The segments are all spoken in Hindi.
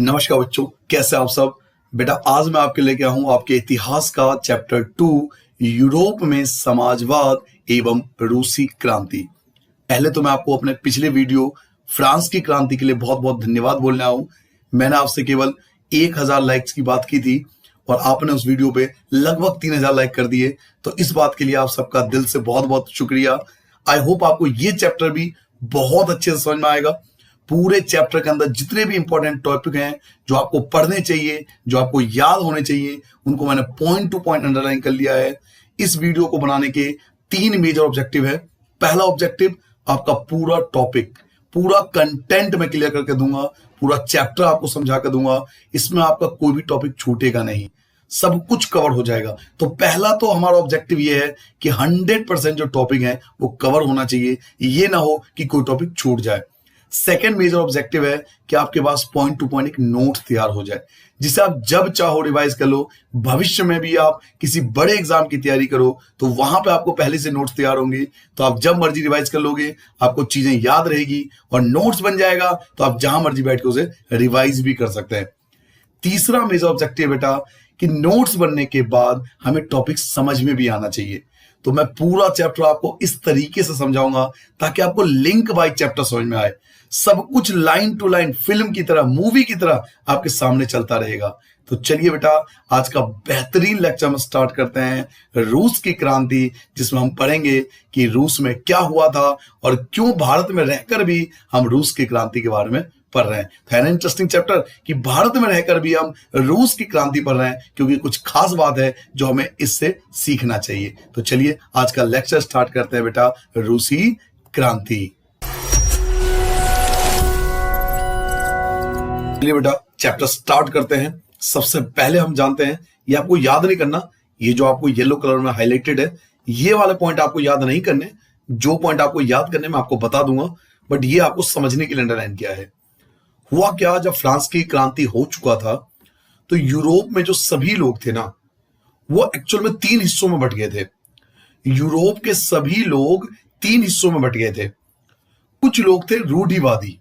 नमस्कार बच्चों, कैसे आप सब। बेटा आज मैं आपके लेके आया हूं आपके इतिहास का चैप्टर 2 यूरोप में समाजवाद एवं रूसी क्रांति। पहले तो मैं आपको अपने पिछले वीडियो फ्रांस की क्रांति के लिए बहुत बहुत धन्यवाद बोलने आया हूं। मैंने आपसे केवल 1000 लाइक्स की बात की थी और आपने उस वीडियो पे लगभग 3000 लाइक कर दिए, तो इस बात के लिए आप सबका दिल से बहुत बहुत शुक्रिया। आई होप आपको ये चैप्टर भी बहुत अच्छे से समझ में आएगा। पूरे चैप्टर के अंदर जितने भी इंपॉर्टेंट टॉपिक हैं जो आपको पढ़ने चाहिए, जो आपको याद होने चाहिए, उनको मैंने पॉइंट टू पॉइंट अंडरलाइन कर लिया है। इस वीडियो को बनाने के 3 मेजर ऑब्जेक्टिव है। पहला ऑब्जेक्टिव, आपका पूरा टॉपिक, पूरा कंटेंट मैं क्लियर करके दूंगा, पूरा चैप्टर आपको समझा कर दूंगा। इसमें आपका कोई भी टॉपिक छूटेगा नहीं, सब कुछ कवर हो जाएगा। तो पहला तो हमारा ऑब्जेक्टिव ये है कि 100% जो टॉपिक है वो कवर होना चाहिए, ये ना हो कि कोई टॉपिक छूट जाए। सेकेंड मेजर ऑब्जेक्टिव है कि आपके पास पॉइंट टू पॉइंट एक नोट तैयार हो जाए, जिसे आप जब चाहो रिवाइज कर लो। भविष्य में भी आप किसी बड़े एग्जाम की तैयारी करो तो वहां पे आपको पहले से नोट्स तैयार होंगे, तो आप जब मर्जी रिवाइज कर लोगे, आपको चीजें याद रहेगी और नोट्स बन जाएगा, तो आप जहां मर्जी बैठ के उसे रिवाइज भी कर सकते हैं। तीसरा मेजर ऑब्जेक्टिव बेटा कि नोट्स बनने के बाद हमें टॉपिक समझ में भी आना चाहिए। तो मैं पूरा चैप्टर आपको इस तरीके से समझाऊंगा ताकि आपको लिंक वाइज चैप्टर समझ में आए। सब कुछ लाइन टू लाइन, फिल्म की तरह, मूवी की तरह आपके सामने चलता रहेगा। तो चलिए बेटा, आज का बेहतरीन लेक्चर हम स्टार्ट करते हैं रूस की क्रांति, जिसमें हम पढ़ेंगे कि रूस में क्या हुआ था और क्यों भारत में रहकर भी हम रूस की क्रांति के बारे में पढ़ रहे हैं। तो है ना इंटरेस्टिंग चैप्टर कि भारत में रहकर भी हम रूस की क्रांति पढ़ रहे हैं, क्योंकि कुछ खास बात है जो हमें इससे सीखना चाहिए। तो चलिए आज का लेक्चर स्टार्ट करते हैं बेटा, रूसी क्रांति। चलिए बेटा चैप्टर स्टार्ट करते हैं। सबसे पहले हम जानते हैं, ये आपको याद नहीं करना, ये जो आपको येलो कलर में हाईलाइटेड है, ये वाले पॉइंट आपको याद नहीं करने। जो पॉइंट आपको याद करने मैं आपको बता दूंगा, बट ये आपको समझने के लिए अंडरलाइन किया है। हुआ क्या, जब फ्रांस की क्रांति हो चुका था तो यूरोप में जो सभी लोग थे ना, वो एक्चुअल में 3 हिस्सों में बट गए थे। यूरोप के सभी लोग 3 हिस्सों में बट गए थे। कुछ लोग थे रूढ़िवादी,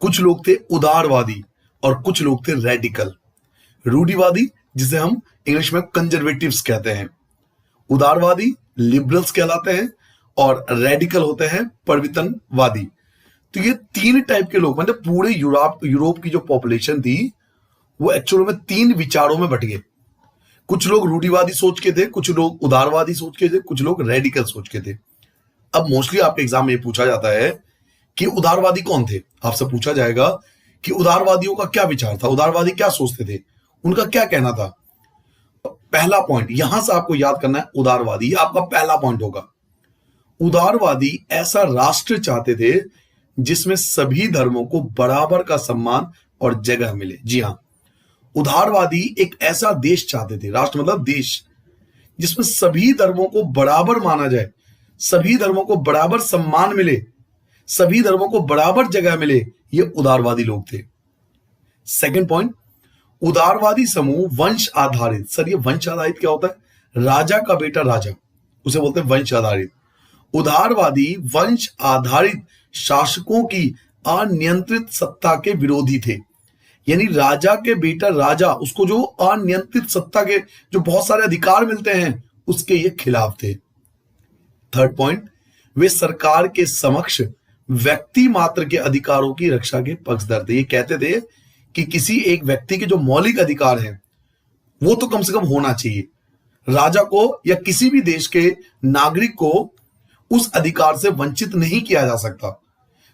कुछ लोग थे उदारवादी और कुछ लोग थे रेडिकल। रूढ़िवादी जिसे हम इंग्लिश में कंजर्वेटिव्स कहते हैं, उदारवादी लिबरल्स कहलाते हैं और रेडिकल होते हैं परिवर्तनवादी। तो ये 3 टाइप के लोग, मतलब पूरे यूरोप की जो पॉपुलेशन थी वो एक्चुअल में 3 विचारों में बट गए। कुछ लोग रूढ़िवादी सोच के थे, कुछ लोग उदारवादी सोच के थे, कुछ लोग रेडिकल सोच के थे। अब मोस्टली आपके एग्जाम में ये पूछा जाता है कि उदारवादी कौन थे। आपसे पूछा जाएगा कि उदारवादियों का क्या विचार था, उदारवादी क्या सोचते थे, उनका क्या कहना था। पहला पॉइंट यहां से आपको याद करना है, उदारवादी, ये आपका पहला पॉइंट होगा। उदारवादी ऐसा राष्ट्र चाहते थे जिसमें सभी धर्मों को बराबर का सम्मान और जगह मिले। जी हां, उदारवादी एक ऐसा देश चाहते थे, राष्ट्र मतलब देश, जिसमें सभी धर्मों को बराबर माना जाए, सभी धर्मों को बराबर सम्मान मिले, सभी धर्मों को बराबर जगह मिले। ये उदारवादी लोग थे। सेकंड पॉइंट, उदारवादी समूह वंश आधारित। सर ये वंश आधारित क्या होता है? राजा का बेटा राजा, उसे बोलते हैं वंश आधारित। उदारवादी वंश आधारित शासकों की अनियंत्रित सत्ता के विरोधी थे। यानी राजा के बेटा राजा, उसको जो अनियंत्रित सत्ता के जो बहुत सारे अधिकार मिलते हैं, उसके ये खिलाफ थे। थर्ड पॉइंट, वे सरकार के समक्ष व्यक्ति मात्र के अधिकारों की रक्षा के पक्षधर थे। ये कहते थे कि किसी एक व्यक्ति के जो मौलिक अधिकार हैं वो तो कम से कम होना चाहिए। राजा को या किसी भी देश के नागरिक को उस अधिकार से वंचित नहीं किया जा सकता।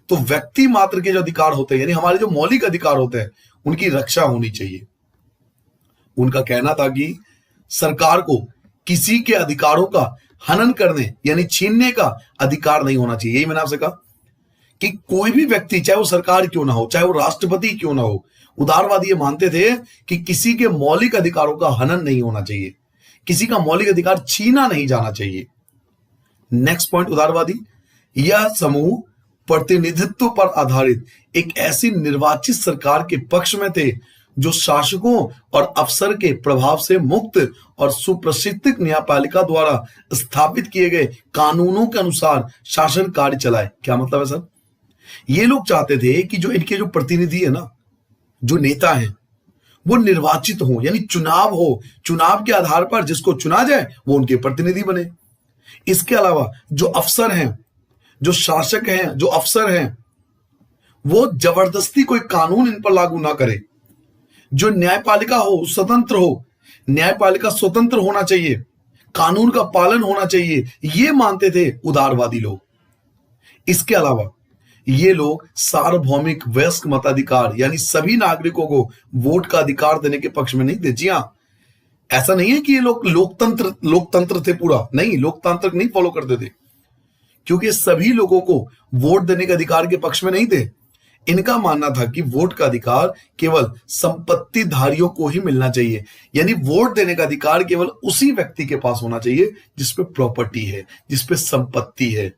तो व्यक्ति मात्र के जो अधिकार होते हैं, यानी हमारे जो मौलिक अधिकार होते हैं, उनकी रक्षा होनी चाहिए। उनका कहना था कि सरकार को किसी के अधिकारों का हनन करने यानी छीनने का अधिकार नहीं होना चाहिए। यही मैंने आपसे कहा कि कोई भी व्यक्ति, चाहे वो सरकार क्यों ना हो, चाहे वो राष्ट्रपति क्यों ना हो, उदारवादी ये मानते थे कि किसी के मौलिक अधिकारों का हनन नहीं होना चाहिए, किसी का मौलिक अधिकार छीना नहीं जाना चाहिए। नेक्स्ट पॉइंट, उदारवादी, यह समूह प्रतिनिधित्व पर आधारित एक ऐसी निर्वाचित सरकार के पक्ष में थे जो शासकों और अफसर के प्रभाव से मुक्त और सुप्रशिक्षित न्यायपालिका द्वारा स्थापित किए गए कानूनों के अनुसार शासन कार्य चलाए। क्या मतलब है सर? ये लोग चाहते थे कि जो इनके जो प्रतिनिधि है ना, जो नेता हैं वो निर्वाचित हो, यानी चुनाव हो, चुनाव के आधार पर जिसको चुना जाए वो उनके प्रतिनिधि बने। इसके अलावा जो अफसर हैं, जो शासक हैं, जो अफसर हैं, वो जबरदस्ती कोई कानून इन पर लागू ना करे। जो न्यायपालिका हो स्वतंत्र हो, न्यायपालिका स्वतंत्र होना चाहिए, कानून का पालन होना चाहिए, ये मानते थे उदारवादी लोग। इसके अलावा ये लोग सार्वभौमिक वयस्क मताधिकार यानी सभी नागरिकों को वोट का अधिकार देने के पक्ष में नहीं थे। जी हां, ऐसा नहीं है कि ये लोग लोकतंत्र थे पूरा, नहीं, लोकतांत्रिक नहीं फॉलो करते थे, क्योंकि सभी लोगों को वोट देने के अधिकार के पक्ष में नहीं थे। इनका मानना था कि वोट का अधिकार केवल संपत्तिधारियों को ही मिलना चाहिए, यानी वोट देने का अधिकार केवल उसी व्यक्ति के पास होना चाहिए जिसपे प्रॉपर्टी है, जिसपे संपत्ति है।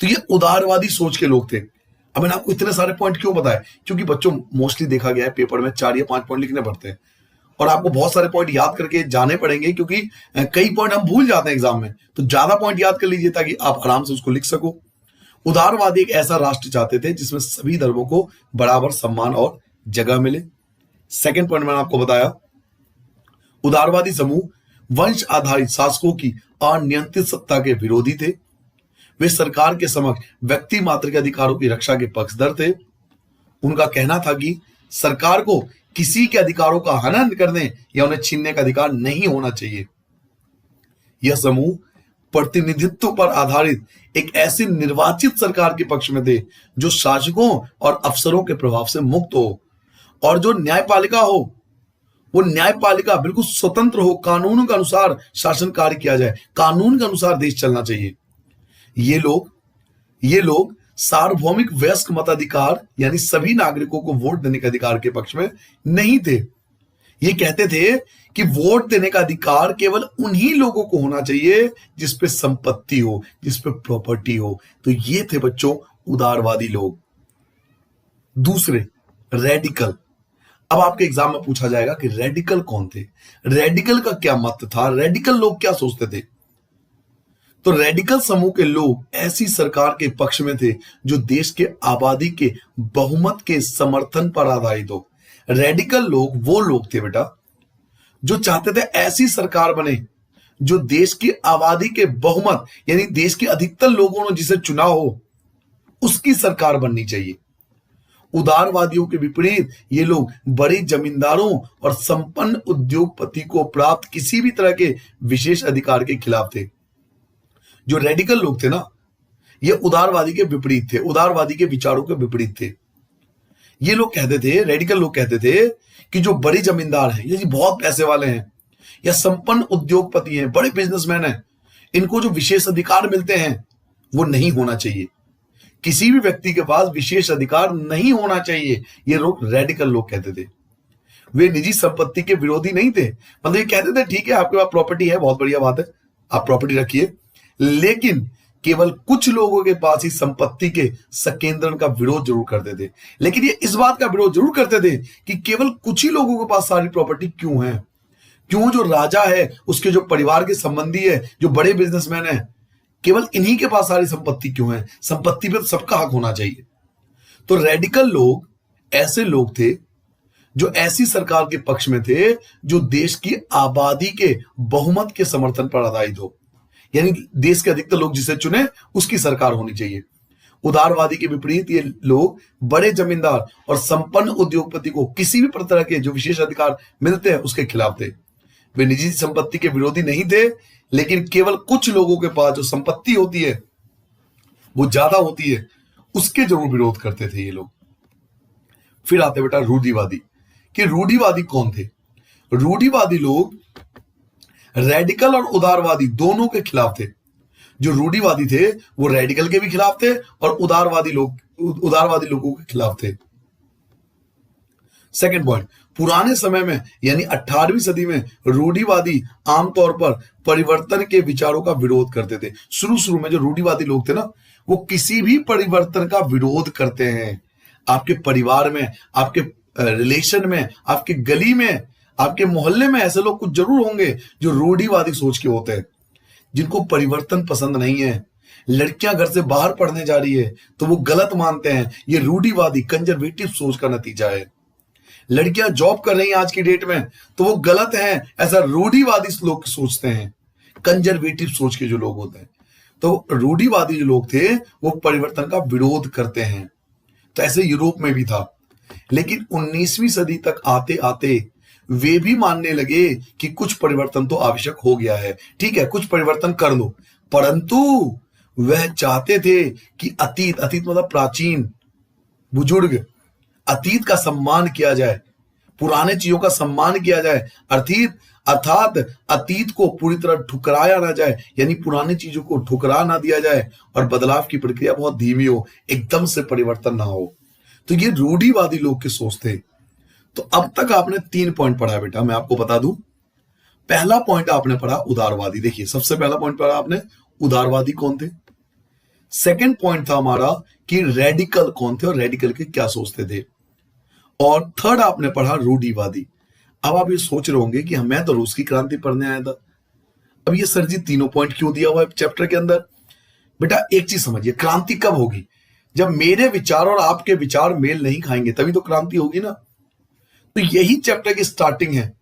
तो ये उदारवादी सोच के लोग थे। अब मैंने आपको इतने सारे पॉइंट क्यों बताए, क्योंकि बच्चों मोस्टली देखा गया है पेपर में 4 या 5 पॉइंट लिखने पड़ते हैं और आपको बहुत सारे पॉइंट याद करके जाने पड़ेंगे, क्योंकि कई पॉइंट हम भूल जाते हैं एग्जाम में। तो ज्यादा पॉइंट याद कर लीजिए ताकि आप आराम से उसको लिख सको। उदारवादी एक ऐसा राष्ट्र चाहते थे जिसमें सभी धर्मों को बराबर सम्मान और जगह मिले। सेकंड पॉइंट मैंने आपको बताया, उदारवादी समूह वंश आधारित शासकों की अनियंत्रित सत्ता के विरोधी थे। वे सरकार के समक्ष व्यक्ति मात्र के अधिकारों की रक्षा के पक्षधर थे। उनका कहना था कि सरकार को किसी के अधिकारों का हनन करने या उन्हें छीनने का अधिकार नहीं होना चाहिए। यह समूह प्रतिनिधित्व पर आधारित एक ऐसी निर्वाचित सरकार के पक्ष में थे जो शासकों और अफसरों के प्रभाव से मुक्त हो, और जो न्यायपालिका हो वो न्यायपालिका बिल्कुल स्वतंत्र हो, कानून के अनुसार शासन कार्य किया जाए, कानून के अनुसार देश चलना चाहिए। ये लोग सार्वभौमिक वयस्क मताधिकार यानी सभी नागरिकों को वोट देने के अधिकार के पक्ष में नहीं थे। ये कहते थे कि वोट देने का अधिकार केवल उन्हीं लोगों को होना चाहिए जिसपे संपत्ति हो, जिसपे प्रॉपर्टी हो। तो ये थे बच्चों उदारवादी लोग। दूसरे, रेडिकल। अब आपके एग्जाम में पूछा जाएगा कि रेडिकल कौन थे, रेडिकल का क्या मत था, रेडिकल लोग क्या सोचते थे। तो रेडिकल समूह के लोग ऐसी सरकार के पक्ष में थे जो देश के आबादी के बहुमत के समर्थन पर आधारित हो। रेडिकल लोग वो लोग थे बेटा जो चाहते थे ऐसी सरकार बने जो देश की आबादी के बहुमत यानी देश के अधिकतर लोगों ने जिसे चुना हो उसकी सरकार बननी चाहिए। उदारवादियों के विपरीत ये लोग बड़े जमींदारों और संपन्न उद्योगपति को प्राप्त किसी भी तरह के विशेष अधिकार के खिलाफ थे। जो रेडिकल लोग थे ना, ये उदारवादी के विपरीत थे, उदारवादी के विचारों के विपरीत थे। ये लोग कहते थे, रेडिकल लोग कहते थे कि जो बड़े जमींदार हैं या बहुत पैसे वाले हैं या संपन्न उद्योगपति हैं, बड़े बिजनेसमैन हैं, इनको जो विशेष अधिकार मिलते हैं वो नहीं होना चाहिए। किसी भी व्यक्ति के पास विशेष अधिकार नहीं होना चाहिए, ये लोग रेडिकल लोग कहते थे। वे निजी संपत्ति के विरोधी नहीं थे, मतलब ये कहते थे ठीक है आपके पास प्रॉपर्टी है, बहुत बढ़िया बात है, आप प्रॉपर्टी रखिए, लेकिन केवल कुछ लोगों के पास ही संपत्ति के संकेंद्रण का विरोध जरूर करते थे। लेकिन ये इस बात का विरोध जरूर करते थे कि केवल कुछ ही लोगों के पास सारी प्रॉपर्टी क्यों है, क्यों जो राजा है उसके जो परिवार के संबंधी है, जो बड़े बिजनेसमैन है, केवल इन्हीं के पास सारी संपत्ति क्यों है, संपत्ति पे सबका हक होना चाहिए। तो रेडिकल लोग ऐसे लोग थे जो ऐसी सरकार के पक्ष में थे जो देश की आबादी के बहुमत के समर्थन पर आधारित हो, यानी देश के अधिकतर लोग जिसे चुने उसकी सरकार होनी चाहिए। उदारवादी के विपरीत ये लोग बड़े जमींदार और संपन्न उद्योगपति को किसी भी तरह के जो विशेष अधिकार मिलते हैं उसके खिलाफ थे। वे निजी संपत्ति के विरोधी नहीं थे, लेकिन केवल कुछ लोगों के पास जो संपत्ति होती है वो ज्यादा होती है उसके जरूर विरोध करते थे ये लोग। फिर आते बेटा रूढ़िवादी, कि रूढ़िवादी कौन थे। रूढ़िवादी लोग रेडिकल और उदारवादी दोनों के खिलाफ थे। जो रूढ़िवादी थे वो रेडिकल के भी खिलाफ थे और उदारवादी लोगों के खिलाफ थे। सेकंड पॉइंट, पुराने समय में यानी 18वीं सदी में रूढ़िवादी आमतौर पर परिवर्तन के विचारों का विरोध करते थे। शुरू में जो रूढ़िवादी लोग थे ना, वो किसी भी परिवर्तन का विरोध करते हैं। आपके परिवार में, आपके रिलेशन में, आपके गली में, आपके मोहल्ले में ऐसे लोग कुछ जरूर होंगे जो रूढ़िवादी सोच के होते हैं, जिनको परिवर्तन पसंद नहीं है। लड़कियां घर से बाहर पढ़ने जा रही है तो वो गलत मानते हैं। ये रूढ़िवादी कंजर्वेटिव सोच का नतीजा है। लड़कियां जॉब कर रही हैं आज की डेट में, तो वो गलत है, ऐसा रूढ़िवादी लोग सोचते हैं, कंजर्वेटिव सोच के जो लोग होते हैं। तो रूढ़िवादी जो लोग थे वो परिवर्तन का विरोध करते हैं। तो ऐसे यूरोप में भी था, लेकिन 19वीं सदी तक आते आते वे भी मानने लगे कि कुछ परिवर्तन तो आवश्यक हो गया है, ठीक है कुछ परिवर्तन कर लो, परंतु वह चाहते थे कि अतीत मतलब प्राचीन बुजुर्ग, अतीत का सम्मान किया जाए, पुराने चीजों का सम्मान किया जाए, अर्थात अतीत को पूरी तरह ठुकराया ना जाए, यानी पुरानी चीजों को ठुकरा ना दिया जाए और बदलाव की प्रक्रिया बहुत धीमी हो, एकदम से परिवर्तन ना हो। तो ये रूढ़िवादी लोग के सोच थे। तो अब तक आपने 3 पॉइंट पढ़ा बेटा, मैं आपको बता दूं। पहला पॉइंट आपने पढ़ा उदारवादी, देखिए सबसे पहला पॉइंट पढ़ा आपने उदारवादी कौन थे। सेकंड पॉइंट था हमारा कि रेडिकल कौन थे और रेडिकल के क्या सोचते थे। और थर्ड आपने पढ़ा रूढ़िवादी। अब आप ये सोच रहे होंगे कि मैं तो रूस की क्रांति पढ़ने आया था, अब ये सर जी तीनों पॉइंट क्यों दिया हुआ है चैप्टर के अंदर। बेटा एक चीज समझिए, क्रांति कब होगी? जब मेरे विचार और आपके विचार मेल नहीं खाएंगे, तभी तो क्रांति होगी ना। तो यही चैप्टर की स्टार्टिंग है,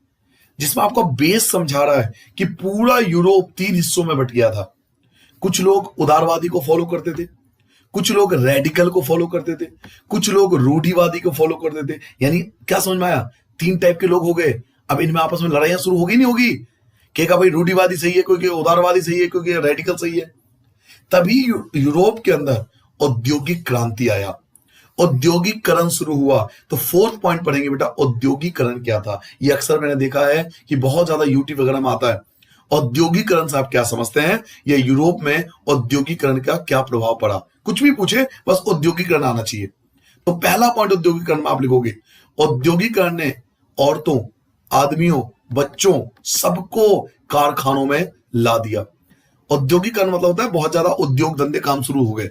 जिसमें आपको बेस समझा रहा है कि पूरा यूरोप 3 हिस्सों में बट गया था। कुछ लोग उदारवादी को फॉलो करते थे, कुछ लोग रेडिकल को फॉलो करते थे, कुछ लोग रूढ़िवादी को फॉलो करते थे। यानी क्या समझ में आया? 3 टाइप के लोग हो गए। अब इनमें आपस में लड़ाइयां शुरू होगी नहीं होगी कि भाई रूढ़िवादी सही है, कोई उदारवादी सही है, कोई रेडिकल सही है। तभी यूरोप के अंदर औद्योगिक क्रांति आया, औद्योगिकरण शुरू हुआ। तो 4th पॉइंट पढ़ेंगे बेटा, औद्योगिकरण क्या था। ये अक्सर मैंने देखा है कि बहुत ज्यादा यूट्यूब वगैरह में आता है। औद्योगिकरण से आप क्या समझते हैं, या यूरोप में औद्योगिकरण का क्या प्रभाव पड़ा, कुछ भी पूछे बस औद्योगिकरण आना चाहिए। तो पहला पॉइंट औद्योगिकरण में आप लिखोगे, औद्योगिकरण ने औरतों, आदमियों, बच्चों सबको कारखानों में ला दिया। औद्योगिकरण मतलब होता है बहुत ज्यादा उद्योग धंधे काम शुरू हो गए।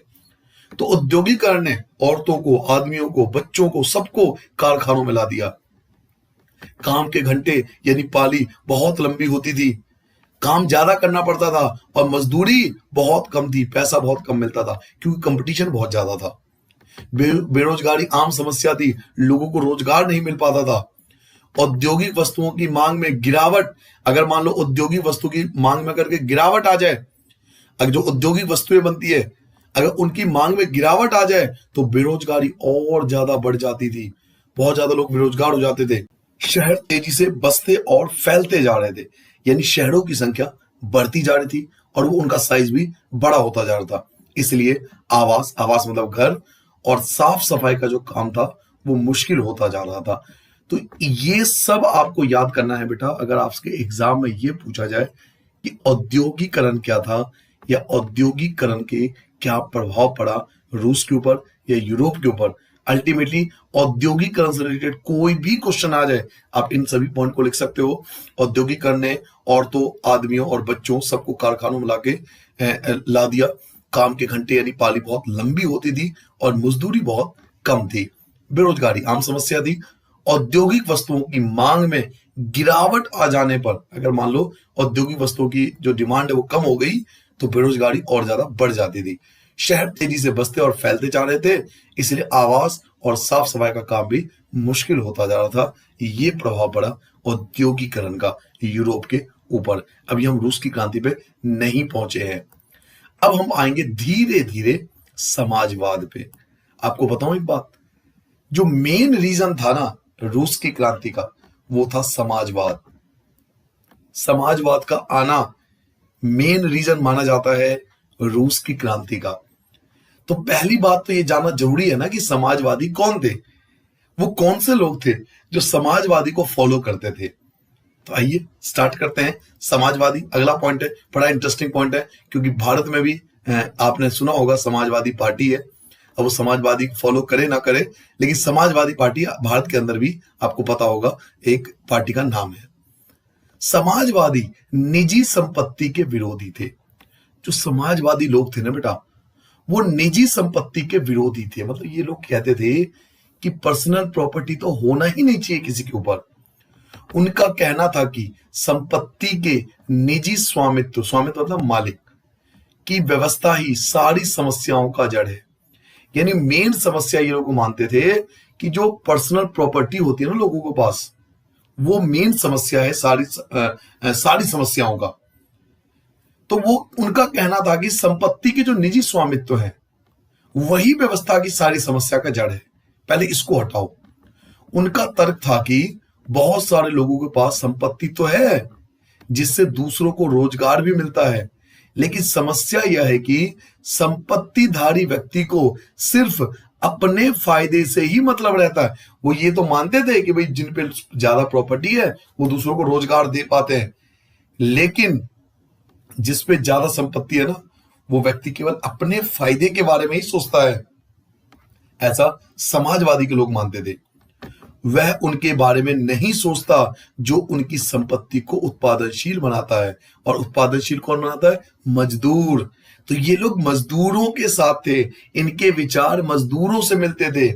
तो औद्योगिकरण ने औरतों को, आदमियों को, बच्चों को सबको कारखानों में ला दिया। काम के घंटे यानी पाली बहुत लंबी होती थी, काम ज्यादा करना पड़ता था और मजदूरी बहुत कम थी, पैसा बहुत कम मिलता था क्योंकि कंपटीशन बहुत ज्यादा था। बेरोजगारी आम समस्या थी, लोगों को रोजगार नहीं मिल पाता था। औद्योगिक वस्तुओं की मांग में गिरावट, अगर मान लो औद्योगिक वस्तु की मांग में करके गिरावट आ जाए, अगर जो औद्योगिक वस्तुएं बनती है अगर उनकी मांग में गिरावट आ जाए तो बेरोजगारी और ज्यादा बढ़ जाती थी, बहुत ज्यादा लोग बेरोजगार हो जाते थे। शहर तेजी से बसते और फैलते जा रहे थे, यानी शहरों की संख्या बढ़ती जा रही थी और वो उनका साइज भी बड़ा होता जा रहा था। इसलिए आवास मतलब घर और साफ सफाई का जो काम था वो मुश्किल होता जा रहा था। तो ये सब आपको याद करना है बेटा। अगर आपके एग्जाम में ये पूछा जाए कि औद्योगिकरण क्या था या औद्योगिकरण के क्या प्रभाव पड़ा रूस के ऊपर या यूरोप के ऊपर, अल्टीमेटली औद्योगिकरण से रिलेटेड कोई भी क्वेश्चन आ जाए आप इन सभी पॉइंट को लिख सकते हो। औद्योगिकरण ने औरतों, आदमियों और बच्चों सबको कारखानों में लाके ला दिया। काम के घंटे यानी पाली बहुत लंबी होती थी और मजदूरी बहुत कम थी। बेरोजगारी आम समस्या थी। औद्योगिक वस्तुओं की मांग में गिरावट आ जाने पर, अगर मान लो औद्योगिक वस्तुओं की जो डिमांड है वो कम हो गई तो बेरोजगारी और ज्यादा बढ़ जाती थी। शहर तेजी से बसते और फैलते जा रहे थे, इसलिए आवास और साफ सफाई का काम भी मुश्किल होता जा रहा था। ये प्रभाव पड़ा औद्योगिकरण का यूरोप के ऊपर। अभी हम रूस की क्रांति पे नहीं पहुंचे हैं, अब हम आएंगे धीरे धीरे समाजवाद पे। आपको बताऊं एक बात, जो मेन रीजन था ना रूस की क्रांति का वो था समाजवाद। समाजवाद का आना मेन रीजन माना जाता है रूस की क्रांति का। तो पहली बात तो ये जानना जरूरी है ना कि समाजवादी कौन थे, वो कौन से लोग थे जो समाजवादी को फॉलो करते थे। तो आइए स्टार्ट करते हैं। समाजवादी अगला पॉइंट है, बड़ा इंटरेस्टिंग पॉइंट है क्योंकि भारत में भी आपने सुना होगा समाजवादी पार्टी है। अब वो समाजवादी फॉलो करे ना करे, लेकिन समाजवादी पार्टी भारत के अंदर भी आपको पता होगा एक पार्टी का नाम है। समाजवादी निजी संपत्ति के विरोधी थे। जो समाजवादी लोग थे ना बेटा, वो निजी संपत्ति के विरोधी थे। मतलब ये लोग कहते थे कि पर्सनल प्रॉपर्टी तो होना ही नहीं चाहिए किसी के ऊपर। उनका कहना था कि संपत्ति के निजी स्वामित्व मतलब मालिक की व्यवस्था ही सारी समस्याओं का जड़ है। यानी मेन समस्या ये लोग मानते थे कि जो पर्सनल प्रॉपर्टी होती है ना लोगों के पास, वो मेन समस्या है सारी समस्याओं का। तो वो उनका कहना था कि संपत्ति के जो निजी स्वामित्व है वही व्यवस्था की सारी समस्या का जड़ है, पहले इसको हटाओ। उनका तर्क था कि बहुत सारे लोगों के पास संपत्ति तो है जिससे दूसरों को रोजगार भी मिलता है, लेकिन समस्या यह है कि संपत्तिधारी व्यक्ति को सिर्फ अपने फायदे से ही मतलब रहता है। वो ये तो मानते थे कि भाई जिन पे ज्यादा प्रॉपर्टी है वो दूसरों को रोजगार दे पाते हैं, लेकिन जिस पे ज्यादा संपत्ति है ना वो व्यक्ति केवल अपने फायदे के बारे में ही सोचता है, ऐसा समाजवादी के लोग मानते थे। वह उनके बारे में नहीं सोचता जो उनकी संपत्ति को उत्पादनशील बनाता है, और उत्पादनशील कौन बनाता है? मजदूर। तो ये लोग मजदूरों के साथ थे, इनके विचार मजदूरों से मिलते थे।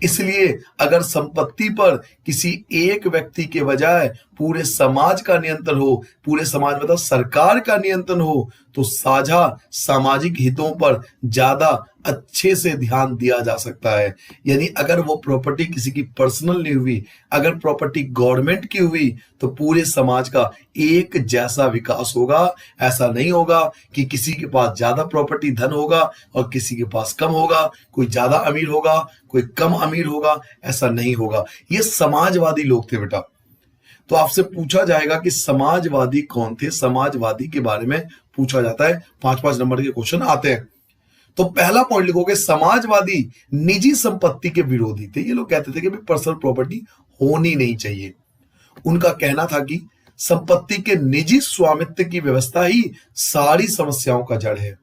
इसलिए अगर संपत्ति पर किसी एक व्यक्ति के बजाय पूरे समाज का नियंत्रण हो, पूरे समाज मतलब सरकार का नियंत्रण हो, तो साझा सामाजिक हितों पर ज्यादा अच्छे से ध्यान दिया जा सकता है। यानी अगर वो प्रॉपर्टी किसी की पर्सनल नहीं हुई, अगर प्रॉपर्टी गवर्नमेंट की हुई, तो पूरे समाज का एक जैसा विकास होगा। ऐसा नहीं होगा कि किसी के पास ज्यादा प्रॉपर्टी धन होगा और किसी के पास कम होगा, कोई ज्यादा अमीर होगा कोई कम अमीर होगा, ऐसा नहीं होगा। ये समाजवादी लोग थे बेटा। तो आपसे पूछा जाएगा कि समाजवादी कौन थे, समाजवादी के बारे में पूछा जाता है, 5-5 नंबर के क्वेश्चन आते हैं। तो पहला पॉइंट लिखोगे, समाजवादी निजी संपत्ति के विरोधी थे। ये लोग कहते थे कि पर्सनल प्रॉपर्टी होनी नहीं चाहिए। उनका कहना था कि संपत्ति के निजी स्वामित्व की व्यवस्था ही सारी समस्याओं का जड़ है।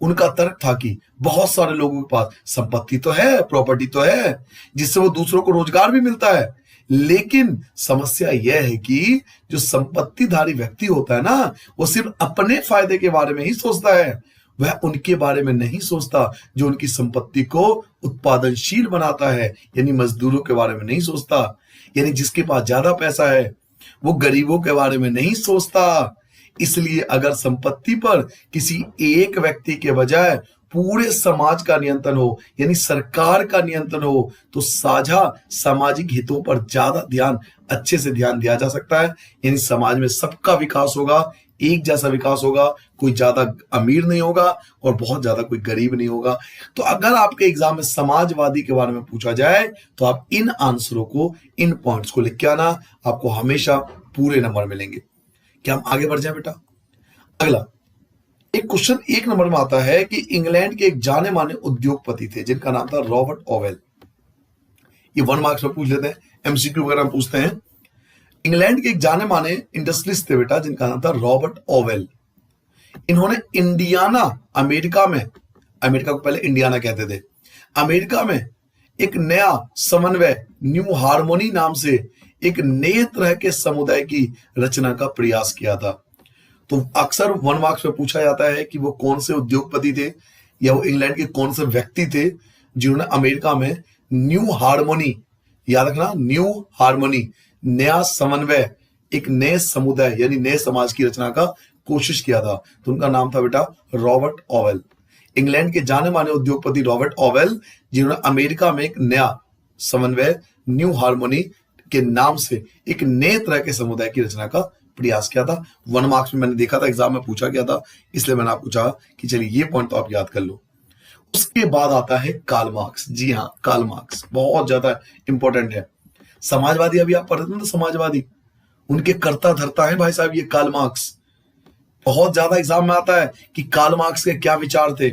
उनका तर्क था कि बहुत सारे लोगों के पास संपत्ति तो है, प्रॉपर्टी तो है, जिससे वो दूसरों को रोजगार भी मिलता है, लेकिन समस्या यह है कि जो संपत्तिधारी व्यक्ति होता है ना, वो सिर्फ अपने फायदे के बारे में ही सोचता है। वह उनके बारे में नहीं सोचता जो उनकी संपत्ति को उत्पादनशील बनाता है, यानी मजदूरों के बारे में नहीं सोचता। यानी जिसके पास ज्यादा पैसा है वो गरीबों के बारे में नहीं सोचता। इसलिए अगर संपत्ति पर किसी एक व्यक्ति के बजाय पूरे समाज का नियंत्रण हो, यानी सरकार का नियंत्रण हो, तो साझा सामाजिक हितों पर ज्यादा अच्छे से ध्यान दिया जा सकता है। यानी समाज में सबका विकास होगा, एक जैसा विकास होगा, कोई ज्यादा अमीर नहीं होगा और बहुत ज्यादा कोई गरीब नहीं होगा। तो अगर आपके एग्जाम में समाजवादी के बारे में पूछा जाए तो आप इन आंसरों को, इन पॉइंट्स को लिख के आना, आपको हमेशा पूरे नंबर मिलेंगे। क्या हम आगे बढ़ जाए बेटा? अगला एक क्वेश्चन 1 नंबर में आता है कि इंग्लैंड के एक जाने माने उद्योगपति थे जिनका नाम था रॉबर्ट ओवेल। ये 1 मार्क्स में पूछ लेते हैं, एमसीक्यू वगैरह पूछते हैं। इंग्लैंड के एक जाने माने इंडस्ट्रियलिस्ट थे बेटा जिनका नाम था रॉबर्ट ओवेल। इन्होंने इंडियाना, अमेरिका में, अमेरिका को पहले इंडियाना कहते थे, अमेरिका में एक नया समन्वय, न्यू हार्मोनी नाम से एक नए तरह के समुदाय की रचना का प्रयास किया था। तो अक्सर 1 मार्क्स में पूछा जाता है कि वो कौन से उद्योगपति थे या वो इंग्लैंड के कौन से व्यक्ति थे जिन्होंने अमेरिका में न्यू हार्मोनी, याद रखना, न्यू हार्मोनी, नया समन्वय, एक नए समुदाय यानी नए समाज की रचना का कोशिश किया था। तो उनका नाम था बेटा रॉबर्ट ओवेल। इंग्लैंड के जाने माने उद्योगपति रॉबर्ट ओवेल, जिन्होंने अमेरिका में एक नया समन्वय, न्यू हार्मोनी के नाम से एक नए तरह के समुदाय की रचना का प्रयास किया था। 1 मार्क्स में मैंने देखा था, एग्जाम में पूछा गया था, इसलिए मैंने आपको चाहा कि चलिए ये पॉइंट तो आप याद कर लो। उसके बाद आता है कार्ल मार्क्स। जी हाँ, कार्ल मार्क्स बहुत ज्यादा इंपॉर्टेंट है। समाजवादी अभी आप पढ़ते थे ना, समाजवादी, उनके कर्ता धर्ता है भाई साहब ये कार्ल मार्क्स। बहुत ज्यादा एग्जाम में आता है कि कार्ल मार्क्स के क्या विचार थे।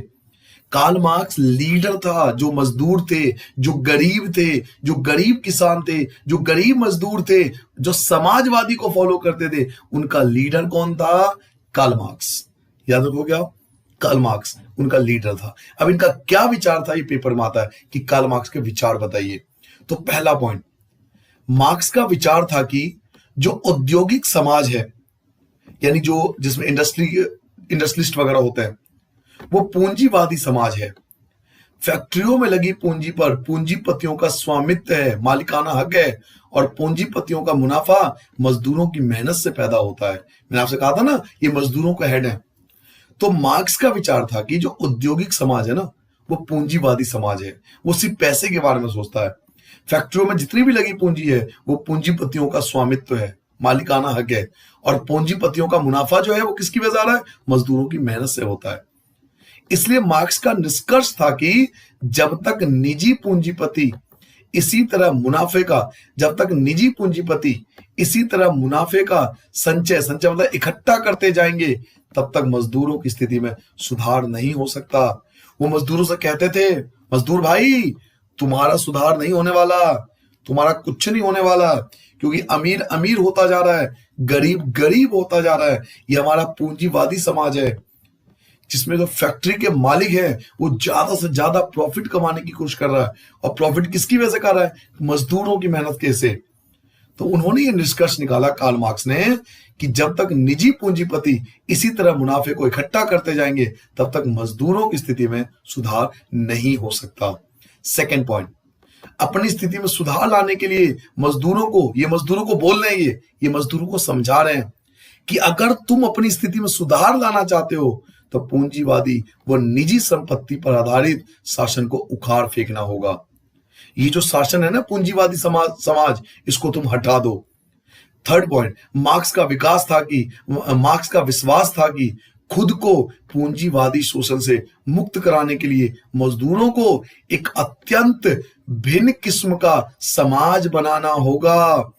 कार्ल मार्क्स लीडर था, जो मजदूर थे, जो गरीब थे, जो गरीब किसान थे, जो गरीब मजदूर थे, जो समाजवादी को फॉलो करते थे, उनका लीडर कौन था? Karl Marx. याद रखोगे आप, कार्ल मार्क्स उनका लीडर था। अब इनका क्या विचार था, ये पेपर में आता है कि कार्ल मार्क्स के विचार बताइए। तो पहला पॉइंट, मार्क्स का विचार था कि जो औद्योगिक समाज है, यानी जो जिसमें इंडस्ट्रियलिस्ट वगैरह होते हैं, वो पूंजीवादी समाज है। फैक्ट्रियों में लगी पूंजी पर पूंजीपतियों का स्वामित्व है, मालिकाना हक है, और पूंजीपतियों का मुनाफा मजदूरों की मेहनत से पैदा होता है। मैंने आपसे कहा था ना, ये मजदूरों का हेड है। तो मार्क्स का विचार था कि जो औद्योगिक समाज है ना, वो पूंजीवादी समाज है, वो सिर्फ पैसे के बारे में सोचता है। फैक्ट्रियों में जितनी भी लगी पूंजी है वो पूंजीपतियों का स्वामित्व है, मालिकाना हक है। और पूंजीपतियों का मुनाफा जो है वो किसकी वजह से आ रहा है? मजदूरों की मेहनत से होता है। इसलिए मार्क्स का निष्कर्ष था कि जब तक निजी पूंजीपति इसी तरह मुनाफे का जब तक निजी पूंजीपति इसी तरह मुनाफे का संचय मतलब इकट्ठा करते जाएंगे, तब तक मजदूरों की स्थिति में सुधार नहीं हो सकता। वो मजदूरों से कहते थे, मजदूर भाई तुम्हारा सुधार नहीं होने वाला, तुम्हारा कुछ नहीं होने वाला, क्योंकि अमीर अमीर होता जा रहा है, गरीब गरीब होता जा रहा है। ये हमारा पूंजीवादी समाज है जिसमें जो फैक्ट्री के मालिक है वो ज्यादा से ज्यादा प्रॉफिट कमाने की कोशिश कर रहा है। और प्रॉफिट किसकी वजह से कर रहा है? मजदूरों की मेहनत के से। तो उन्होंने ये निष्कर्ष निकाला, कार्ल मार्क्स ने, कि जब तक निजी पूंजीपति इसी तरह मुनाफे को इकट्ठा करते जाएंगे तब तक मजदूरों की स्थिति में सुधार नहीं हो सकता। सेकेंड पॉइंट, अपनी स्थिति में सुधार लाने के लिए मजदूरों को बोल रहे हैं, ये मजदूरों को समझा रहे हैं कि अगर तुम अपनी स्थिति में सुधार लाना चाहते हो तो पूंजीवादी व निजी संपत्ति पर आधारित शासन को उखाड़ फेंकना होगा। ये जो शासन है ना पूंजीवादी समाज इसको तुम हटा दो। थर्ड पॉइंट, मार्क्स का विश्वास था कि खुद को पूंजीवादी शोषण से मुक्त कराने के लिए मजदूरों को एक अत्यंत भिन्न किस्म का समाज बनाना होगा,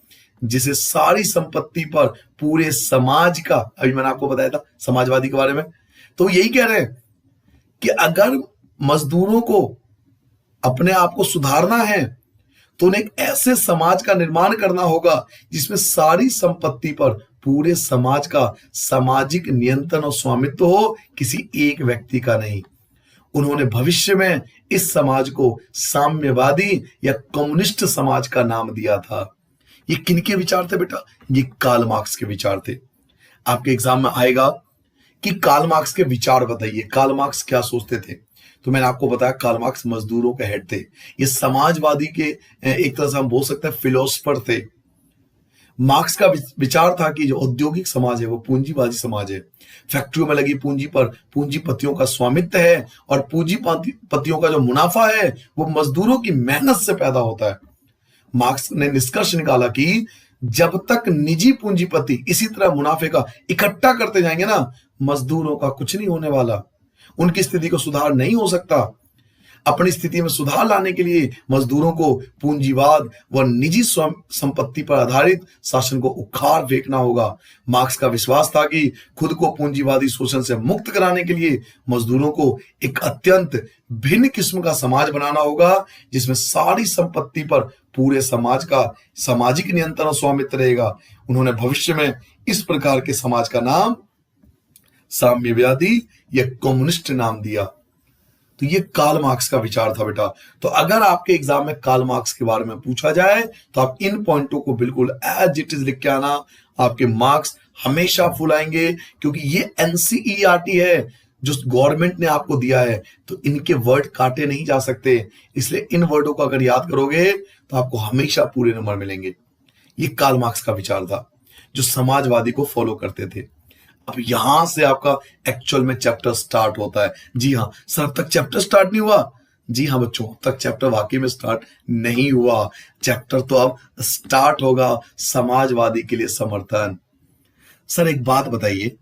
जिसे सारी संपत्ति पर पूरे समाज का, अभी मैंने आपको बताया था समाजवादी के बारे में, तो यही कह रहे हैं कि अगर मजदूरों को अपने आप को सुधारना है तो उन्हें एक ऐसे समाज का निर्माण करना होगा जिसमें सारी संपत्ति पर पूरे समाज का सामाजिक नियंत्रण और स्वामित्व हो, किसी एक व्यक्ति का नहीं। उन्होंने भविष्य में इस समाज को साम्यवादी या कम्युनिस्ट समाज का नाम दिया था। ये किनके विचार थे बेटा? ये कार्ल मार्क्स के विचार थे। आपके एग्जाम में आएगा कि कार्ल मार्क्स के विचार बताइए, कार्ल मार्क्स क्या सोचते थे। तो मैंने आपको बताया कार्ल मार्क्स मजदूरों के हेड थे। ये समाजवादी के एक तरह से हम बोल सकते हैं फिलोसफर थे। मार्क्स का विचार था कि जो औद्योगिक समाज है वो पूंजीवादी समाज है। फैक्ट्रियों में लगी पूंजी पर पूंजीपतियों का स्वामित्व है और पूंजीपतियों का जो मुनाफा है वो मजदूरों की मेहनत से पैदा होता है। मार्क्स ने निष्कर्ष निकाला कि जब तक निजी पूंजीपति इसी तरह मुनाफे का इकट्ठा करते जाएंगे ना, मजदूरों का कुछ नहीं होने वाला, उनकी स्थिति को सुधार नहीं हो सकता। अपनी स्थिति में सुधार लाने के लिए मजदूरों को पूंजीवाद व निजी संपत्ति पर आधारित शासन को उखाड़ फेंकना होगा। मार्क्स का विश्वास था कि खुद को पूंजीवादी शोषण से मुक्त कराने के लिए मजदूरों को एक अत्यंत भिन्न किस्म का समाज बनाना होगा, जिसमें सारी संपत्ति पर पूरे समाज का सामाजिक नियंत्रण और स्वामित्व रहेगा। उन्होंने भविष्य में इस प्रकार के समाज का नाम साम्यवादी या कम्युनिस्ट नाम दिया। तो ये कार्ल मार्क्स का विचार था बेटा। तो अगर आपके एग्जाम में कार्ल मार्क्स के बारे में पूछा जाए तो आप इन पॉइंटों को बिल्कुल एज इट इज लिख के आना, आपके मार्क्स हमेशा फुल आएंगे, क्योंकि ये एनसीईआरटी है जो गवर्नमेंट ने आपको दिया है, तो इनके वर्ड काटे नहीं जा सकते। इसलिए इन वर्डों को अगर याद करोगे तो आपको हमेशा पूरे नंबर मिलेंगे। ये कार्ल मार्क्स का विचार था जो समाजवादी को फॉलो करते थे। अब यहां से आपका एक्चुअल में चैप्टर स्टार्ट होता है। जी हाँ सर, अब तक चैप्टर स्टार्ट नहीं हुआ? जी हाँ बच्चों, अब तक चैप्टर वाकई में स्टार्ट नहीं हुआ। चैप्टर तो अब स्टार्ट होगा, समाजवादी के लिए समर्थन। सर एक बात बताइए,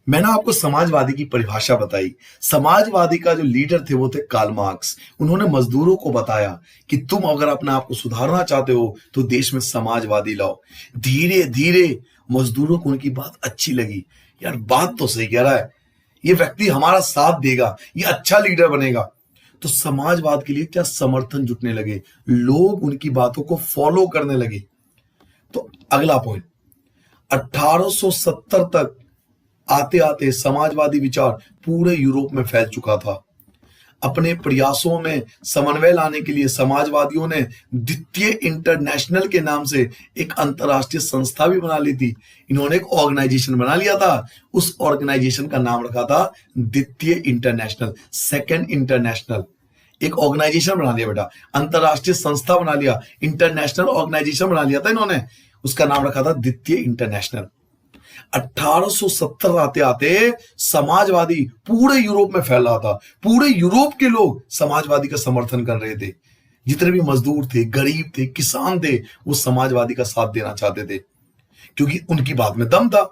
मैंने आपको समाजवादी की परिभाषा बताई। समाजवादी का जो लीडर थे वो थे कार्ल मार्क्स। उन्होंने मजदूरों को बताया कि तुम अगर अपने आप को सुधारना चाहते हो तो देश में समाजवादी लाओ। धीरे धीरे मजदूरों को उनकी बात अच्छी लगी, यार बात तो सही कह रहा है, ये व्यक्ति हमारा साथ देगा, ये अच्छा लीडर बनेगा। तो समाजवाद के लिए क्या समर्थन जुटने लगे, लोग उनकी बातों को फॉलो करने लगे। तो अगला पॉइंट, 1870 तक आते आते समाजवादी विचार पूरे यूरोप में फैल चुका था। अपने प्रयासों में समन्वय लाने के लिए समाजवादियों ने द्वितीय इंटरनेशनल के नाम से एक अंतरराष्ट्रीय संस्था भी बना ली थी। इन्होंने एक ऑर्गेनाइजेशन बना लिया था, उस ऑर्गेनाइजेशन का नाम रखा था द्वितीय इंटरनेशनल, सेकंड इंटरनेशनल। एक ऑर्गेनाइजेशन बना लिया बेटा, अंतरराष्ट्रीय संस्था बना लिया, इंटरनेशनल ऑर्गेनाइजेशन बना लिया था इन्होंने, उसका नाम रखा था द्वितीय इंटरनेशनल। 1870 आते आते समाजवादी पूरे यूरोप में फैल रहा था। पूरे यूरोप के लोग समाजवादी का समर्थन कर रहे थे। जितने भी मजदूर थे, गरीब थे, किसान थे, वो समाजवादी का साथ देना चाहते थे, क्योंकि उनकी बात में दम था।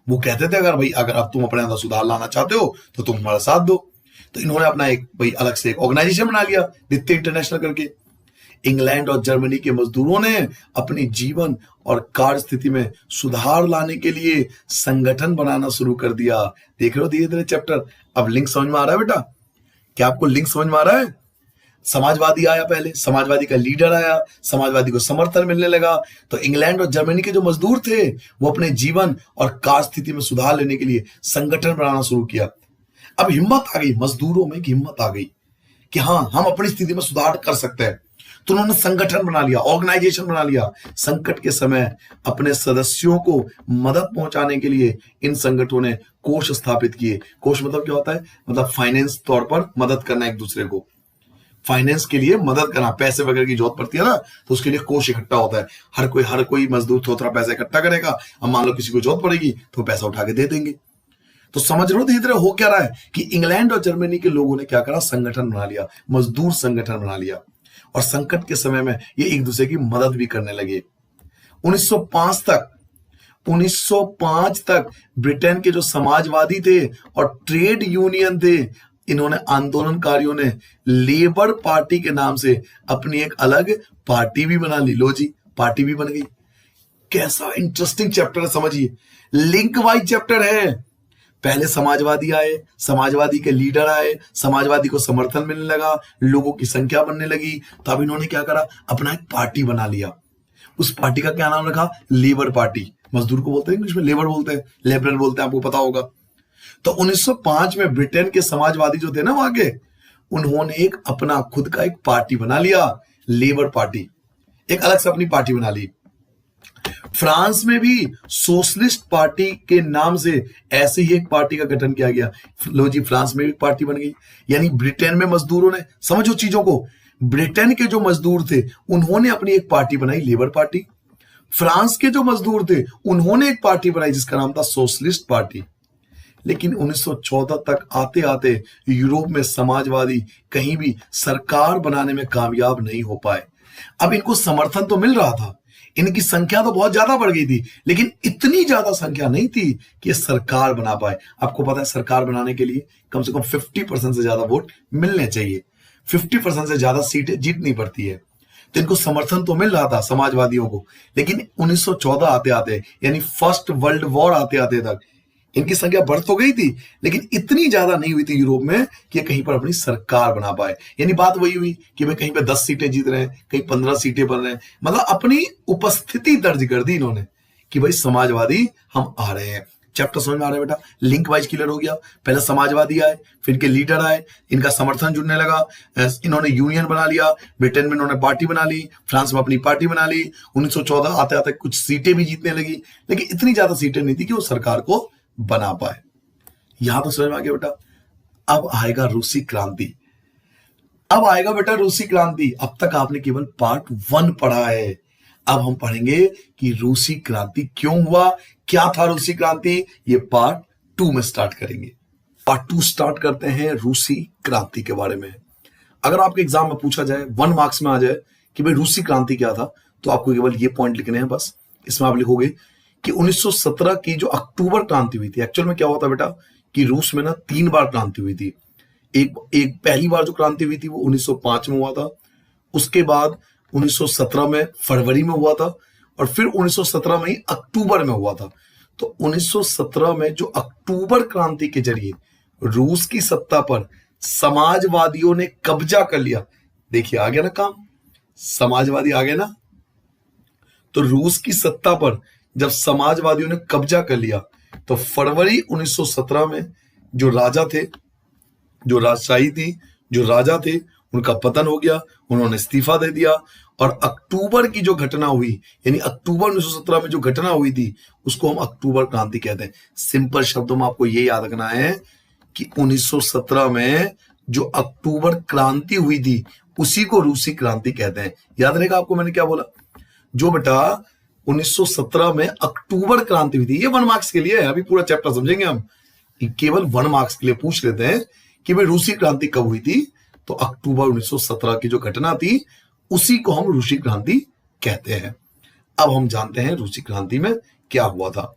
वो कहते थे अगर भाई अगर अब तुम अपने अंदर सुधार लाना चाहते हो तो तुम हमारा साथ दो। तो इन्होंने अपना एक भाई अलग से एक ऑर्गेनाइजेशन बना लिया, नित्य इंटरनेशनल करके। इंग्लैंड और जर्मनी के मजदूरों ने अपनी जीवन और कार्य स्थिति में सुधार लाने के लिए संगठन बनाना शुरू कर दिया। देख रहे हो धीरे धीरे चैप्टर। अब लिंक समझ में आ रहा है बेटा? क्या आपको लिंक समझ में आ रहा है? समाजवादी आया, पहले समाजवादी का लीडर आया, समाजवादी को समर्थन मिलने लगा, तो इंग्लैंड और जर्मनी के जो मजदूर थे वो अपने जीवन और कार्य स्थिति में सुधार लेने के लिए संगठन बनाना शुरू किया। अब हिम्मत आ गई मजदूरों में, हिम्मत आ गई कि हाँ हम अपनी स्थिति में सुधार कर सकते हैं। तो उन्होंने संगठन बना लिया, ऑर्गेनाइजेशन बना लिया। संकट के समय अपने सदस्यों को मदद पहुंचाने के लिए इन संगठनों ने कोष स्थापित किए। कोष मतलब क्या होता है? मतलब फाइनेंस तौर पर मदद करना, एक दूसरे को फाइनेंस के लिए मदद करना, पैसे वगैरह की जरूरत पड़ती है ना, तो उसके लिए कोष इकट्ठा होता है। हर कोई मजदूर थोड़ा पैसा इकट्ठा करेगा। अब मान लो किसी को जरूरत पड़ेगी तो पैसा उठा के दे देंगे। तो समझ रहे हो धीरे धीरे हो क्या रहा है कि इंग्लैंड और जर्मनी के लोगों ने क्या करा? संगठन बना लिया, मजदूर संगठन बना लिया, और संकट के समय में ये एक दूसरे की मदद भी करने लगे। 1905 तक ब्रिटेन के जो समाजवादी थे और ट्रेड यूनियन थे, इन्होंने आंदोलनकारियों ने लेबर पार्टी के नाम से अपनी एक अलग पार्टी भी बना ली। लो जी, पार्टी भी बन गई। कैसा इंटरेस्टिंग चैप्टर है, समझिए। लिंक वाइज चैप्टर है। पहले समाजवादी आए, समाजवादी के लीडर आए, समाजवादी को समर्थन मिलने लगा, लोगों की संख्या बनने लगी, तो अब इन्होंने क्या करा? अपना एक पार्टी बना लिया। उस पार्टी का क्या नाम रखा? Labour party. मजदूर को बोलते हैं इंग्लिश में लेबर बोलते हैं, लेबरर बोलते हैं, आपको पता होगा। तो 1905 में ब्रिटेन के समाजवादी जो थे ना वहां के, उन्होंने एक अपना खुद का एक पार्टी बना लिया, लेबर पार्टी। एक अलग से अपनी पार्टी बना ली। फ्रांस में भी सोशलिस्ट पार्टी के नाम से ऐसे ही एक पार्टी का गठन किया गया। लो जी, फ्रांस में भी पार्टी बन गई। यानी ब्रिटेन में मजदूरों ने, समझो चीजों को, ब्रिटेन के जो मजदूर थे उन्होंने अपनी एक पार्टी बनाई, लेबर पार्टी। फ्रांस के जो मजदूर थे उन्होंने एक पार्टी बनाई जिसका नाम था सोशलिस्ट पार्टी। लेकिन 1914 तक आते आते यूरोप में समाजवादी कहीं भी सरकार बनाने में कामयाब नहीं हो पाए। अब इनको समर्थन तो मिल रहा था, इनकी संख्या तो बहुत ज्यादा बढ़ गई थी, लेकिन इतनी ज्यादा संख्या नहीं थी कि ये सरकार बना पाए। आपको पता है सरकार बनाने के लिए कम से कम 50% से ज्यादा वोट मिलने चाहिए, 50% से ज्यादा सीटें जीतनी पड़ती है। तो इनको समर्थन तो मिल रहा था समाजवादियों को, लेकिन 1914 आते आते, यानी फर्स्ट वर्ल्ड वॉर आते आते तक इनकी संख्या बढ़ तो गई थी, लेकिन इतनी ज्यादा नहीं हुई थी यूरोप में कि कहीं पर अपनी सरकार बना पाए। यानी बात वही हुई कि भाई कहीं पे 10 सीटें जीत रहे हैं, कहीं 15 सीटें बन रहे हैं, मतलब अपनी उपस्थिति दर्ज कर दी इन्होंने कि भाई समाजवादी हम आ रहे हैं। चैप्टर समझ में आ रहा है बेटा? लिंक वाइज क्लियर हो गया। पहले समाजवादी आए, फिर इनके लीडर आए, इनका समर्थन जुड़ने लगा, इन्होंने यूनियन बना लिया, ब्रिटेन में इन्होंने पार्टी बना ली, फ्रांस में अपनी पार्टी बना ली। 1914 आते आते कुछ सीटें भी जीतने लगी, लेकिन इतनी ज्यादा सीटें नहीं थी कि वो सरकार को बना पाए। यहां तो समझ में आ गया बेटा। अब आएगा रूसी क्रांति। अब आएगा बेटा रूसी क्रांति। अब तक आपने केवल पार्ट 1 पढ़ा है, अब हम पढ़ेंगे कि रूसी क्रांति क्यों हुआ, क्या था रूसी क्रांति, ये पार्ट 2 में स्टार्ट करेंगे। पार्ट 2 स्टार्ट करते हैं रूसी क्रांति के बारे में। अगर आपके एग्जाम में पूछा जाए, 1 मार्क्स में आ जाए कि भाई रूसी क्रांति क्या था, तो आपको केवल ये पॉइंट लिखने हैं बस। इसमें आप लिखोगे कि 1917 की जो अक्टूबर क्रांति हुई थी, एक्चुअल में क्या हुआ था बेटा कि रूस में ना 3 बार क्रांति हुई थी। एक पहली बार जो क्रांति हुई थी वो 1905 में हुआ था, उसके बाद 1917 में फरवरी में हुआ था, और फिर 1917 में ही अक्टूबर में हुआ था। तो 1917 में जो अक्टूबर क्रांति के जरिए रूस की सत्ता पर समाजवादियों ने कब्जा कर लिया। देखिए आ गया ना काम, समाजवादी आ गए ना। तो रूस की सत्ता पर जब समाजवादियों ने कब्जा कर लिया, तो फरवरी 1917 में जो राजा थे, जो राजशाही थी, जो राजा थे, उनका पतन हो गया, उन्होंने इस्तीफा दे दिया। और अक्टूबर की जो घटना हुई, यानी अक्टूबर 1917 में जो घटना हुई थी, उसको हम अक्टूबर क्रांति कहते हैं। सिंपल शब्दों में आपको ये याद रखना है कि 1917 में जो अक्टूबर क्रांति हुई थी उसी को रूसी क्रांति कहते हैं। याद रहेगा आपको मैंने क्या बोला? जो बेटा 1917 में अक्टूबर क्रांति हुई थी, ये 1 मार्क्स के लिए है, अभी पूरा चैप्टर समझेंगे हम, केवल 1 मार्क्स के लिए पूछ लेते हैं कि भाई रूसी क्रांति कब हुई थी। तो अक्टूबर 1917 की जो घटना थी उसी को हम रूसी क्रांति कहते हैं। अब हम जानते हैं रूसी क्रांति में क्या हुआ था।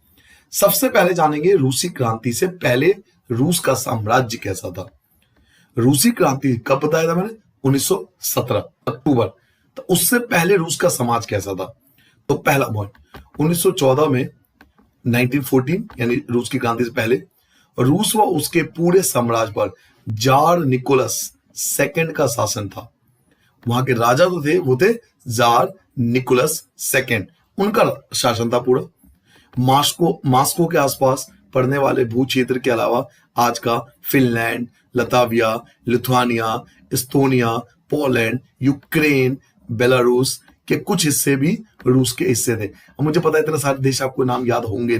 सबसे पहले जानेंगे रूसी क्रांति से पहले रूस का साम्राज्य कैसा था। रूसी क्रांति कब बताया था मैंने? 1917 अक्टूबर। तो उससे पहले रूस का समाज कैसा था? तो पहला पॉइंट, 1914 में 1914 यानी रूस की क्रांति से पहले रूस व उसके पूरे साम्राज्य पर जार निकोलस सेकंड का शासन था। वहां के राजा तो थे, वो थे जार निकोलस सेकंड, उनका शासन था पूरा। मास्को के आसपास पड़ने वाले भू क्षेत्र के अलावा आज का Finland, Latvia, Lithuania, Estonia, Poland, Ukraine, Belarus के कुछ हिस्से भी रूस के हिस्से थे। अब मुझे पता है इतने सारे देश आपको नाम याद होंगे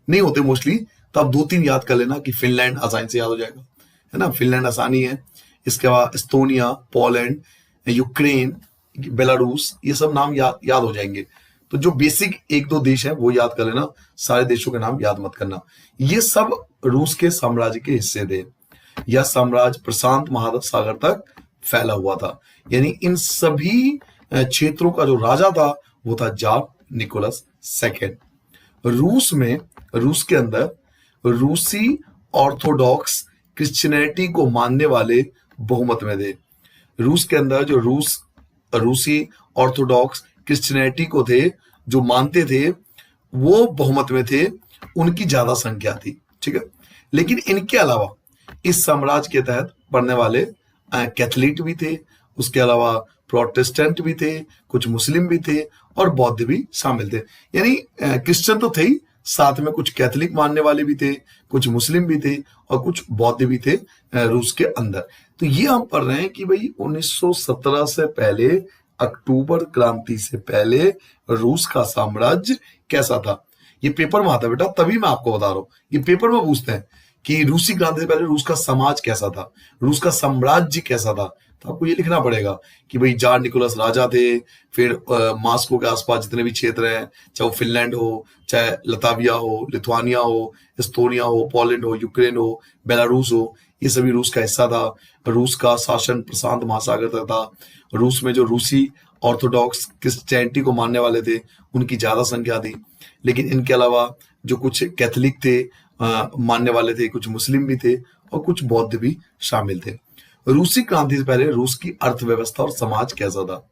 नहीं होते मोस्टली, तो आप 2-3 याद कर लेना कि फिनलैंड आसानी से याद हो जाएगा, है ना, फिनलैंड आसानी है। इसके बाद एस्तोनिया, पोलैंड, यूक्रेन, बेलारूस, ये सब नाम याद हो जाएंगे। तो जो बेसिक 1-2 देश हैं वो याद कर लेना, सारे देशों के नाम याद मत करना। ये सब रूस के साम्राज्य के हिस्से थे। यह साम्राज्य प्रशांत महासागर तक फैला हुआ था, यानी इन सभी क्षेत्रों का जो राजा था वो था जार निकोलस सेकेंड। रूस के अंदर रूसी ऑर्थोडॉक्स क्रिश्चियनिटी को मानने वाले बहुमत में थे। रूस के अंदर जो रूसी ऑर्थोडॉक्स क्रिश्चियनिटी को थे, जो मानते थे, वो बहुमत में थे, उनकी ज्यादा संख्या थी, ठीक है। लेकिन इनके अलावा इस साम्राज्य के तहत पढ़ने वाले कैथोलिक भी थे, उसके अलावा प्रोटेस्टेंट भी थे, कुछ मुस्लिम भी थे और बौद्ध भी शामिल थे। यानी क्रिश्चियन तो थे ही, साथ में कुछ कैथोलिक मानने वाले भी थे, कुछ मुस्लिम भी थे और कुछ बौद्ध भी थे रूस के अंदर। तो ये हम पढ़ रहे हैं कि भाई 1917 से पहले, अक्टूबर क्रांति से पहले रूस का साम्राज्य कैसा था। ये पेपर में आता है बेटा, तभी मैं आपको बता रहा हूं। ये पेपर में पूछते हैं कि रूसी क्रांति से पहले रूस का समाज कैसा था, रूस का साम्राज्य कैसा था। तो आपको ये लिखना पड़ेगा कि भाई जार निकोलस राजा थे, फिर मास्को के आसपास जितने भी क्षेत्र हैं, चाहे वो फिनलैंड हो, चाहे लताविया हो, लिथुआनिया हो, एस्तोनिया हो, पोलैंड हो, यूक्रेन हो, बेलारूस हो, ये सभी रूस का हिस्सा था। रूस का शासन प्रशांत महासागर तक था। रूस में जो रूसी ऑर्थोडॉक्स क्रिश्चियनिटी को मानने वाले थे, उनकी ज्यादा संख्या थी। लेकिन इनके अलावा जो कुछ कैथोलिक थे, मानने वाले थे, कुछ मुस्लिम भी थे और कुछ बौद्ध भी शामिल थे। रूसी क्रांति से पहले रूस की अर्थव्यवस्था और समाज कैसा था।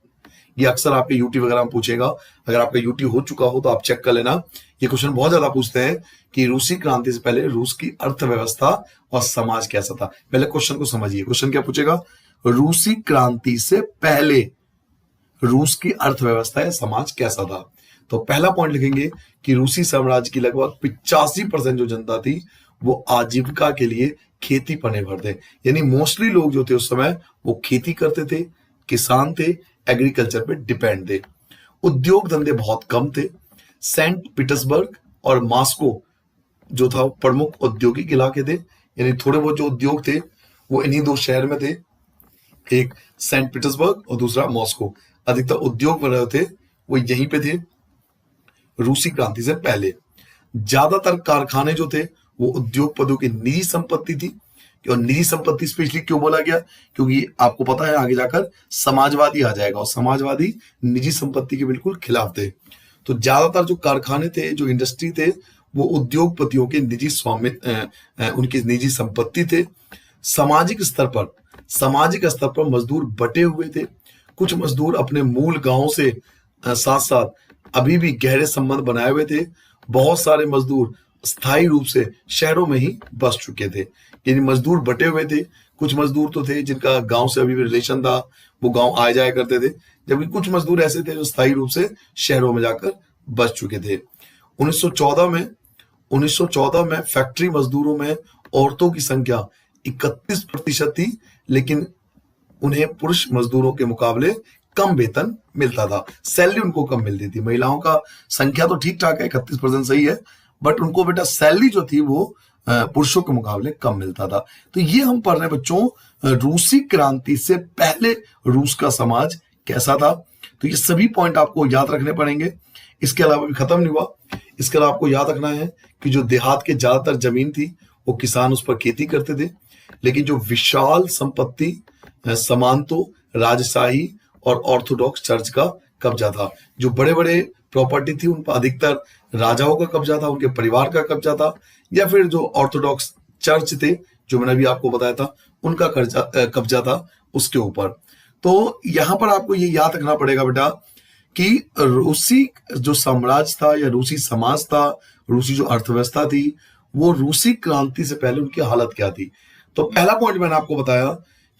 ये अक्सर आपके यूटी वगैरह में पूछेगा। अगर आपका यूटी हो चुका हो तो आप चेक कर लेना। ये क्वेश्चन बहुत ज्यादा पूछते हैं कि रूसी क्रांति से पहले रूस की अर्थव्यवस्था और समाज कैसा था। पहले क्वेश्चन को समझिए। क्वेश्चन क्या पूछेगा? रूसी क्रांति से पहले रूस की अर्थव्यवस्था या समाज कैसा था। तो पहला पॉइंट लिखेंगे कि रूसी साम्राज्य की लगभग 85% जो जनता थी वो आजीविका के लिए खेती पर निर्भर थे। यानी मोस्टली लोग जो थे उस समय वो खेती करते थे, किसान थे, एग्रीकल्चर पे डिपेंड थे। उद्योग धंधे बहुत कम थे। सेंट पीटर्सबर्ग और मॉस्को जो था प्रमुख औद्योगिक इलाके थे। यानी थोड़े बहुत जो उद्योग थे वो इन्हीं 2 शहर में थे, एक सेंट पीटर्सबर्ग और दूसरा मॉस्को। अधिकतर उद्योग बन रहे थे वो यहीं पे थे। रूसी क्रांति से पहले ज्यादातर कारखाने जो थे वो उद्योगपतियों की निजी संपत्ति थी। और निजी संपत्ति स्पेशली क्यों बोला गया? क्योंकि आपको पता है आगे जाकर समाजवादी आ जाएगा और समाजवादी निजी संपत्ति के बिल्कुल खिलाफ थे। तो ज्यादातर जो कारखाने थे, जो इंडस्ट्री थे, वो उद्योगपतियों के निजी स्वामित्व, उनकी निजी संपत्ति थे। सामाजिक स्तर पर मजदूर बटे हुए थे। कुछ मजदूर अपने मूल गांव से साथ साथ अभी भी गहरे संबंध बनाए हुए थे। बहुत सारे मजदूर स्थायी रूप से शहरों में ही बस चुके थे। यानी मजदूर बटे हुए थे। कुछ मजदूर तो थे जिनका गांव से अभी भी रिलेशन था, वो गांव आए जाया करते थे, जबकि कुछ मजदूर ऐसे थे जो स्थायी रूप से शहरों में जाकर बस चुके थे। 1914 में फैक्ट्री मजदूरों में औरतों की संख्या 31% थी, लेकिन उन्हें पुरुष मजदूरों के मुकाबले कम वेतन मिलता था। सैलरी उनको कम मिलती थी। महिलाओं का संख्या तो ठीक ठाक है, 31% सही है, बट उनको बेटा सैलरी जो थी वो पुरुषों के मुकाबले कम मिलता था। तो ये हम पढ़ रहे हैं बच्चों रूसी क्रांति से पहले रूस का समाज कैसा था। तो ये सभी पॉइंट आपको याद रखने पड़ेंगे। इसके अलावा भी खत्म नहीं हुआ। इसके अलावा आपको याद रखना है कि जो देहात के ज्यादातर जमीन थी वो किसान उस पर खेती करते थे, लेकिन जो विशाल संपत्ति सामंतों, राजशाही और ऑर्थोडॉक्स चर्च का कब्जा था। जो बड़े बड़े प्रॉपर्टी थी उन पर अधिकतर राजाओं का कब्जा था, उनके परिवार का कब्जा था, या फिर जो ऑर्थोडॉक्स चर्च थे जो मैंने अभी आपको बताया था उनका कब्जा था उसके ऊपर। तो यहां पर आपको ये याद रखना पड़ेगा बेटा कि रूसी जो साम्राज्य था या रूसी समाज था, रूसी जो अर्थव्यवस्था थी, वो रूसी क्रांति से पहले उनकी हालत क्या थी। तो पहला पॉइंट मैंने आपको बताया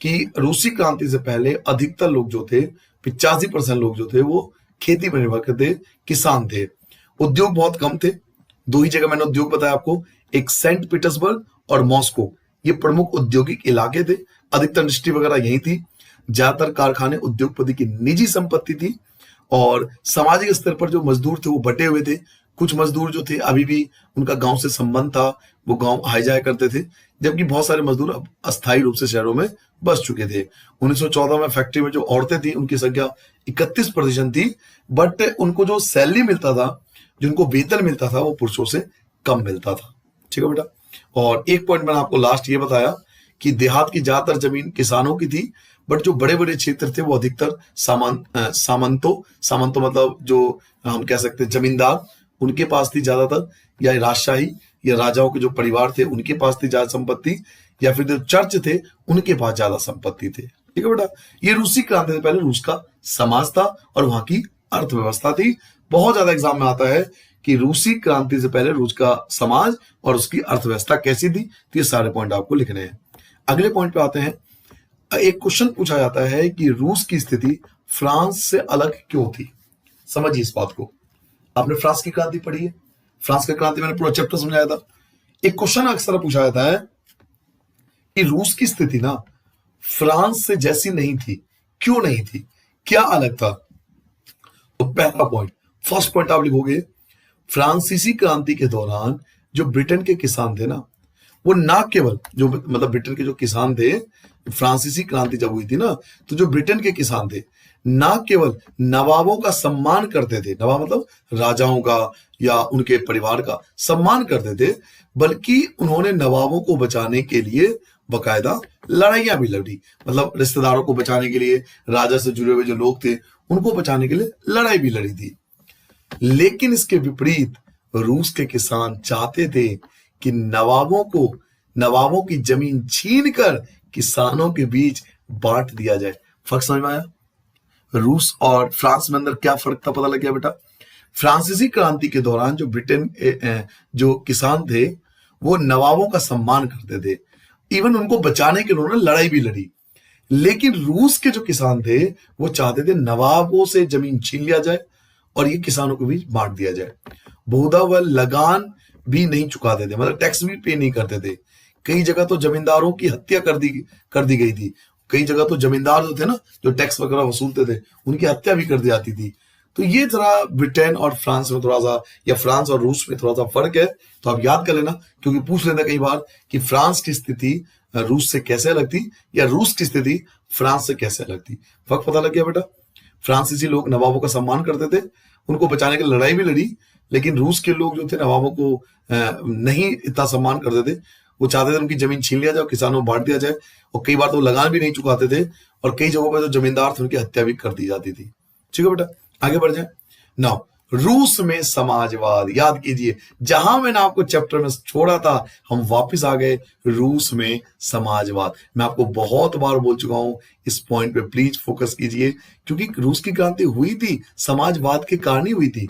कि रूसी क्रांति से पहले अधिकतर लोग जो थे, 85% लोग जो थे वो खेती पर निर्भर करते, किसान थे। उद्योग बहुत कम थे। दो ही जगह मैंने उद्योग बताया आपको, एक सेंट पीटर्सबर्ग और मॉस्को, ये प्रमुख औद्योगिक इलाके थे। अधिकतर इंडस्ट्री वगैरह यही थी। ज्यादातर कारखाने उद्योगपति की निजी संपत्ति थी और सामाजिक स्तर पर जो मजदूर थे वो बटे हुए थे। कुछ मजदूर जो थे अभी भी उनका गांव से संबंध था, वो गांव आए जाया करते थे, जबकि बहुत सारे मजदूर अब अस्थायी रूप से शहरों में बस चुके थे। 1914 में फैक्ट्री में जो औरतें थी उनकी संख्या 31% थी, बट उनको जो सैलरी मिलता था, जो उनको वेतन मिलता था, वो पुरुषों से कम मिलता था। ठीक है बेटा। और एक पॉइंट मैंने आपको लास्ट ये बताया कि देहात की ज्यादातर जमीन किसानों की थी, बट जो बड़े बड़े क्षेत्र थे वो अधिकतर सामंतों मतलब जो हम कह सकते हैं जमींदार, उनके पास थी ज्यादातर, या राजशाही या राजाओं के जो परिवार थे उनके पास थी ज्यादा संपत्ति, या फिर जो चर्च थे उनके पास ज्यादा संपत्ति थे। ठीक है बेटा। ये रूसी क्रांति से पहले रूस का समाज था और वहां की अर्थव्यवस्था थी। बहुत ज्यादा एग्जाम में आता है कि रूसी क्रांति से पहले रूस का समाज और उसकी अर्थव्यवस्था कैसी थी। तो ये सारे पॉइंट आपको लिखने हैं। अगले पॉइंट पे आते हैं। एक क्वेश्चन पूछा जाता है कि रूस की स्थिति फ्रांस से अलग क्यों थी। समझिए इस बात को। आपने फ्रांस की क्रांति पढ़ी है, फ्रांस की क्रांति मैंने पूरा चैप्टर समझाया था। एक क्वेश्चन अक्सर पूछा जाता है कि रूस की स्थिति ना फ्रांस से जैसी नहीं थी, क्यों नहीं थी, क्या अलग था। तो पहला पॉइंट, फर्स्ट पॉइंट आप लिखोगे, फ्रांसीसी क्रांति के दौरान जो ब्रिटेन के किसान थे ना, वो ना केवल जो मतलब ब्रिटेन के जो किसान थे, फ्रांसीसी क्रांति जब हुई थी ना, तो जो ब्रिटेन के किसान थे ना केवल नवाबों का सम्मान करते थे, नवाब मतलब राजाओं का या उनके परिवार का सम्मान करते थे, बल्कि उन्होंने नवाबों को बचाने के लिए बकायदा लड़ाइयां भी लड़ी। मतलब रिश्तेदारों को बचाने के लिए, राजा से जुड़े हुए जो लोग थे उनको बचाने के लिए लड़ाई भी लड़ी थी। लेकिन इसके विपरीत रूस के किसान चाहते थे कि नवाबों की जमीन छीनकर किसानों के बीच बांट दिया जाए। फर्क समझ में आया? रूस और फ्रांस में अंदर क्या फर्क था, पता लग गया बेटा। फ्रांसीसी क्रांति के दौरान जो ब्रिटेन जो किसान थे वो नवाबों का सम्मान करते थे, इवन उनको बचाने के लिए उन्होंने लड़ाई भी लड़ी। लेकिन रूस के जो किसान थे वो चाहते थे नवाबों से जमीन छीन लिया जाए और ये किसानों के बीच बांट दिया जाए। बहुधा वह लगान भी नहीं चुकाते थे, मतलब टैक्स भी पे नहीं करते थे। कई जगह तो जमींदारों की हत्या कर दी गई थी। कई जगह तो जमींदार जो थे ना, जो टैक्स वगैरह वसूलते थे, उनकी हत्या भी कर दी जाती थी। तो ये जरा ब्रिटेन और फ्रांस में थोड़ा सा, या फ्रांस और रूस में थोड़ा सा फर्क है, तो आप याद कर लेना, क्योंकि पूछ लेना कई बार कि फ्रांस की स्थिति रूस से कैसे अलग थी या रूस की स्थिति फ्रांस से कैसे अलग थी। फर्क पता लग गया बेटा। फ्रांसीसी लोग नवाबों का सम्मान करते थे, उनको बचाने की लड़ाई भी लड़ी, लेकिन रूस के लोग जो थे नवाबों को नहीं इतना सम्मान करते थे। वो चाहते थे उनकी जमीन छीन लिया जाए, किसानों को बांट दिया जाए, और कई बार तो लगान भी नहीं चुकाते थे, और कई जगहों पर जो जमींदार थे उनकी हत्या भी कर दी जाती थी। ठीक है बेटा, आगे बढ़ जाए। नाउ रूस में समाजवाद, याद कीजिए जहां मैंने आपको चैप्टर में छोड़ा था हम वापस आ गए रूस में समाजवाद। मैं आपको बहुत बार बोल चुका हूं, इस पॉइंट पे प्लीज फोकस कीजिए, क्योंकि रूस की क्रांति हुई थी समाजवाद के कारण ही हुई थी।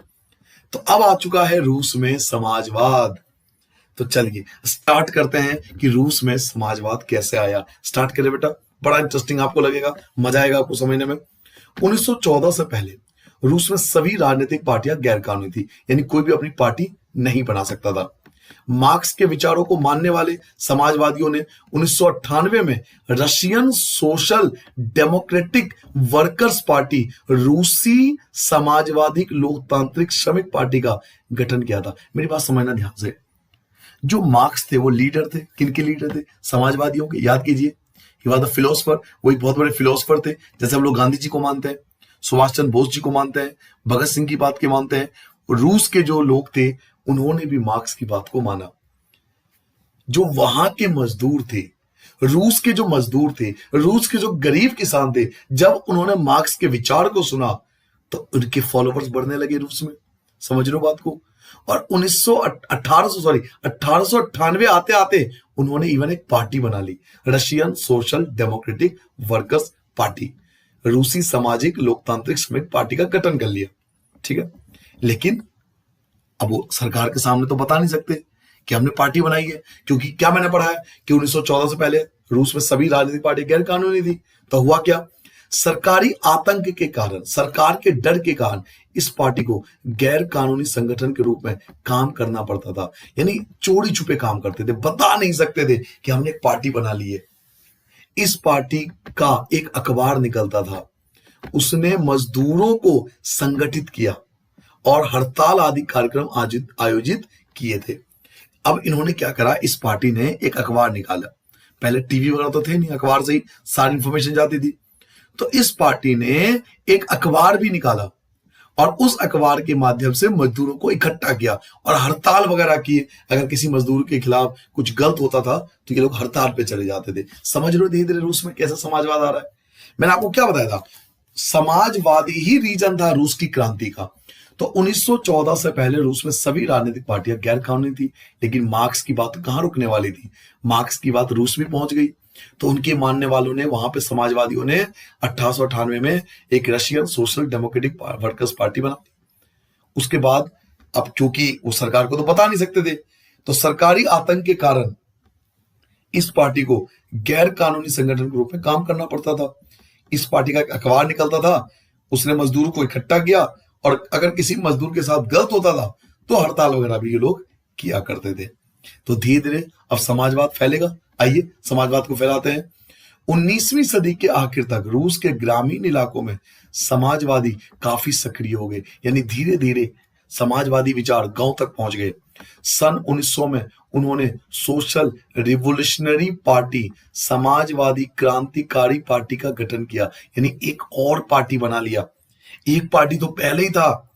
तो अब आ चुका है रूस में समाजवाद। तो चलिए स्टार्ट करते हैं कि रूस में समाजवाद कैसे आया। स्टार्ट करें बेटा, बड़ा इंटरेस्टिंग आपको लगेगा, मजा आएगा आपको समझने में। 1914 से पहले रूस में सभी राजनीतिक पार्टियां गैर कानूनी थी, यानी कोई भी अपनी पार्टी नहीं बना सकता था। मार्क्स के विचारों को मानने वाले समाजवादियों ने 1998 में Russian social democratic workers party, रूसी समाजवादी लोकतांत्रिक श्रमिक पार्टी का गठन किया था। मेरी बात समझना ध्यान से। जो मार्क्स थे वो लीडर थे, किनके लीडर थे? समाजवादियों के। याद कीजिए, ही वाज द फिलोसोफर, वही बहुत बड़े फिलोसोफर थे। जैसे हम लोग गांधी जी को मानते हैं, सुभाष चंद्र बोस जी को मानते हैं, भगत सिंह की बात के मानते हैं। रूस के जो लोग थे उन्होंने भी मार्क्स की बात को माना। जो वहां के मजदूर थे रूस के जो मजदूर थे, रूस के जो गरीब किसान थे, जब उन्होंने मार्क्स के विचार को सुना तो उनके फॉलोवर्स बढ़ने लगे रूस में। समझ रहे हो बात को? और 1898 आते आते उन्होंने इवन एक पार्टी बना ली, Russian social democratic workers party, रूसी सामाजिक लोकतांत्रिक श्रमिक पार्टी का गठन कर लिया। ठीक है, लेकिन अब वो सरकार के सामने तो बता नहीं सकते कि हमने पार्टी बनाई है, क्योंकि क्या मैंने पढ़ा है कि 1914 से पहले रूस में सभी राजनीतिक पार्टी गैर कानूनी थी। तो हुआ क्या, सरकारी आतंक के कारण, सरकार के डर के कारण इस पार्टी को गैर कानूनी संगठन के रूप में काम करना पड़ता था, यानी चोरी छुपे काम करते थे, बता नहीं सकते थे कि हमने एक पार्टी बना ली है। इस पार्टी का एक अखबार निकलता था, उसने मजदूरों को संगठित किया और हड़ताल आदि कार्यक्रम आयोजित किए थे। अब इन्होंने क्या करा, इस पार्टी ने एक अखबार निकाला। पहले टीवी वगैरह तो थे नहीं, अखबार से ही सारी इंफॉर्मेशन जाती थी। तो इस पार्टी ने एक अखबार भी निकाला और उस अखबार के माध्यम से मजदूरों को इकट्ठा किया और हड़ताल वगैरह किए। अगर किसी मजदूर के खिलाफ कुछ गलत होता था तो ये लोग हड़ताल पे चले जाते थे। समझ रहे हो धीरे धीरे रूस में कैसा समाजवाद आ रहा है? मैंने आपको क्या बताया था, समाजवादी ही रीजन था रूस की क्रांति का। तो 1914 से पहले रूस में सभी राजनीतिक पार्टियां गैर कानूनी थी, लेकिन मार्क्स की बात कहां रुकने वाली थी, मार्क्स की बात रूस भी पहुंच गई। तो उनके मानने वालों ने, वहां पे समाजवादियों ने 1898 में एक Russian social democratic workers party बना दी। उसके बाद अब क्योंकि वो सरकार को तो बता नहीं सकते थे, तो सरकारी आतंक के कारण इस पार्टी को गैर कानूनी संगठन के रूप में काम करना पड़ता था। इस पार्टी का एक अखबार निकलता था, उसने मजदूरों को इकट्ठा किया और अगर किसी मजदूर के साथ गलत होता था तो हड़ताल वगैरह भी ये लोग किया करते थे। तो धीरे धीरे अब समाजवाद फैलेगा। आइए समाजवाद को फैलाते हैं। 19वीं सदी के आखिर तक रूस के ग्रामीण इलाकों में समाजवादी काफी सक्रिय हो गए, यानी धीरे धीरे समाजवादी विचार गांव तक पहुंच गए। सन 1900 में उन्होंने सोशल रिवोल्यूशनरी पार्टी, समाजवादी क्रांतिकारी पार्टी का गठन किया, यानी एक और पार्टी बना लिया। एक पार्टी तो पहले ही था,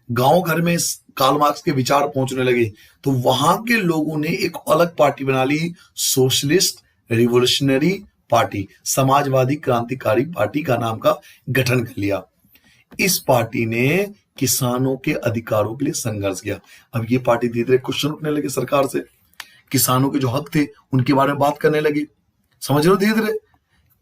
गांव घर में कार्ल मार्क्स के विचार पहुंचने लगे तो वहां के लोगों ने एक अलग पार्टी बना ली, सोशलिस्ट रिवोल्यूशनरी पार्टी, समाजवादी क्रांतिकारी पार्टी का नाम का गठन कर लिया। इस पार्टी ने किसानों के अधिकारों के लिए संघर्ष किया। अब ये पार्टी धीरे धीरे क्वेश्चन उठने लगे सरकार से, किसानों के जो हक थे उनके बारे में बात करने लगी। समझ रहे हो धीरे धीरे,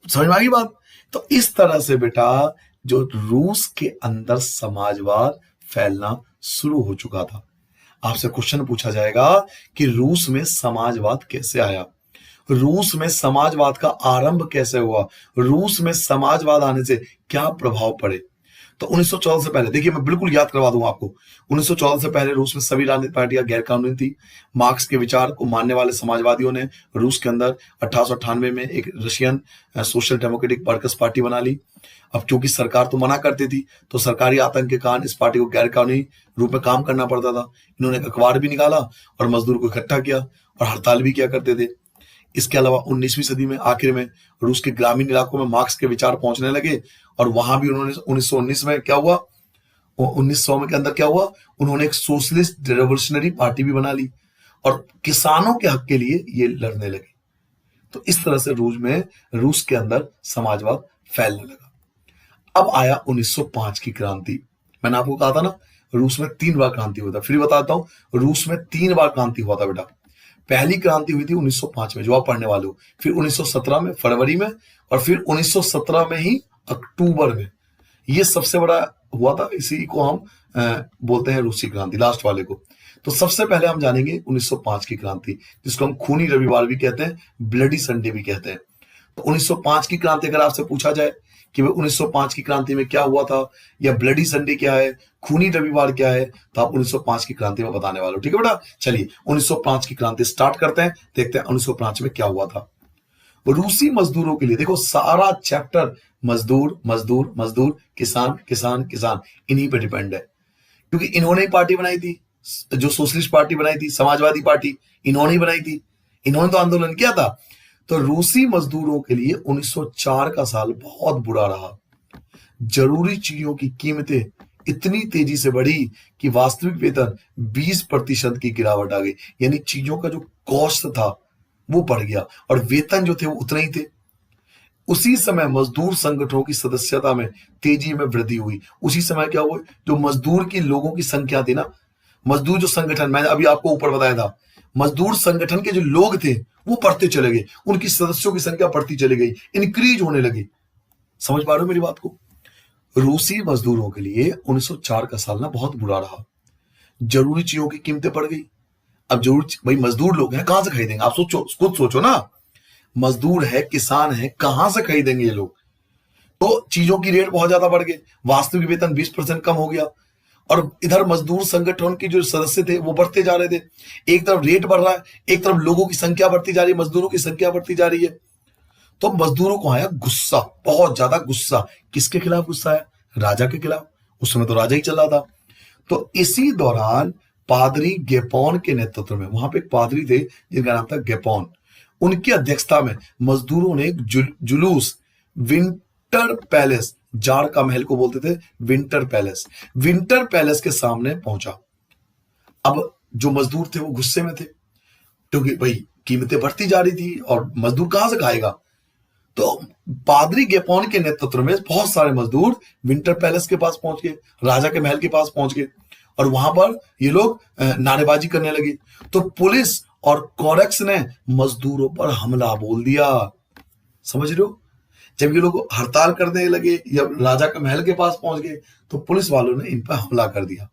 समझ में आ गई बात? तो इस तरह से बेटा जो रूस के अंदर समाजवाद फैलना शुरू हो चुका था। आपसे क्वेश्चन पूछा जाएगा कि रूस में समाजवाद कैसे आया, रूस में समाजवाद का आरंभ कैसे हुआ, रूस में समाजवाद आने से क्या प्रभाव पड़े। तो 1914 से पहले, देखिए मैं बिल्कुल याद करवा दूंगा आपको, 1914 से पहले रूस में सभी राजनीतिक पार्टियां गैर कानूनी थी। मार्क्स के विचार को मानने वाले समाजवादियों ने रूस के अंदर 1898 में एक Russian social democratic workers party बना ली। अब क्योंकि सरकार तो मना करती थी तो सरकारी आतंक के कारण इस पार्टी को गैर कानूनी रूप में काम करना पड़ता था। इन्होंने एक अखबार भी निकाला और मजदूर को इकट्ठा किया और हड़ताल भी किया करते थे। इसके अलावा 19वीं सदी में आखिर में रूस के ग्रामीण इलाकों में मार्क्स के विचार पहुंचने लगे और वहां भी उन्होंने 1919 में क्या हुआ, 1900 में के अंदर क्या हुआ, उन्होंने एक सोशलिस्ट रिवोल्यूशनरी पार्टी भी बना ली और किसानों के हक के लिए ये लड़ने लगे। तो इस तरह से रूस के अंदर समाजवाद फैलने लगा। अब आया 1905 की क्रांति। मैंने आपको कहा था ना रूस में 3 बार क्रांति हुआ था, फिर बताता हूं रूस में 3 बार क्रांति हुआ था बेटा। पहली क्रांति हुई थी 1905 में, जो आप पढ़ने वाले हो, फिर 1917 में फरवरी में और फिर 1917 में ही अक्टूबर में। ये सबसे बड़ा हुआ था, इसी को हम बोलते हैं रूसी क्रांति, लास्ट वाले को। तो सबसे पहले हम जानेंगे 1905 की क्रांति, जिसको हम खूनी रविवार भी कहते हैं, ब्लडी संडे भी कहते हैं। तो 1905 की क्रांति अगर आपसे पूछा जाए कि 1905 की क्रांति में क्या हुआ था या ब्लडी संडे क्या है, खूनी रविवार क्या है, तो आप 1905 की क्रांति में बताने वाले हो। ठीक है बेटा, चलिए 1905 की क्रांति स्टार्ट करते हैं, देखते हैं 1905 में क्या हुआ था। रूसी मजदूरों के लिए देखो सारा चैप्टर मजदूर मजदूर मजदूर, किसान किसान किसान, इन्हीं पे डिपेंड है, क्योंकि इन्होंने ही पार्टी बनाई थी, जो सोशलिस्ट पार्टी बनाई थी, समाजवादी पार्टी इन्होंने ही बनाई थी, इन्होंने तो आंदोलन किया था। तो रूसी मजदूरों के लिए 1904 का साल बहुत बुरा रहा। जरूरी चीजों की कीमतें इतनी तेजी से बढ़ी कि वास्तविक वेतन 20% की गिरावट आ गई, यानी चीजों का जो कॉस्ट था वो बढ़ गया और वेतन जो थे वो उतने ही थे। उसी समय मजदूर संगठनों की सदस्यता में तेजी में वृद्धि हुई। उसी समय क्या हुआ, जो मजदूर की लोगों की संख्या थी ना, मजदूर जो संगठन मैंने अभी आपको ऊपर बताया था, मजदूर संगठन के जो लोग थे वो बढ़ते चले गए, उनकी सदस्यों की संख्या बढ़ती चली गई, इंक्रीज होने लगी। समझ पा रहे हो मेरी बात को? रूसी मजदूरों के लिए 1904 का साल ना बहुत बुरा रहा। जरूरी चीजों की कीमतें बढ़ गई। अब जरूर भाई मजदूर लोग हैं, कहां से खरीदेंगे? आप सोचो, खुद सोचो ना, मजदूर है, किसान है, कहां से खरीदेंगे ये लोग? तो चीजों की रेट बहुत ज्यादा बढ़ गए, वास्तविक वेतन 20% कम हो गया, और इधर मजदूर संगठन के जो सदस्य थे वो बढ़ते जा रहे थे। एक तरफ रेट बढ़ रहा है, एक तरफ लोगों की संख्या बढ़ती जा रही है, मजदूरों की संख्या बढ़ती जा रही है। तो मजदूरों को आया गुस्सा, बहुत ज्यादा गुस्सा। किसके खिलाफ गुस्सा आया? राजा के खिलाफ। उस समय तो राजा ही चल रहा था। तो इसी दौरान पादरी गेपॉन के नेतृत्व में, वहां पे एक पादरी थे जिनका नाम था गेपॉन, उनकी अध्यक्षता में मजदूरों ने एक जुलूस विंटर पैलेस, जाड़ का महल को बोलते थे विंटर पैलेस, विंटर पैलेस के सामने पहुंचा। अब जो मजदूर थे वो गुस्से में थे, क्योंकि भाई कीमतें बढ़ती जा रही थी और मजदूर कहां से खाएगा। तो पादरी गेपॉन के नेतृत्व में बहुत सारे मजदूर विंटर पैलेस के पास पहुंच गए, राजा के महल के पास पहुंच गए, और वहां पर ये लोग नारेबाजी करने लगे। तो पुलिस और कोरेक्स ने मजदूरों पर हमला बोल दिया। समझ रहे हो? जब ये लोग हड़ताल करने लगे या राजा के महल के पास पहुंच गए, तो पुलिस वालों ने इन पर हमला कर दिया।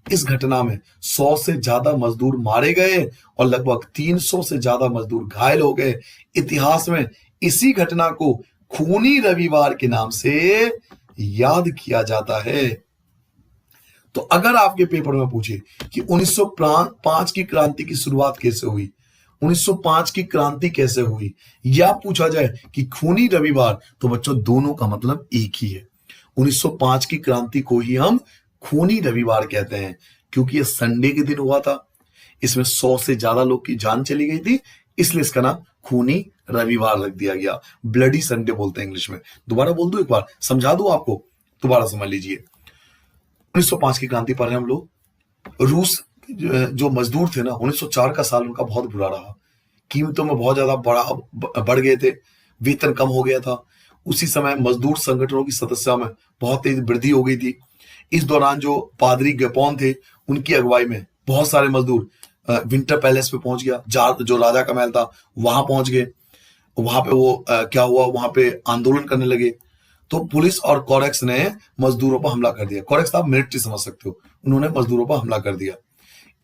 इस घटना में 100 से ज्यादा मजदूर मारे गए और लगभग 300 से ज्यादा मजदूर घायल हो गए। इतिहास में इसी घटना को खूनी रविवार के नाम से याद किया जाता है। तो अगर आपके पेपर में पूछे कि 1905 की क्रांति की शुरुआत कैसे हुई, 1905 की क्रांति कैसे हुई, या पूछा जाए कि खूनी रविवार, तो बच्चों दोनों का मतलब एक ही है। 1905 की क्रांति को ही हम खूनी रविवार कहते हैं, क्योंकि यह संडे के दिन हुआ था। इसमें 100 से ज्यादा लोग की जान चली गई थी, इसलिए इसका नाम खूनी रविवार रख दिया गया। ब्लडी संडे बोलते हैं इंग्लिश में। दोबारा बोल दो, एक बार समझा दो आपको, दोबारा समझ लीजिए। 1905 की क्रांति पर हम लोग, रूस जो मजदूर थे ना, 1904 का साल उनका बहुत बुरा रहा। कीमतों में बहुत ज्यादा बढ़ गए थे, वेतन कम हो गया था। उसी समय मजदूर संगठनों की सदस्यता में बहुत तेज वृद्धि हो गई थी। इस दौरान जो पादरी गेपॉन थे, उनकी अगुवाई में बहुत सारे मजदूर विंटर पैलेस पे पहुंच गया, जो राजा का महल था वहां पहुंच गए। वहां पे वो क्या हुआ, वहां पे आंदोलन करने लगे। तो पुलिस और कोरेक्स ने मजदूरों पर हमला कर दिया। कोरेक्स आप मिलिट्री समझ सकते हो, उन्होंने मजदूरों पर हमला कर दिया।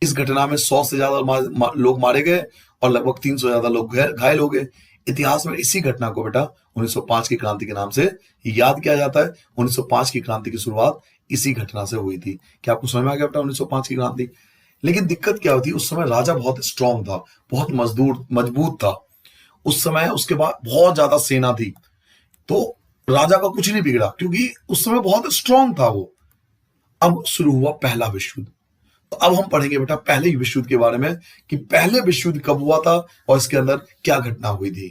इस घटना में 100 से ज्यादा लोग मारे गए और लगभग 300 से ज्यादा लोग घायल हो गए। इतिहास में इसी घटना को बेटा 1905 की क्रांति के नाम से याद किया जाता है। 1905 की क्रांति की शुरुआत इसी घटना से हुई थी। क्या आपको समझ में आ गया बेटा 1905 की क्रांति? लेकिन दिक्कत क्या होती, उस समय राजा बहुत स्ट्रांग था, बहुत मजबूत था। उस समय उसके बाद बहुत ज्यादा सेना थी, तो राजा का कुछ नहीं बिगड़ा, क्योंकि उस समय बहुत स्ट्रांग था वो। अब शुरू हुआ पहला विश्व युद्ध। तो अब हम पढ़ेंगे बेटा पहले विश्व युद्ध के बारे में, कि पहले विश्व युद्ध कब हुआ था और इसके अंदर क्या घटना हुई थी।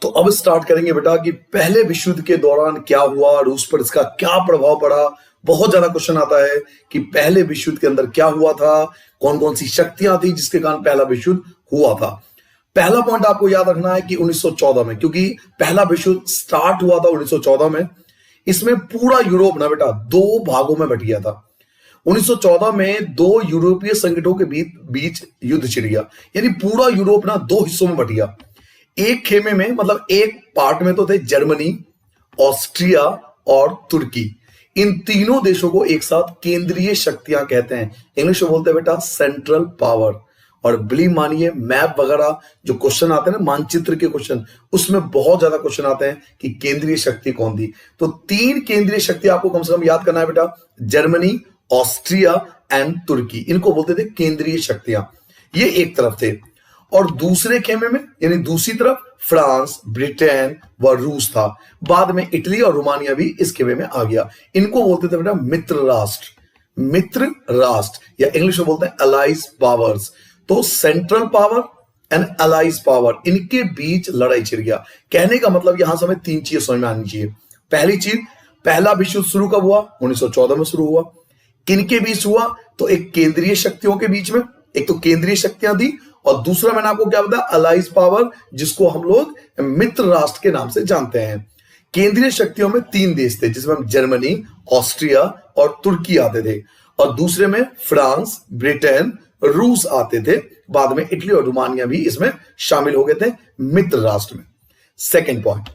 तो अब स्टार्ट करेंगे बेटा कि पहले विश्व युद्ध के दौरान क्या हुआ, रूस पर इसका क्या प्रभाव पड़ा। बहुत ज्यादा क्वेश्चन आता है कि पहले विश्व युद्ध के अंदर क्या हुआ था, कौन कौन सी शक्तियां थी जिसके कारण पहला विश्व युद्ध हुआ था। पहला पॉइंट आपको याद रखना है कि 1914 में, क्योंकि पहला विश्व युद्ध स्टार्ट हुआ था 1914 में। इसमें पूरा यूरोप ना बेटा 2 भागों में बट गया था। 1914 में 2 यूरोपीय संगठनों के बीच युद्ध छिड़ गया, यानी पूरा यूरोप ना 2 हिस्सों में बट गया। एक खेमे में, मतलब एक पार्ट में तो थे जर्मनी, ऑस्ट्रिया और तुर्की। इन तीनों देशों को एक साथ केंद्रीय शक्तियां कहते हैं, इंग्लिश में बोलते हैं बेटा सेंट्रल पावर। और बिलीव मानिए, मैप वगैरह जो क्वेश्चन आते हैं ना, मानचित्र के क्वेश्चन, उसमें बहुत ज्यादा क्वेश्चन आते हैं कि केंद्रीय शक्ति कौन थी। तो 3 केंद्रीय शक्ति आपको कम से कम याद करना है बेटा, जर्मनी, ऑस्ट्रिया एंड तुर्की। इनको बोलते थे केंद्रीय शक्तियां। ये एक तरफ थे, और दूसरे खेमे में यानी दूसरी तरफ फ्रांस, ब्रिटेन व रूस था। बाद में इटली और रोमानिया भी इस खेमे में आ गया। इनको बोलते थे बेटा मित्र राष्ट्र, या इंग्लिश में बोलते हैं अलाइज पावर्स। तो central power and allies power, इनके बीच लड़ाई छिड़ गया। कहने का मतलब यहां से हमें 3 चीजें समझ में आनी चाहिए। पहली चीज, पहला विश्व युद्ध शुरू कब हुआ? 1914 में शुरू हुआ। किनके बीच हुआ? तो एक केंद्रीय शक्तियों के बीच में, एक तो केंद्रीय शक्तियां थी और दूसरा मैंने आपको क्या बताया, अलाइज पावर, जिसको हम लोग मित्र राष्ट्र के नाम से जानते हैं। केंद्रीय शक्तियों में 3 देश थे, जिसमें हम जर्मनी, ऑस्ट्रिया और तुर्की आते थे, और दूसरे में फ्रांस, ब्रिटेन, रूस आते थे। बाद में इटली और रोमानिया भी इसमें शामिल हो गए थे मित्र राष्ट्र में। सेकेंड पॉइंट,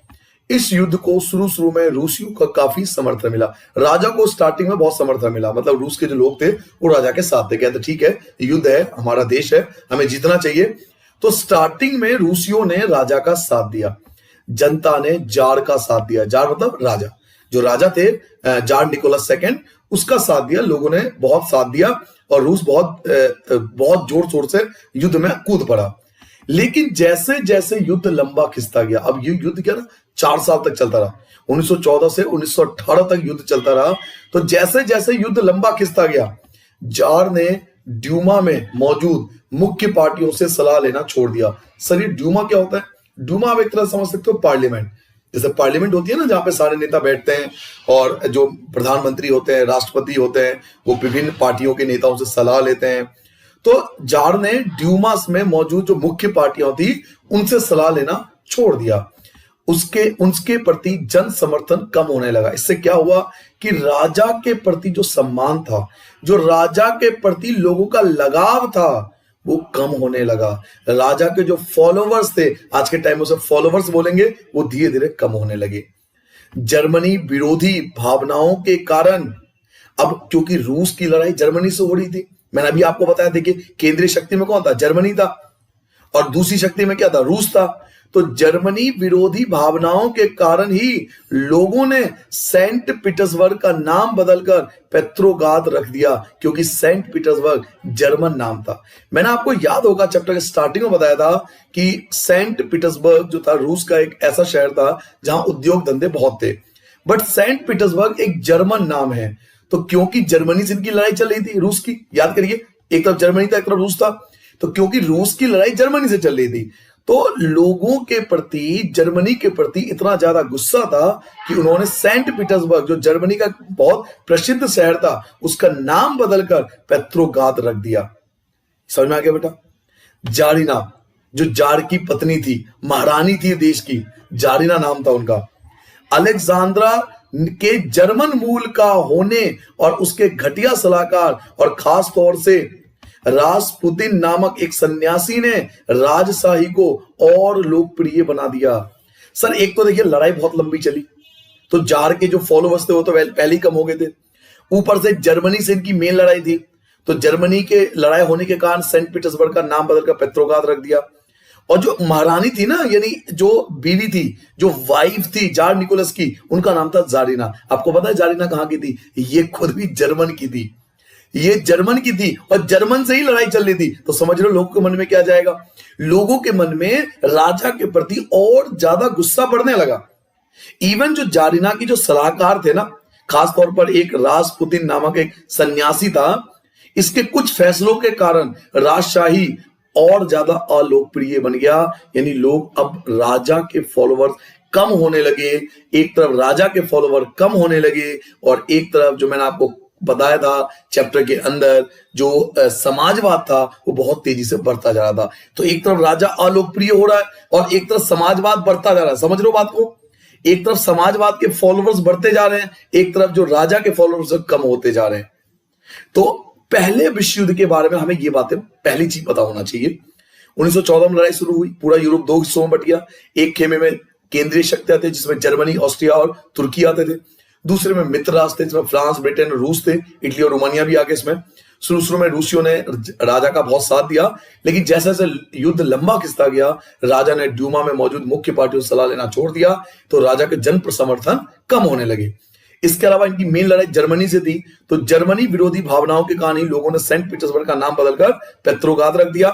इस युद्ध को शुरू में रूसियों का काफी समर्थन मिला। राजा को स्टार्टिंग में बहुत समर्थन मिला, मतलब रूस के जो लोग थे वो राजा के साथ थे, कहते ठीक है युद्ध है, हमारा देश है, हमें जीतना चाहिए। तो स्टार्टिंग में रूसियों ने राजा का साथ दिया, जनता ने जार का साथ दिया। जार मतलब राजा, जो राजा थे जार निकोलस सेकंड, उसका साथ दिया, लोगों ने बहुत साथ दिया और रूस बहुत जोर शोर से युद्ध में कूद पड़ा। लेकिन जैसे जैसे युद्ध लंबा खिंचता गया, अब ये युद्ध क्या ना 4 साल तक चलता रहा, 1914 से 1918 तक युद्ध चलता रहा। तो जैसे जैसे युद्ध लंबा खिंचता गया, जार ने ड्यूमा में मौजूद मुख्य पार्टियों से सलाह लेना छोड़ दिया। सर ये ड्यूमा क्या होता है? ड्यूमा आप एक तरह समझ सकते हो पार्लियामेंट, जैसे पार्लियामेंट होती है ना, जहां पे सारे नेता बैठते हैं और जो प्रधानमंत्री होते हैं, राष्ट्रपति होते हैं, वो विभिन्न पार्टियों के नेताओं से सलाह लेते हैं। तो जार ने ड्यूमास में मौजूद जो मुख्य पार्टियां थी उनसे सलाह लेना छोड़ दिया। उनके प्रति जन समर्थन कम होने लगा। इससे क्या हुआ कि राजा के प्रति जो सम्मान था, जो राजा के प्रति लोगों का लगाव था, वो कम होने लगा। राजा के जो फॉलोवर्स थे, आज के टाइम में उसे फॉलोवर्स बोलेंगे, वो धीरे धीरे कम होने लगे। जर्मनी विरोधी भावनाओं के कारण, अब क्योंकि रूस की लड़ाई जर्मनी से हो रही थी, मैंने अभी आपको बताया, देखिए केंद्रीय शक्ति में कौन था? जर्मनी था, और दूसरी शक्ति में क्या था? रूस था। तो जर्मनी विरोधी भावनाओं के कारण ही लोगों ने सेंट पीटर्सबर्ग का नाम बदलकर पेट्रोग्राद रख दिया, क्योंकि सेंट पीटर्सबर्ग जर्मन नाम था। मैंने आपको याद होगा चैप्टर के स्टार्टिंग में बताया था कि सेंट पीटर्सबर्ग जो था रूस का एक ऐसा शहर था जहां उद्योग धंधे बहुत थे, बट सेंट पीटर्सबर्ग एक जर्मन नाम है। तो क्योंकि जर्मनी से इनकी लड़ाई चल रही थी, रूस की, याद करिए, एक तरफ जर्मनी था, एक तरफ रूस था। तो क्योंकि रूस की लड़ाई जर्मनी से चल रही थी, तो लोगों के प्रति, जर्मनी के प्रति इतना ज्यादा गुस्सा था कि उन्होंने सेंट पीटर्सबर्ग, जो जर्मनी का बहुत प्रसिद्ध शहर था, उसका नाम बदलकर पेट्रोग्राद रख दिया। समझ में आ गया बेटा? जारिना, जो जार की पत्नी थी, महारानी थी देश की, जारिना नाम था उनका। अलेक्जेंड्रा के जर्मन मूल का होने और उसके घटिया सलाहकार और खास तौर से रासपुतिन नामक एक सन्यासी ने राजशाही को और लोकप्रिय बना दिया। सर एक तो देखिए लड़ाई बहुत लंबी चली, तो जार के जो फॉलोवर्स थे वो तो पहले ही कम हो गए थे, ऊपर से जर्मनी से इनकी मेन लड़ाई थी। तो जर्मनी के लड़ाई होने के कारण सेंट पीटर्सबर्ग का नाम बदलकर पेट्रोग्राद रख दिया। और जो महारानी थी ना, यानी जो बीवी थी, जो वाइफ थी जार निकोलस की, उनका नाम था जारिना। आपको पता है जारिना कहां की थी? ये खुद भी जर्मन की थी, ये जर्मन की थी, और जर्मन से ही लड़ाई चल रही थी। तो समझ लो लोगों के मन में क्या जाएगा? लोगों के मन में राजा के प्रति और ज्यादा गुस्सा बढ़ने लगा। इवन जो जारिना की जो सलाहकार थे ना, खासतौर पर एक रासपुतिन नामक एक सन्यासी था, इसके कुछ फैसलों के कारण राजशाही और ज्यादा अलोकप्रिय बन गया। यानी लोग अब राजा के फॉलोवर्स कम होने लगे। एक तरफ राजा के फॉलोवर कम होने लगे, और एक तरफ जो मैंने आपको बताया था चैप्टर के अंदर, जो समाजवाद था वो बहुत तेजी से बढ़ता जा रहा था। तो एक तरफ राजा अलोकप्रिय हो रहा है और एक तरफ समाजवाद बढ़ता जा रहा है। समझ लो बात को? एक तरफ समाजवाद के फॉलोवर्स बढ़ते जा रहे हैं, एक तरफ जो राजा के फॉलोवर्स कम होते जा रहे हैं। तो पहले विश्व युद्ध के बारे में हमें ये बातें पहली चीज पता होना चाहिए। 1914 में लड़ाई शुरू हुई, पूरा यूरोप 2 हिस्सों में बट गया। एक खेमे में केंद्रीय शक्तियां थे जिसमें जर्मनी, ऑस्ट्रिया और तुर्की आते थे। दूसरे में मित्र राष्ट्र थे जिसमें फ्रांस, ब्रिटेन और रूस थे, इटली और रोमानिया भी आगे। इसमें शुरू में रूसियों ने राजा का बहुत साथ दिया, लेकिन जैसे जैसे युद्ध लंबा खिंचता गया, राजा ने ड्यूमा में मौजूद मुख्य पार्टियों से सलाह लेना छोड़ दिया, तो राजा के जन समर्थन कम होने लगे। इसके अलावा इनकी मेन लड़ाई जर्मनी से थी, तो जर्मनी विरोधी भावनाओं के कारण ही लोगों ने सेंट पीटर्सबर्ग का नाम बदलकर पेट्रोग्राद रख दिया,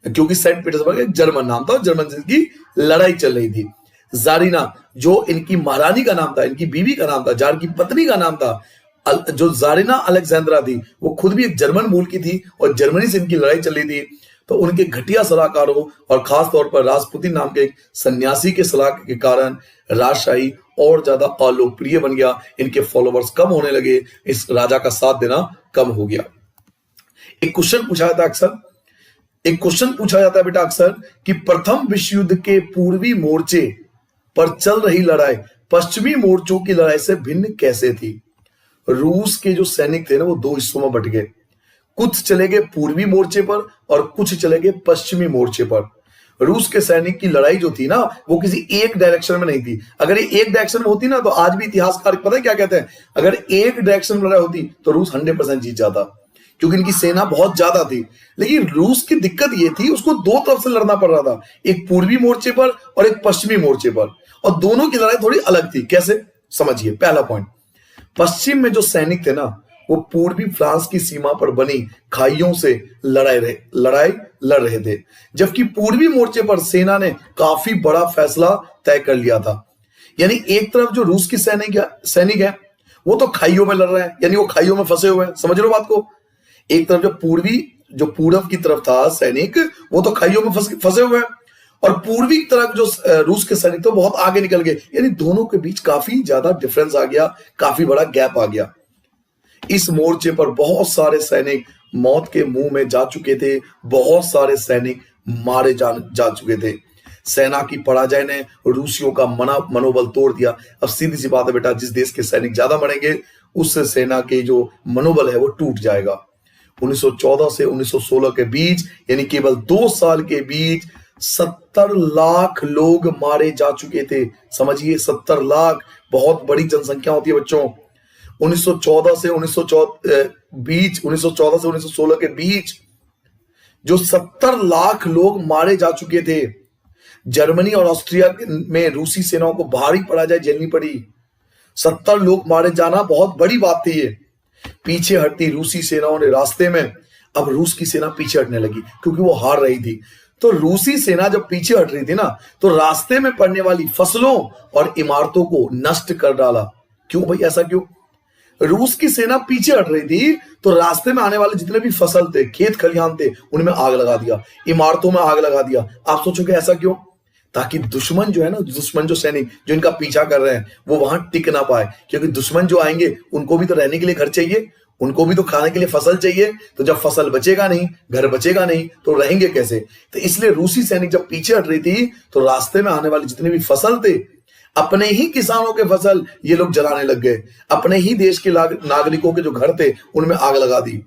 क्योंकि सेंट पीटर्सबर्ग एक जर्मन नाम था, जर्मन से इनकी लड़ाई चल रही थी। जारिना, जो इनकी महारानी का नाम था, इनकी बीवी का नाम था, जार की पत्नी का नाम था, जो जारिना अलेक्जेंड्रा थी, वो खुद भी एक जर्मन मूल की थी और जर्मनी से इनकी लड़ाई चल रही थी। तो उनके घटिया सलाहकारों और खास तौर पर रासपुतिन नाम के एक सन्यासी के सलाह के कारण राजशाही और ज्यादा अलोकप्रिय बन गया। इनके फॉलोवर्स कम होने लगे, इस राजा का साथ देना कम हो गया। एक क्वेश्चन पूछा था अक्सर, एक क्वेश्चन पूछा जाता है बेटा अक्सर कि प्रथम विश्व युद्ध के पूर्वी मोर्चे पर चल रही लड़ाई पश्चिमी मोर्चों की लड़ाई से भिन्न कैसे थी। रूस के जो सैनिक थे ना वो दो हिस्सों में बट गए, कुछ चले गए पूर्वी मोर्चे पर और कुछ चले गए पश्चिमी मोर्चे पर। रूस के सैनिक की लड़ाई जो थी ना वो किसी एक डायरेक्शन में नहीं थी। अगर ये एक डायरेक्शन में होती ना तो आज भी इतिहासकार पता है क्या कहते हैं, अगर एक डायरेक्शन में लड़ाई होती तो रूस 100% जीत जाता, क्योंकि इनकी सेना बहुत ज्यादा थी। लेकिन रूस की दिक्कत ये थी उसको दो तरफ से लड़ना पड़ रहा था, एक पूर्वी मोर्चे पर और एक पश्चिमी मोर्चे पर, और दोनों की लड़ाई थोड़ी अलग थी। कैसे, समझिए। पहला पॉइंट, पश्चिम में जो सैनिक थे ना वो पूर्वी फ्रांस की सीमा पर बनी खाइयों से लड़ाई लड़ रहे थे, जबकि पूर्वी मोर्चे पर सेना ने काफी बड़ा फैसला तय कर लिया था। यानी एक तरफ जो रूस की सैनिक है वो तो खाइयों में लड़ रहे हैं, यानी वो खाइयों में फंसे हुए हैं, समझ लो बात को। एक तरफ जो पूर्व की तरफ था सैनिक वो तो खाइयों में फंसे हुए हैं, और पूर्वी की तरफ जो रूस के सैनिक तो बहुत आगे निकल गए। यानी दोनों के बीच काफी ज्यादा डिफरेंस आ गया, काफी बड़ा गैप आ गया। इस मोर्चे पर बहुत सारे सैनिक मौत के मुंह में जा चुके थे, बहुत सारे सैनिक मारे जा चुके थे। सेना की पराजय ने रूसियों का मनोबल तोड़ दिया। अब सीधी सी बात है बेटा, जिस देश के सैनिक ज्यादा मरेंगे उससे सेना के जो मनोबल है वो टूट जाएगा। 1914 से 1916 के बीच, यानी केवल 2 साल के बीच 70 लाख लोग मारे जा चुके थे। समझिए, 70 लाख बहुत बड़ी जनसंख्या होती है बच्चों। 1914 से 1916 के बीच जो 70 लाख लोग मारे जा चुके थे। जर्मनी और ऑस्ट्रिया में रूसी सेनाओं को भारी पराजय झेलनी पड़ी। 70 लोग मारे जाना बहुत बड़ी बात थी ये। पीछे हटती रूसी सेनाओं ने रास्ते में, अब रूस की सेना पीछे हटने लगी क्योंकि वो हार रही थी। तो रूसी सेना जब पीछे हट रही थी ना तो रास्ते में पड़ने वाली फसलों और इमारतों को नष्ट कर डाला। क्यों भाई, ऐसा क्यों? रूस की सेना पीछे हट रही थी तो रास्ते में आने वाले जितने भी फसल थे, खेत खलिहान थे, उनमें आग लगा दिया, इमारतों में आग लगा दिया। आप सोचोगे ऐसा क्यों? ताकि दुश्मन जो है ना, दुश्मन जो सैनिक जो इनका पीछा कर रहे हैं वो वहां टिक ना पाए, क्योंकि दुश्मन जो आएंगे उनको भी तो रहने के लिए घर चाहिए, उनको भी तो खाने के लिए फसल चाहिए। तो जब फसल बचेगा नहीं, घर बचेगा नहीं, तो रहेंगे कैसे? तो इसलिए रूसी सैनिक जब पीछे हट रही थी तो रास्ते में आने वाले जितने भी फसल थे, अपने ही किसानों के फसल ये लोग जलाने लग गए। अपने ही देश के नागरिकों के जो घर थे उनमें आग लगा दी।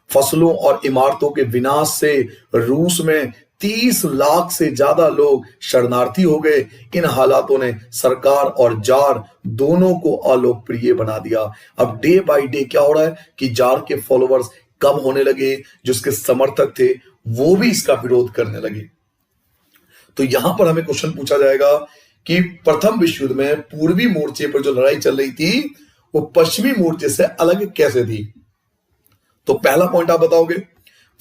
फसलों और इमारतों के विनाश से रूस में 30 लाख से ज्यादा लोग शरणार्थी हो गए। इन हालातों ने सरकार और जार दोनों को अलोकप्रिय बना दिया। अब डे बाय डे क्या हो रहा है कि जार के फॉलोअर्स कम होने लगे, जो इसके समर्थक थे वो भी इसका विरोध करने लगे। तो यहां पर हमें क्वेश्चन पूछा जाएगा कि प्रथम विश्व युद्ध में पूर्वी मोर्चे पर जो लड़ाई चल रही थी वो पश्चिमी मोर्चे से अलग कैसे थी। तो पहला पॉइंट आप बताओगे।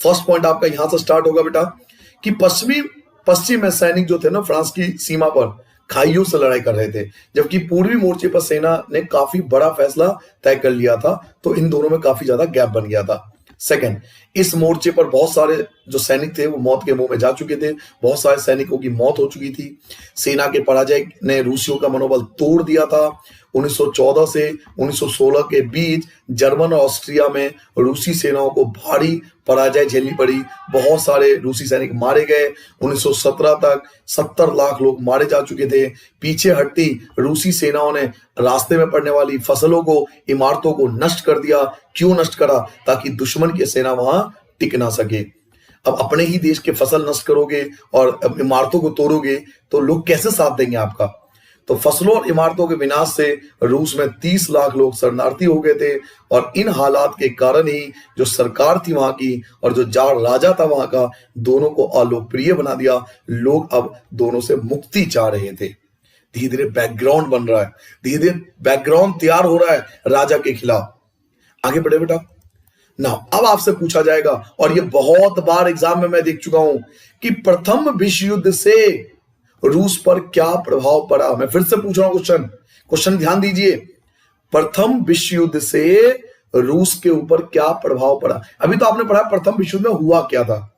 फर्स्ट पॉइंट आपका यहां से स्टार्ट होगा बेटा कि पश्चिम में सैनिक जो थे ना फ्रांस की सीमा पर खाइयों से लड़ाई कर रहे थे, जबकि पूर्वी मोर्चे पर सेना ने काफी बड़ा फैसला तय कर लिया था। तो इन दोनों में काफी ज्यादा गैप बन गया था। सेकंड, इस मोर्चे पर बहुत सारे जो सैनिक थे वो मौत के मुंह में जा चुके थे, बहुत सारे सैनिकों की मौत हो चुकी थी। सेना के पराजय ने रूसियों का मनोबल तोड़ दिया था। 1914 से 1916 के बीच जर्मन और ऑस्ट्रिया में रूसी सेनाओं को भारी पराजय झेलनी पड़ी, बहुत सारे रूसी सैनिक मारे गए। 1917 तक 70 लाख लोग मारे जा चुके थे। पीछे हटती रूसी सेनाओं ने रास्ते में पड़ने वाली फसलों को, इमारतों को नष्ट कर दिया। क्यों नष्ट करा? ताकि दुश्मन की सेना वहां टिक ना सके। अब अपने ही देश के फसल नष्ट करोगे और इमारतों को तोड़ोगे तो लोग कैसे साथ देंगे आपका? तो फसलों और इमारतों के विनाश से रूस में 30 लाख लोग शरणार्थी हो गए थे, और इन हालात के कारण ही जो सरकार थी वहां की और जो जार राजा था वहां का, दोनों को अलोकप्रिय बना दिया। लोग अब दोनों से मुक्ति चाह रहे थे। धीरे धीरे बैकग्राउंड बन रहा है, धीरे धीरे बैकग्राउंड तैयार हो रहा है राजा के खिलाफ। आगे बढ़े बेटा ना। अब आपसे पूछा जाएगा, और ये बहुत बार एग्जाम में मैं देख चुका हूं कि प्रथम विश्व युद्ध से रूस पर क्या प्रभाव पड़ा। मैं फिर से पूछ रहा हूं क्वेश्चन ध्यान दीजिए। प्रथम विश्व युद्ध से रूस के ऊपर क्या प्रभाव पड़ा। अभी तो आपने पढ़ा प्रथम विश्व युद्ध में हुआ क्या था।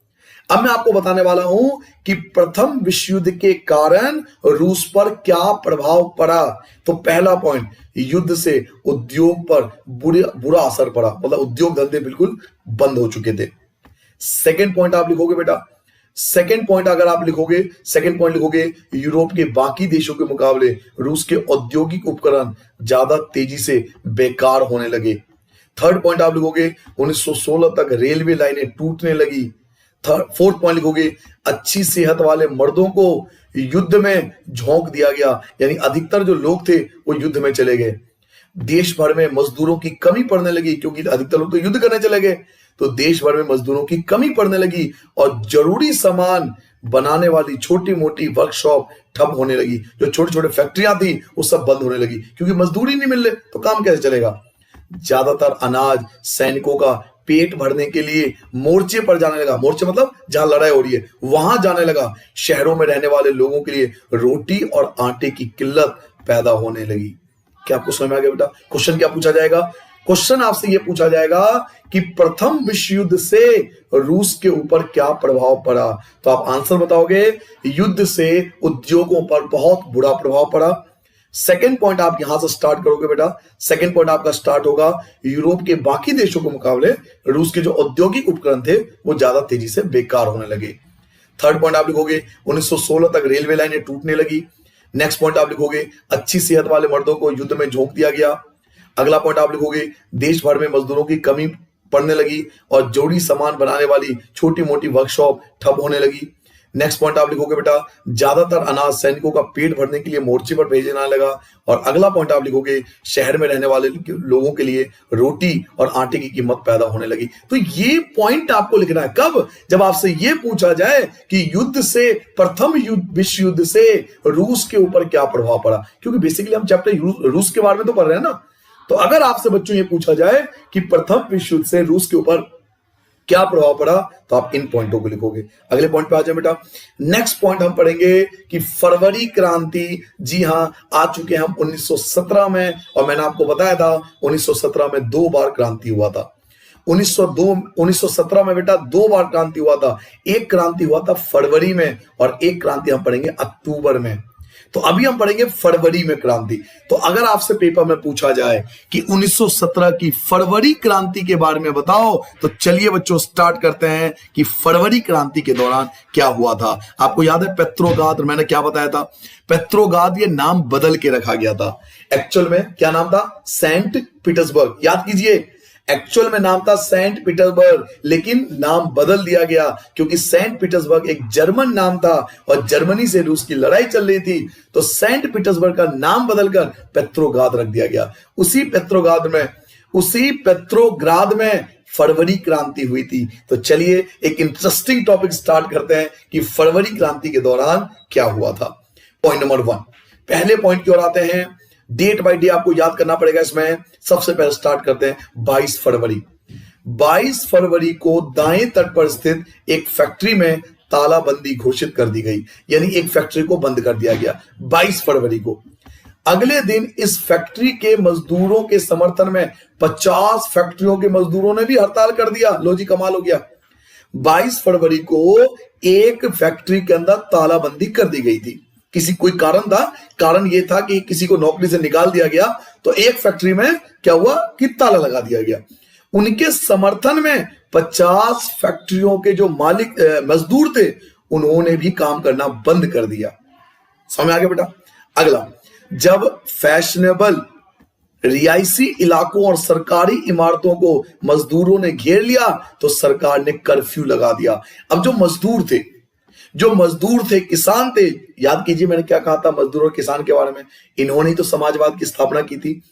अब मैं आपको बताने वाला हूं कि प्रथम विश्व युद्ध के कारण रूस पर क्या प्रभाव पड़ा। तो पहला पॉइंट, युद्ध से उद्योग पर बुरा असर पड़ा, मतलब उद्योग धंधे बिल्कुल बंद हो चुके थे। सेकेंड पॉइंट आप लिखोगे बेटा सेकेंड पॉइंट अगर आप लिखोगे, सेकेंड पॉइंट लिखोगे, यूरोप के बाकी देशों के मुकाबले रूस के औद्योगिक उपकरण ज्यादा तेजी से बेकार होने लगे। थर्ड पॉइंट आप लिखोगे 1916 तक रेलवे लाइनें टूटने लगी। फोर्थ पॉइंट लिखोगे अच्छी सेहत वाले मर्दों को युद्ध में झोंक दिया गया, यानी अधिकतर जो लोग थे वो युद्ध में चले गए। देश भर में मजदूरों की कमी पड़ने लगी, क्योंकि अधिकतर लोग तो युद्ध करने चले गए, तो देश भर में मजदूरों की कमी पड़ने लगी और जरूरी सामान बनाने वाली छोटी मोटी वर्कशॉप ठप होने लगी। जो छोटे छोटे फैक्ट्रियां थी वो सब बंद होने लगी, क्योंकि मजदूर ही नहीं मिल रहे तो काम कैसे चलेगा। ज्यादातर अनाज सैनिकों का पेट भरने के लिए मोर्चे पर जाने लगा। मोर्चे मतलब जहां लड़ाई हो रही है वहां जाने लगा। शहरों में रहने वाले लोगों के लिए रोटी और आटे की किल्लत पैदा होने लगी। क्या आपको समझ में आ गया बेटा? क्वेश्चन क्या पूछा जाएगा? क्वेश्चन आपसे यह पूछा जाएगा कि प्रथम विश्व युद्ध से रूस के ऊपर क्या प्रभाव पड़ा। तो आप आंसर बताओगे, युद्ध से उद्योगों पर बहुत बुरा प्रभाव पड़ा। सेकेंड पॉइंट आप यहां से स्टार्ट करोगे बेटा। सेकेंड पॉइंट आपका स्टार्ट होगा, यूरोप के बाकी देशों के मुकाबले रूस के जो औद्योगिक उपकरण थे वो ज्यादा तेजी से बेकार होने लगे। थर्ड पॉइंट आप लिखोगे 1916 तक रेलवे लाइनें टूटने लगी। नेक्स्ट पॉइंट आप लिखोगे अच्छी सेहत वाले मर्दों को युद्ध में झोंक दिया गया। अगला पॉइंट आप लिखोगे देश भर में मजदूरों की कमी पड़ने लगी और जोड़ी सामान बनाने वाली छोटी मोटी वर्कशॉप ठप होने लगी। नेक्स्ट पॉइंट आप लिखोगे बेटा ज्यादातर अनाज सैनिकों का पेट भरने के लिए मोर्चे पर भेजना लगा। और अगला पॉइंट आप लिखोगे शहर में रहने वाले लोगों के लिए रोटी और आटे की कीमत पैदा होने लगी। तो ये पॉइंट आपको लिखना है कब? जब आपसे ये पूछा जाए कि युद्ध से, प्रथम विश्व युद्ध से रूस के ऊपर क्या प्रभाव पड़ा, क्योंकि बेसिकली हम चैप्टर रूस के बारे में तो पढ़ रहे हैं ना। तो अगर आपसे बच्चों ये पूछा जाए कि प्रथम विश्व युद्ध से रूस के ऊपर क्या प्रभाव पड़ा, तो आप इन पॉइंटों को लिखोगे। अगले पॉइंट पे आ जाए बेटा। नेक्स्ट पॉइंट हम पढ़ेंगे कि फरवरी क्रांति। जी हां, आ चुके हैं हम 1917 में, और मैंने आपको बताया था 1917 में 2 बार क्रांति हुआ था। 1917 में बेटा 2 बार क्रांति हुआ था। एक क्रांति हुआ था फरवरी में और एक क्रांति हम पढ़ेंगे अक्टूबर में। तो अभी हम पढ़ेंगे फरवरी में क्रांति। तो अगर आपसे पेपर में पूछा जाए कि 1917 की फरवरी क्रांति के बारे में बताओ, तो चलिए बच्चों स्टार्ट करते हैं कि फरवरी क्रांति के दौरान क्या हुआ था। आपको याद है पेट्रोग्राद, मैंने क्या बताया था? पेट्रोग्राद ये नाम बदल के रखा गया था। एक्चुअल में क्या नाम था? Saint Petersburg. याद कीजिए, एक्चुअल में नाम था सेंट पीटर्सबर्ग, लेकिन नाम बदल दिया गया क्योंकि सेंट पीटर्सबर्ग एक जर्मन नाम था और जर्मनी से रूस की लड़ाई चल रही थी, तो सेंट पीटर्सबर्ग का नाम बदलकर पेट्रोग्राद रख दिया गया। उसी पेट्रोग्राद में फरवरी क्रांति हुई थी। तो चलिए एक इंटरेस्टिंग टॉपिक स्टार्ट करते हैं कि फरवरी क्रांति के दौरान क्या हुआ था। पॉइंट नंबर 1, पहले पॉइंट की ओर आते हैं। डेट बाय डे आपको याद करना पड़ेगा इसमें। सबसे पहले स्टार्ट करते हैं 22 फरवरी। 22 फरवरी को दाएं तट पर स्थित एक फैक्ट्री में तालाबंदी घोषित कर दी गई, यानी एक फैक्ट्री को बंद कर दिया गया 22 फरवरी को। अगले दिन इस फैक्ट्री के मजदूरों के समर्थन में 50 फैक्ट्रियों के मजदूरों ने भी हड़ताल कर दिया। लो जी, कमाल हो गया। 22 फरवरी को एक फैक्ट्री के अंदर तालाबंदी कर दी गई थी। कोई कारण था, कारण यह था कि किसी को नौकरी से निकाल दिया गया, तो एक फैक्ट्री में क्या हुआ कि ताला लगा दिया गया। उनके समर्थन में 50 फैक्ट्रियों के जो मालिक मजदूर थे उन्होंने भी काम करना बंद कर दिया। समझ आ गया बेटा? अगला, जब फैशनेबल रिहायशी इलाकों और सरकारी इमारतों को मजदूरों ने घेर लिया तो सरकार ने कर्फ्यू लगा दिया। अब जो मजदूर थे किसान थे, याद कीजिए मैंने क्या कहा था मजदूर और किसान के बारे में, इन्होंने ही तो समाजवाद की स्थापना की थी।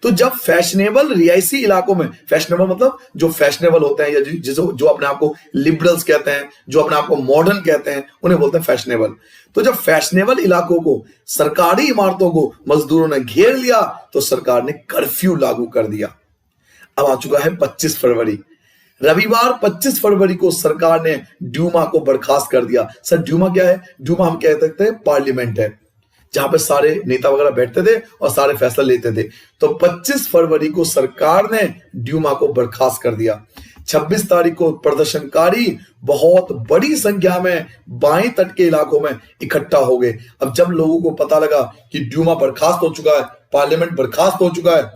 तो जब फैशनेबल रिहायशी इलाकों में, फैशनेबल मतलब जो फैशनेबल होते हैं या जो अपने आप को लिबरल्स कहते हैं, जो अपने आप को मॉडर्न कहते हैं, उन्हें बोलते हैं फैशनेबल। तो जब फैशनेबल इलाकों को, सरकारी इमारतों को मजदूरों ने घेर लिया तो सरकार ने कर्फ्यू लागू कर दिया। अब आ चुका है 25 फरवरी। रविवार 25 फरवरी को सरकार ने ड्यूमा को बर्खास्त कर दिया। सर ड्यूमा क्या है? ड्यूमा हम कह सकते हैं पार्लियामेंट है, जहां पे सारे नेता वगैरह बैठते थे और सारे फैसला लेते थे। तो 25 फरवरी को सरकार ने ड्यूमा को बर्खास्त कर दिया। 26 तारीख को प्रदर्शनकारी बहुत बड़ी संख्या में बाएं तट के इलाकों में इकट्ठा हो गए। अब जब लोगों को पता लगा कि ड्यूमा बर्खास्त हो चुका है, पार्लियामेंट बर्खास्त हो चुका है,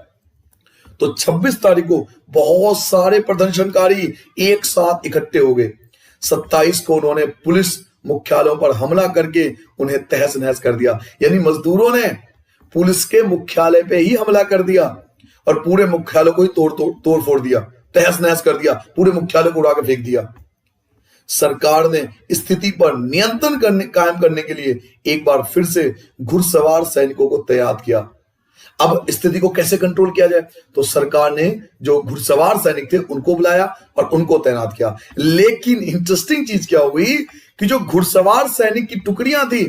तो 26 तारीख को बहुत सारे प्रदर्शनकारी एक साथ इकट्ठे हो गए। 27 को उन्होंने पुलिस मुख्यालयों पर हमला करके उन्हें तहस नहस कर दिया। यानी मजदूरों ने पुलिस के मुख्यालय पे ही हमला कर दिया और पूरे मुख्यालय को ही तोड़ फोड़ दिया, तहस नहस कर दिया, पूरे मुख्यालय को उड़ा के फेंक दिया। सरकार ने स्थिति पर नियंत्रण कायम करने के लिए एक बार फिर से घुड़सवार सैनिकों को तैनात किया। अब स्थिति को कैसे कंट्रोल किया जाए, तो सरकार ने जो घुड़सवार सैनिक थे उनको बुलाया और उनको तैनात किया। लेकिन इंटरेस्टिंग चीज क्या हुई कि जो घुड़सवार सैनिक की टुकड़ियां थी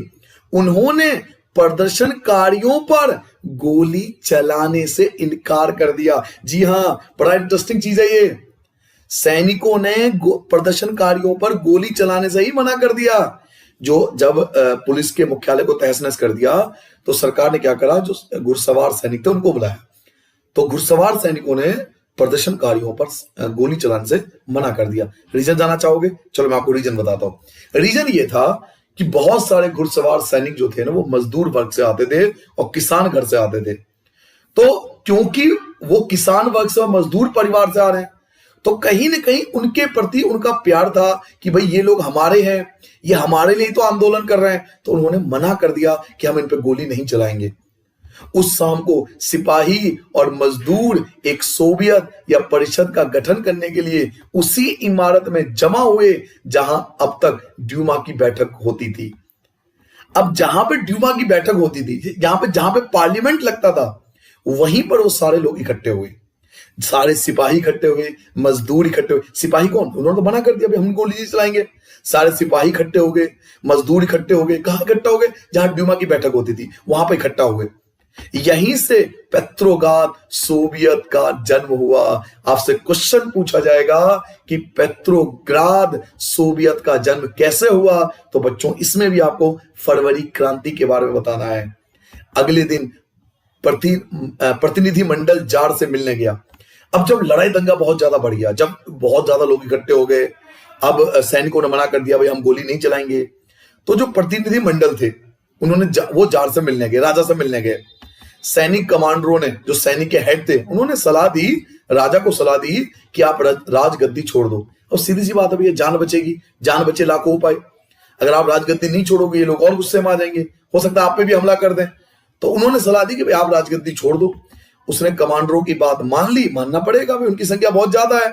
उन्होंने प्रदर्शनकारियों पर गोली चलाने से इनकार कर दिया। जी हां, बड़ा इंटरेस्टिंग चीज है ये। सैनिकों ने प्रदर्शनकारियों पर गोली चलाने से ही मना कर दिया। जब पुलिस के मुख्यालय को तहस नहस कर दिया तो सरकार ने क्या करा, जो घुड़सवार सैनिक थे उनको बुलाया। तो घुड़सवार सैनिकों ने प्रदर्शनकारियों पर गोली चलाने से मना कर दिया। रीजन जानना चाहोगे? चलो मैं आपको रीजन बताता हूं। रीजन ये था कि बहुत सारे घुड़सवार सैनिक जो थे ना वो मजदूर वर्ग से आते थे और किसान घर से आते थे। तो क्योंकि वो किसान वर्ग से और मजदूर परिवार से आ रहे हैं तो कहीं ना कहीं उनके प्रति उनका प्यार था कि भाई ये लोग हमारे हैं, ये हमारे लिए तो आंदोलन कर रहे हैं। तो उन्होंने मना कर दिया कि हम इन पे गोली नहीं चलाएंगे। उस शाम को सिपाही और मजदूर एक सोवियत या परिषद का गठन करने के लिए उसी इमारत में जमा हुए जहां अब तक ड्यूमा की बैठक होती थी। अब जहां पे ड्यूमा की बैठक होती थी, जहां पे पार्लियामेंट लगता था, वहीं पर वो सारे लोग इकट्ठे हुए। सारे सिपाही इकट्ठे हुए, मजदूर इकट्ठे हुए। सिपाही कौन? उन्होंने तो मना कर दिया भाई हम गोली नहीं चलाएंगे। सारे सिपाही इकट्ठे हो गए, मजदूर इकट्ठे हो गए। कहां इकट्ठा हो गए? जहां ड्यूमा की बैठक होती थी वहां पर इकट्ठा हुए। यहीं से पेट्रोग्राद सोवियत का जन्म हुआ। आपसे क्वेश्चन पूछा जाएगा कि पेट्रोग्राद सोवियत का जन्म कैसे हुआ, तो बच्चों इसमें भी आपको फरवरी क्रांति के बारे में बताना है। अगले दिन प्रतिनिधि मंडल जार से मिलने गया। अब जब लड़ाई दंगा बहुत ज्यादा बढ़ गया, जब बहुत ज्यादा लोग इकट्ठे हो गए, अब सैनिकों ने मना कर दिया भाई हम गोली नहीं चलाएंगे, तो जो प्रतिनिधि मंडल थे उन्होंने वो जार से मिलने गए, राजा से मिलने गए। सैनिक कमांडरों ने, जो सैनिक के हेड थे, उन्होंने सलाह दी, राजा को सलाह दी कि आप राजगद्दी छोड़ दो। और सीधी सी बात है भैया, जान बचेगी, जान बचे लाखों उपाय। अगर आप राजगद्दी नहीं छोड़ोगे ये लोग और गुस्से में आ जाएंगे, हो सकता है आप पे भी हमला कर दें। तो उन्होंने सलाह दी कि भाई आप राजगद्दी छोड़ दो। उसने कमांडरों की बात मान ली, मानना पड़ेगा भाई उनकी संख्या बहुत ज्यादा है।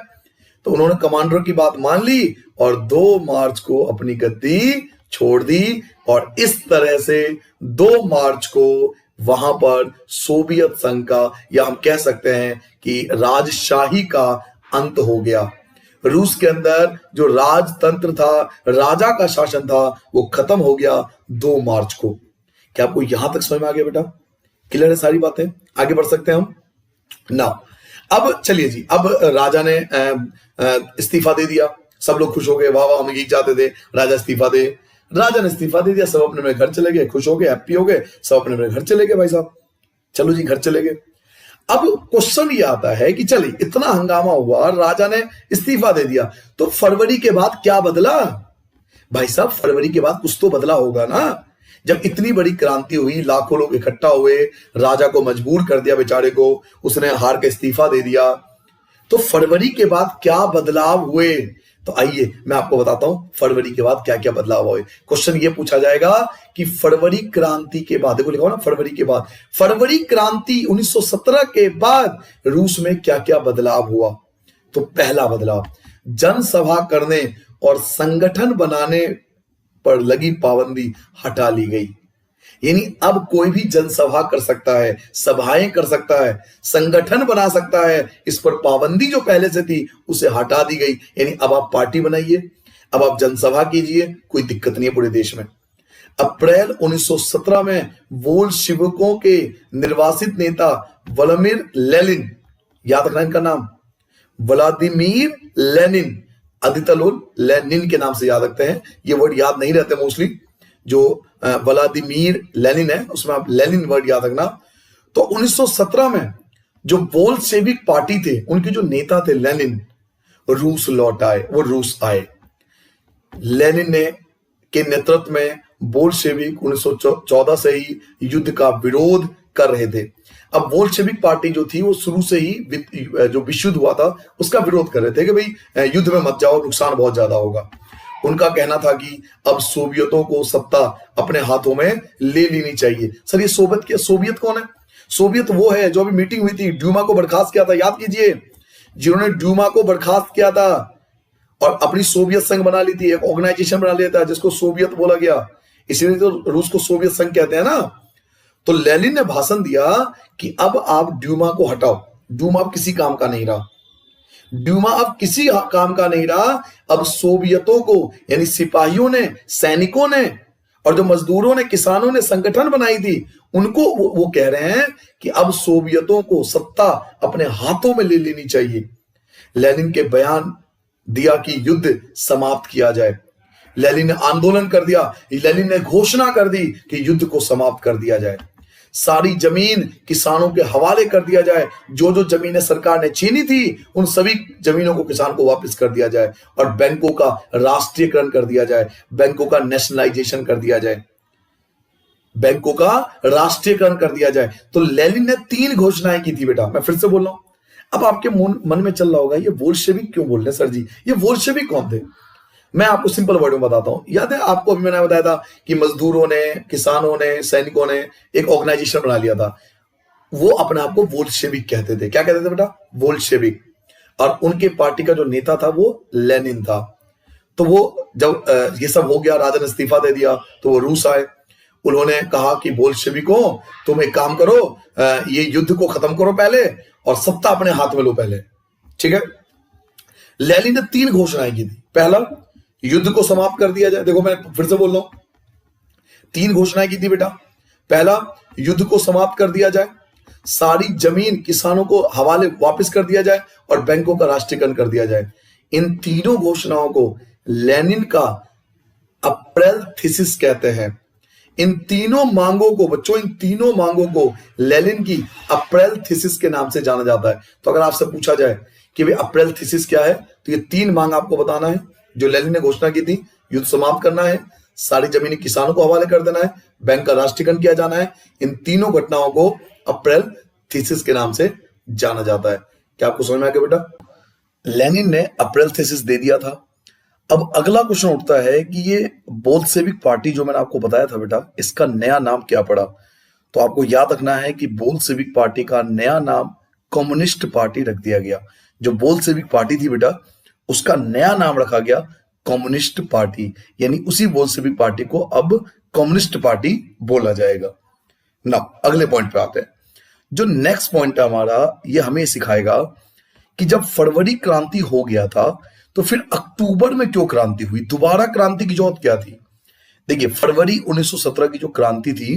तो उन्होंने कमांडरों की बात मान ली और 2 मार्च को अपनी गद्दी छोड़ दी। और इस तरह से 2 मार्च को वहां पर सोवियत संघ का, या हम कह सकते हैं कि राजशाही का अंत हो गया। रूस के अंदर जो राजतंत्र था, राजा का शासन था, वो खत्म हो गया 2 मार्च को। क्या आपको यहां तक समझ में आ गया बेटा? क्लियर है सारी बातें? आगे बढ़ सकते हैं हम ना। अब चलिए जी, अब राजा ने इस्तीफा दे दिया। सब लोग खुश हो गए, वाह वाह हम यही चाहते थे, राजा इस्तीफा दे। राजा ने इस्तीफा दे दिया, सब अपने अपने घर चले गए, खुश हो गए, हैप्पी हो गए, सब अपने अपने घर चले गए। भाई साहब चलो जी घर चले गए। अब क्वेश्चन ये आता है कि चलिए इतना हंगामा हुआ, राजा ने इस्तीफा दे दिया, तो फरवरी के बाद क्या बदला? भाई साहब फरवरी के बाद कुछ तो बदला होगा ना। जब इतनी बड़ी क्रांति हुई, लाखों लोग इकट्ठा हुए, राजा को मजबूर कर दिया बेचारे को, उसने हार के इस्तीफा दे दिया, तो फरवरी के बाद क्या बदलाव हुए? तो आइए मैं आपको बताता हूं फरवरी के बाद क्या क्या बदलाव हुए। क्वेश्चन ये पूछा जाएगा कि फरवरी क्रांति के बाद, देखो लिखा हो ना फरवरी के बाद, फरवरी क्रांति 1917 के बाद रूस में क्या क्या बदलाव हुआ? तो पहला बदलाव, जनसभा करने और संगठन बनाने पर लगी पाबंदी हटा ली गई। यानी अब कोई भी जनसभा कर सकता है, सभाएं कर सकता है, संगठन बना सकता है। इस पर पाबंदी जो पहले से थी उसे हटा दी गई। यानी अब आप पार्टी बनाइए, अब आप जनसभा कीजिए, कोई दिक्कत नहीं है पूरे देश में। अप्रैल 1917 में बोल्शेविकों के निर्वासित नेता व्लादिमीर लेनिन, याद रखना इनका नाम, व्लादिमीर लेनिन, आदित्य लोल लेनिन के नाम से याद रखते हैं, ये वर्ड याद नहीं रहते मोस्टली। जो व्लादिमीर लेनिन है उसमें आप लेनिन वर्ड याद रखना। तो 1917 में जो बोल्शेविक पार्टी थे, उनके जो नेता थे लेनिन, रूस लौट आए, वो रूस आए। लेनिन ने के नेतृत्व में बोल्शेविक 1914 से ही युद्ध का विरोध कर रहे थे। अब बोल्शेविक पार्टी जो थी वो शुरू से ही जो विश्व युद्ध हुआ था उसका विरोध कर रहे थे कि भाई युद्ध में मत जाओ, नुकसान बहुत ज्यादा होगा। उनका कहना था कि अब सोवियतों को सत्ता अपने हाथों में ले लेनी चाहिए। सर ये सोवियत कौन है? सोवियत वो है जो अभी मीटिंग हुई थी, ड्यूमा को बर्खास्त किया था, याद कीजिए, जिन्होंने ड्यूमा को बर्खास्त किया था और अपनी सोवियत संघ बना ली थी, एक ऑर्गेनाइजेशन बना लिया था जिसको सोवियत बोला गया, इसीलिए तो रूस को सोवियत संघ कहते हैं ना। तो लेनिन ने भाषण दिया कि अब आप ड्यूमा को हटाओ, ड्यूमा अब किसी काम का नहीं रहा, ड्यूमा अब किसी काम का नहीं रहा, अब सोवियतों को यानी सिपाहियों ने, सैनिकों ने और जो मजदूरों ने, किसानों ने संगठन बनाई थी उनको वो कह रहे हैं कि अब सोवियतों को सत्ता अपने हाथों में ले लेनी चाहिए। लेनिन के बयान दिया कि युद्ध समाप्त किया जाए। लेनिन ने आंदोलन कर दिया, लेनिन ने घोषणा कर दी कि युद्ध को समाप्त कर दिया जाए, सारी जमीन किसानों के हवाले कर दिया जाए, जो जो जमीनें सरकार ने छीनी थी उन सभी जमीनों को किसान को वापस कर दिया जाए और बैंकों का राष्ट्रीयकरण कर दिया जाए, बैंकों का नेशनलाइजेशन कर दिया जाए, बैंकों का राष्ट्रीयकरण कर दिया जाए। तो लेनिन ने 3 घोषणाएं की थी बेटा, मैं फिर से बोल रहा हूं। अब आपके मन में चल रहा होगा ये बोल्शेविक क्यों बोल रहे हैं सर जी, ये बोल्शेविक कौन थे? मैं आपको सिंपल वर्ड में बताता हूं। याद है आपको, अभी मैंने बताया था कि मजदूरों ने, किसानों ने, सैनिकों ने एक ऑर्गेनाइजेशन बना लिया था, वो अपने आप को बोल्शेविक कहते थे। क्या कहते थे बेटा? बोल्शेविक। और उनके पार्टी का जो नेता था वो लेनिन था। तो वो जब ये सब हो गया, राजा ने इस्तीफा दे दिया, तो वो रूस आए, उन्होंने कहा कि बोल्शेविकों तुम एक काम करो, ये युद्ध को खत्म करो पहले और सत्ता अपने हाथ में लो पहले, ठीक है। लेनिन ने 3 घोषणाएं की थी। पहला, युद्ध को समाप्त कर दिया जाए। देखो मैं फिर से बोल रहा हूं, 3 घोषणाएं की थी बेटा। पहला, युद्ध को समाप्त कर दिया जाए, सारी जमीन किसानों को हवाले वापस कर दिया जाए और बैंकों का राष्ट्रीयकरण कर दिया जाए। इन तीनों घोषणाओं को लेनिन का अप्रैल थीसिस कहते हैं। इन तीनों मांगों को बच्चों, इन तीनों मांगों को लेनिन की अप्रैल थीसिस के नाम से जाना जाता है। तो अगर आपसे पूछा जाए कि भाई अप्रैल थीसिस क्या है, तो ये 3 मांग आपको बताना है जो लेनिन ने घोषणा की थी। युद्ध समाप्त करना है, सारी जमीनें किसानों को हवाले कर देना है, बैंक का राष्ट्रीयकरण किया जाना है। इन तीनों घटनाओं को अप्रैल थीसिस के नाम से जाना जाता है। क्या आपको समझ में आ गया बेटा? लेनिन ने अप्रैल थीसिस दे दिया था। अब अगला क्वेश्चन उठता है कि ये बोल्शेविक पार्टी जो मैंने आपको बताया था बेटा, इसका नया नाम क्या पड़ा? तो आपको याद रखना है कि बोल्शेविक पार्टी का नया नाम कम्युनिस्ट पार्टी रख दिया गया। जो बोल्शेविक पार्टी थी बेटा, उसका नया नाम रखा गया कम्युनिस्ट पार्टी, यानी उसी बोल्शेविक पार्टी को अब कम्युनिस्ट पार्टी बोला जाएगा ना। अगले पॉइंट पे आते हैं। जो नेक्स्ट पॉइंट है हमारा, ये हमें सिखाएगा कि जब फरवरी क्रांति हो गया था तो फिर अक्टूबर में क्यों क्रांति हुई, दोबारा क्रांति की जरूरत क्या थी? देखिए, फरवरी 1917 की जो क्रांति थी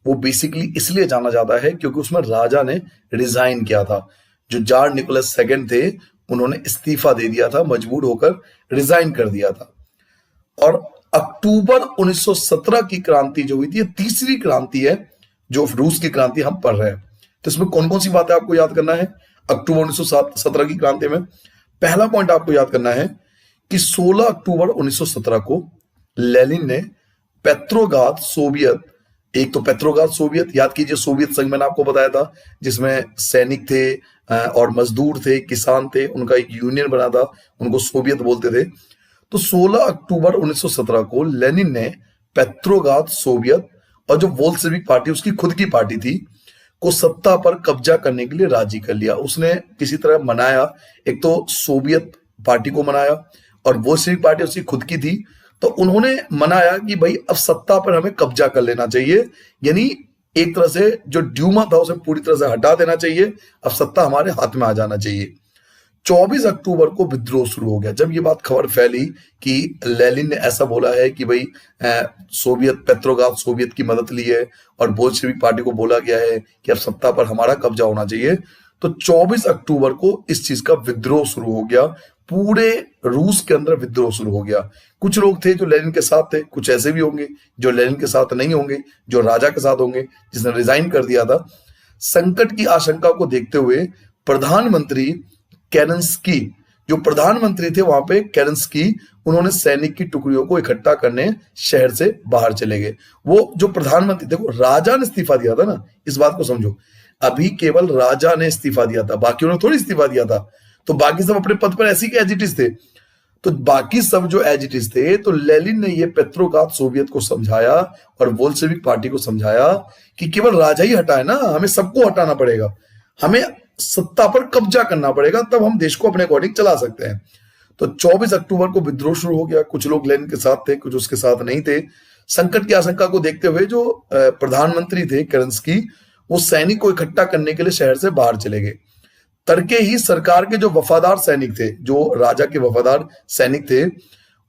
वो बेसिकली इसलिए जाना जाता है क्योंकि उसमें राजा ने रिजाइन किया था। जो जार निकोलस सेकंड थे उन्होंने इस्तीफा दे दिया था, मजबूर होकर रिजाइन कर दिया था। और अक्टूबर 1917 की क्रांति जो हुई थी, ये तीसरी क्रांति है जो रूस की क्रांति हम पढ़ रहे हैं। तो इसमें कौन कौन सी बातें आपको याद करना है अक्टूबर 1917 की क्रांति में? पहला पॉइंट आपको याद करना है कि 16 अक्टूबर 1917 को लेनिन ने पेट्रोग्राद सोवियत, एक तो पेट्रोग्राद सोवियत, याद कीजिए सोवियत संघ मैंने आपको बताया था जिसमें सैनिक थे और मजदूर थे, किसान थे, उनका एक यूनियन बना था, उनको सोवियत बोलते थे। तो 16 अक्टूबर 1917 को लेनिन ने पेट्रोग्राद सोवियत और जो बोल्शेविक पार्टी उसकी खुद की पार्टी थी को सत्ता पर कब्जा करने के लिए राजी कर लिया। उसने किसी तरह मनाया, एक तो सोवियत पार्टी को मनाया और बोल्शेविक पार्टी उसकी खुद की थी, तो उन्होंने मनाया कि भाई अब सत्ता पर हमें कब्जा कर लेना चाहिए, यानी एक तरह से जो ड्यूमा था उसे पूरी तरह से हटा देना चाहिए, अब सत्ता हमारे हाथ में आ जाना चाहिए। 24 अक्टूबर को विद्रोह शुरू हो गया। जब ये बात खबर फैली कि लेनिन ने ऐसा बोला है कि भाई सोवियत, पेट्रोग्राद सोवियत की मदद ली है और बोल्शेविक पार्टी को बोला गया है कि अब सत्ता पर हमारा कब्जा होना चाहिए, तो 24 अक्टूबर को इस चीज का विद्रोह शुरू हो गया। पूरे रूस के अंदर विद्रोह शुरू हो गया। कुछ लोग थे जो लेनिन के साथ थे, कुछ ऐसे भी होंगे जो लेनिन के साथ नहीं होंगे, जो राजा के साथ होंगे जिसने रिजाइन कर दिया था। संकट की आशंका को देखते हुए प्रधानमंत्री केरेंस्की, जो प्रधानमंत्री थे वहां पे केरेंस्की, उन्होंने सैनिक की टुकड़ियों को इकट्ठा करने शहर से बाहर चले गए। वो जो प्रधानमंत्री, देखो राजा ने इस्तीफा दिया था ना, इस बात को समझो, अभी केवल राजा ने इस्तीफा दिया था, बाकियों ने थोड़ी इस्तीफा दिया था, तो बाकी सब अपने पद पर ऐसे ही एज इट इज थे। तो बाकी सब जो एज इट इज थे। तो लेनिन ने ये पेट्रोग्राद सोवियत को समझाया और बोल्शेविक पार्टी को समझाया कि केवल राजा ही हटाए ना, हमें सबको हटाना पड़ेगा, हमें सत्ता पर कब्जा करना पड़ेगा, तब हम देश को अपने अकॉर्डिंग चला सकते हैं। तो 24 अक्टूबर को विद्रोह शुरू हो गया। कुछ लोग लेनिन के साथ थे, कुछ उसके साथ नहीं थे। संकट की आशंका को देखते हुए जो प्रधानमंत्री थे केरेंस्की, वो सैनिक को इकट्ठा करने के लिए शहर से बाहर चले गए। तड़के ही सरकार के जो वफादार सैनिक थे, जो राजा के वफादार सैनिक थे,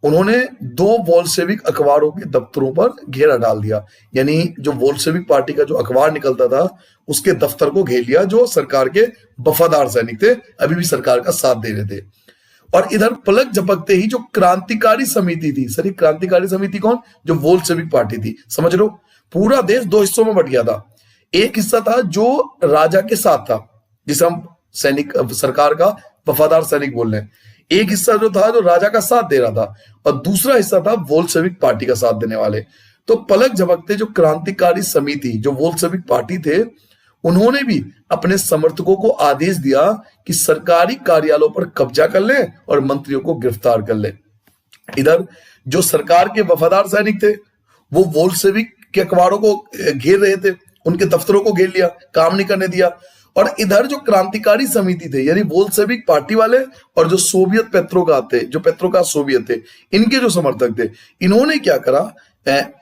उन्होंने 2 बोल्शेविक अखबारों के दफ्तरों पर घेरा डाल दिया। यानी जो बोल्शेविक पार्टी का जो अखबार निकलता था उसके दफ्तर को घेर लिया, जो सरकार के वफादार सैनिक थे, अभी भी सरकार का साथ दे रहे थे। और इधर पलक झपकते ही जो क्रांतिकारी समिति थी, सर क्रांतिकारी समिति कौन? जो बोल्शेविक पार्टी थी, समझ लो। पूरा देश 2 हिस्सों में बट गया था। एक हिस्सा था जो राजा के साथ था, जिसे हम सैनिक सरकार का वफादार सैनिक बोल रहे हैं। एक हिस्सा जो था जो राजा का साथ दे रहा था, और दूसरा हिस्सा था बोल्शेविक पार्टी का साथ देने वाले। तो पलक झपकते जो क्रांतिकारी समिति, जो बोल्शेविक पार्टी थे, उन्होंने भी अपने समर्थकों को आदेश दिया कि सरकारी कार्यालयों पर कब्जा कर ले और मंत्रियों को गिरफ्तार कर ले। इधर जो सरकार के वफादार सैनिक थे वो बोल्शेविक के अखबारों को घेर रहे थे, उनके दफ्तरों को घेर लिया, काम नहीं करने दिया। और इधर जो क्रांतिकारी समिति थे, यानी बोल्शेविक पार्टी वाले और जो सोवियत पेट्रोग्राद थे, जो पेट्रोग्राद सोवियत थे, इनके जो समर्थक थे, इन्होंने क्या करा,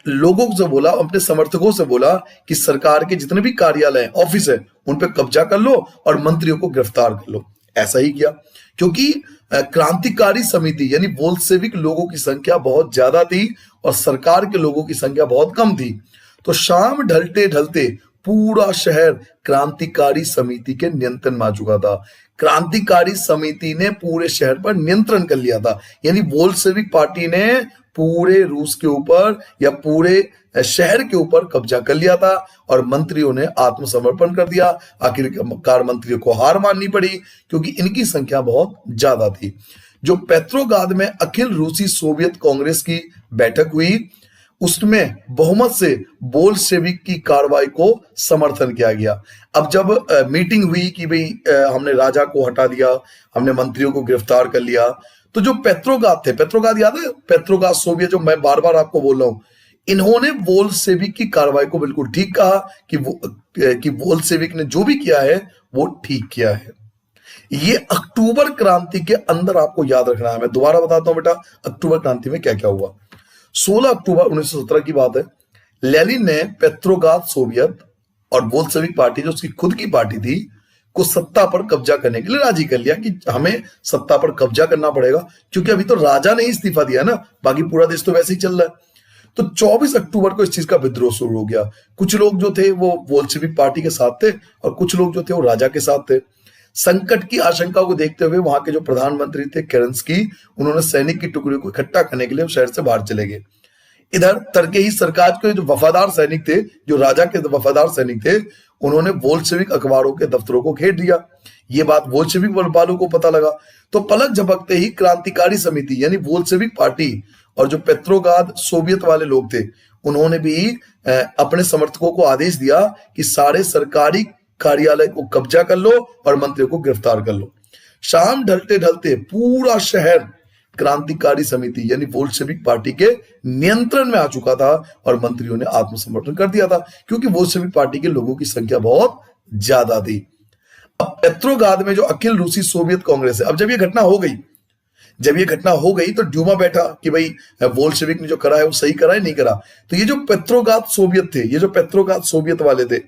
लोगों से बोला, अपने समर्थकों से बोला कि सरकार के जितने भी कार्यालय ऑफिस है उन पे कब्जा कर लो और मंत्रियों को गिरफ्तार कर लो। ऐसा ही किया, क्योंकि क्रांतिकारी समिति यानी बोल्शेविक लोगों की संख्या बहुत ज्यादा थी और सरकार के लोगों की संख्या बहुत कम थी। तो शाम ढलते ढलते पूरा शहर क्रांतिकारी समिति के नियंत्रण में आ चुका था। क्रांतिकारी समिति ने पूरे शहर पर नियंत्रण कर लिया था, यानी बोल्शेविक पार्टी ने पूरे रूस के ऊपर या पूरे शहर के ऊपर कब्जा कर लिया था और मंत्रियों ने आत्मसमर्पण कर दिया। आखिरकार मंत्रियों को हार माननी पड़ी क्योंकि इनकी संख्या बहुत ज्यादा थी। जो पेट्रोग्राद में अखिल रूसी सोवियत कांग्रेस की बैठक हुई, उसमें बहुमत से बोल्शेविक की कार्रवाई को समर्थन किया गया। अब जब मीटिंग हुई कि भाई हमने राजा को हटा दिया, हमने मंत्रियों को गिरफ्तार कर लिया, तो जो पेट्रोग्राद थे, पेट्रोग्राद याद है, पेट्रोग्राद सोवियत, जो मैं बार बार आपको बोल रहा हूं, इन्होंने बोल्शेविक की कार्रवाई को बिल्कुल ठीक कहा कि बोल्शेविक ने जो भी किया है वो ठीक किया है। ये अक्टूबर क्रांति के अंदर आपको याद रखना है। मैं दोबारा बताता हूं बेटा, अक्टूबर क्रांति में क्या क्या हुआ। 16 अक्टूबर 1917 की बात है। लेनिन ने पेट्रोग्राद सोवियत और बोल्शेविक पार्टी, जो उसकी खुद की पार्टी थी, को सत्ता पर कब्जा करने के लिए राजी कर लिया कि हमें सत्ता पर कब्जा करना पड़ेगा, क्योंकि अभी तो राजा ने इस्तीफा दिया ना, बाकी पूरा देश तो वैसे ही चल रहा है। तो 24 अक्टूबर को इस चीज का विद्रोह शुरू हो गया। कुछ लोग जो थे वो बोल्शेविक पार्टी के साथ थे और कुछ लोग जो थे वो राजा के साथ थे। संकट की आशंका को देखते हुए वहां के जो प्रधानमंत्री थे केरेंस्की, उन्होंने सैनिक की टुकड़ियों को इकट्ठा करने के लिए शहर से बाहर चले गए। इधर तड़के ही सरकार के जो वफादार सैनिक थे, जो राजा के वफादार सैनिक थे, उन्होंने बोल्शेविक अखबारों के दफ्तरों को घेर दिया। ये बात बोल्शेविक वालों को पता लगा, तो पलक झपकते ही क्रांतिकारी समिति यानी बोल्शेविक पार्टी और जो पेट्रोग्राद सोवियत वाले लोग थे, उन्होंने भी अपने समर्थकों को आदेश दिया कि सारे सरकारी कार्यालय को कब्जा कर लो और मंत्रियों को गिरफ्तार कर लो। शाम ढलते ढलते पूरा शहर क्रांतिकारी समिति यानी बोल्शेविक पार्टी के नियंत्रण में आ चुका था और मंत्रियों ने आत्मसमर्पण कर दिया था, क्योंकि बोल्शेविक पार्टी के लोगों की संख्या बहुत ज्यादा थी। अब पेट्रोग्राद में जो अखिल रूसी सोवियत कांग्रेस है, अब जब ये घटना हो गई तो ड्यूमा बैठा कि भाई बोल्शेविक ने जो करा है वो सही करा है नहीं करा। तो ये जो पेट्रोग्राद सोवियत थे, ये जो पेट्रोग्राद सोवियत वाले थे,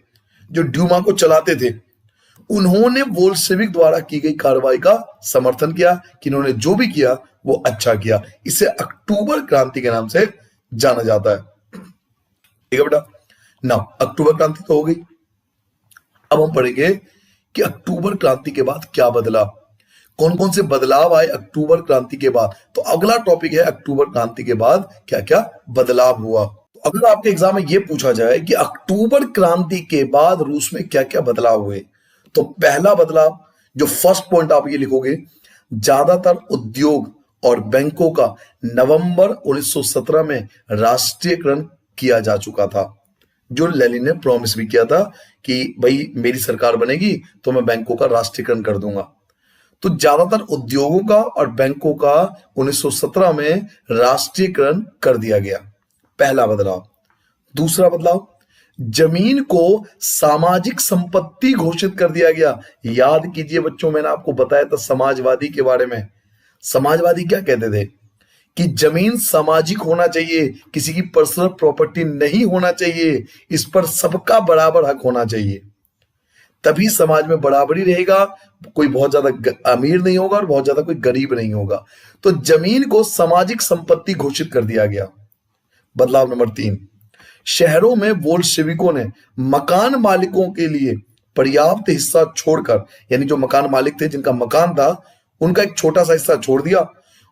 जो ड्यूमा को चलाते थे, उन्होंने बोल्शेविक द्वारा की गई कार्रवाई का समर्थन किया कि इन्होंने जो भी किया वो अच्छा किया। इसे अक्टूबर क्रांति के नाम से जाना जाता है। ठीक है बेटा ना, अक्टूबर क्रांति तो हो गई। अब हम पढ़ेंगे कि अक्टूबर क्रांति के बाद क्या बदला, कौन कौन से बदलाव आए अक्टूबर क्रांति के बाद। तो अगला टॉपिक है अक्टूबर क्रांति के बाद क्या क्या बदलाव हुआ। तो अगर आपके एग्जाम में यह पूछा जाए कि अक्टूबर क्रांति के बाद रूस में क्या क्या बदलाव हुए, तो पहला बदलाव, जो फर्स्ट पॉइंट आप ये लिखोगे, ज्यादातर उद्योग और बैंकों का नवंबर 1917 में राष्ट्रीयकरण किया जा चुका था, जो लेनिन ने प्रॉमिस भी किया था कि भाई मेरी सरकार बनेगी तो मैं बैंकों का राष्ट्रीयकरण कर दूंगा। तो ज्यादातर उद्योगों का और बैंकों का 1917 में राष्ट्रीयकरण कर दिया गया, पहला बदलाव। दूसरा बदलाव, जमीन को सामाजिक संपत्ति घोषित कर दिया गया। याद कीजिए बच्चों, मैंने आपको बताया था समाजवादी के बारे में। समाजवादी क्या कहते थे कि जमीन सामाजिक होना चाहिए, किसी की पर्सनल प्रॉपर्टी नहीं होना चाहिए, इस पर सबका बराबर हक होना चाहिए, तभी समाज में बराबरी रहेगा, कोई बहुत ज्यादा अमीर नहीं होगा और बहुत ज्यादा कोई गरीब नहीं होगा। तो जमीन को सामाजिक संपत्ति घोषित कर दिया गया। बदलाव नंबर 3, शहरों में बोल्शेविकों ने मकान मालिकों के लिए पर्याप्त हिस्सा छोड़कर, यानी जो मकान मालिक थे जिनका मकान था उनका एक छोटा सा हिस्सा छोड़ दिया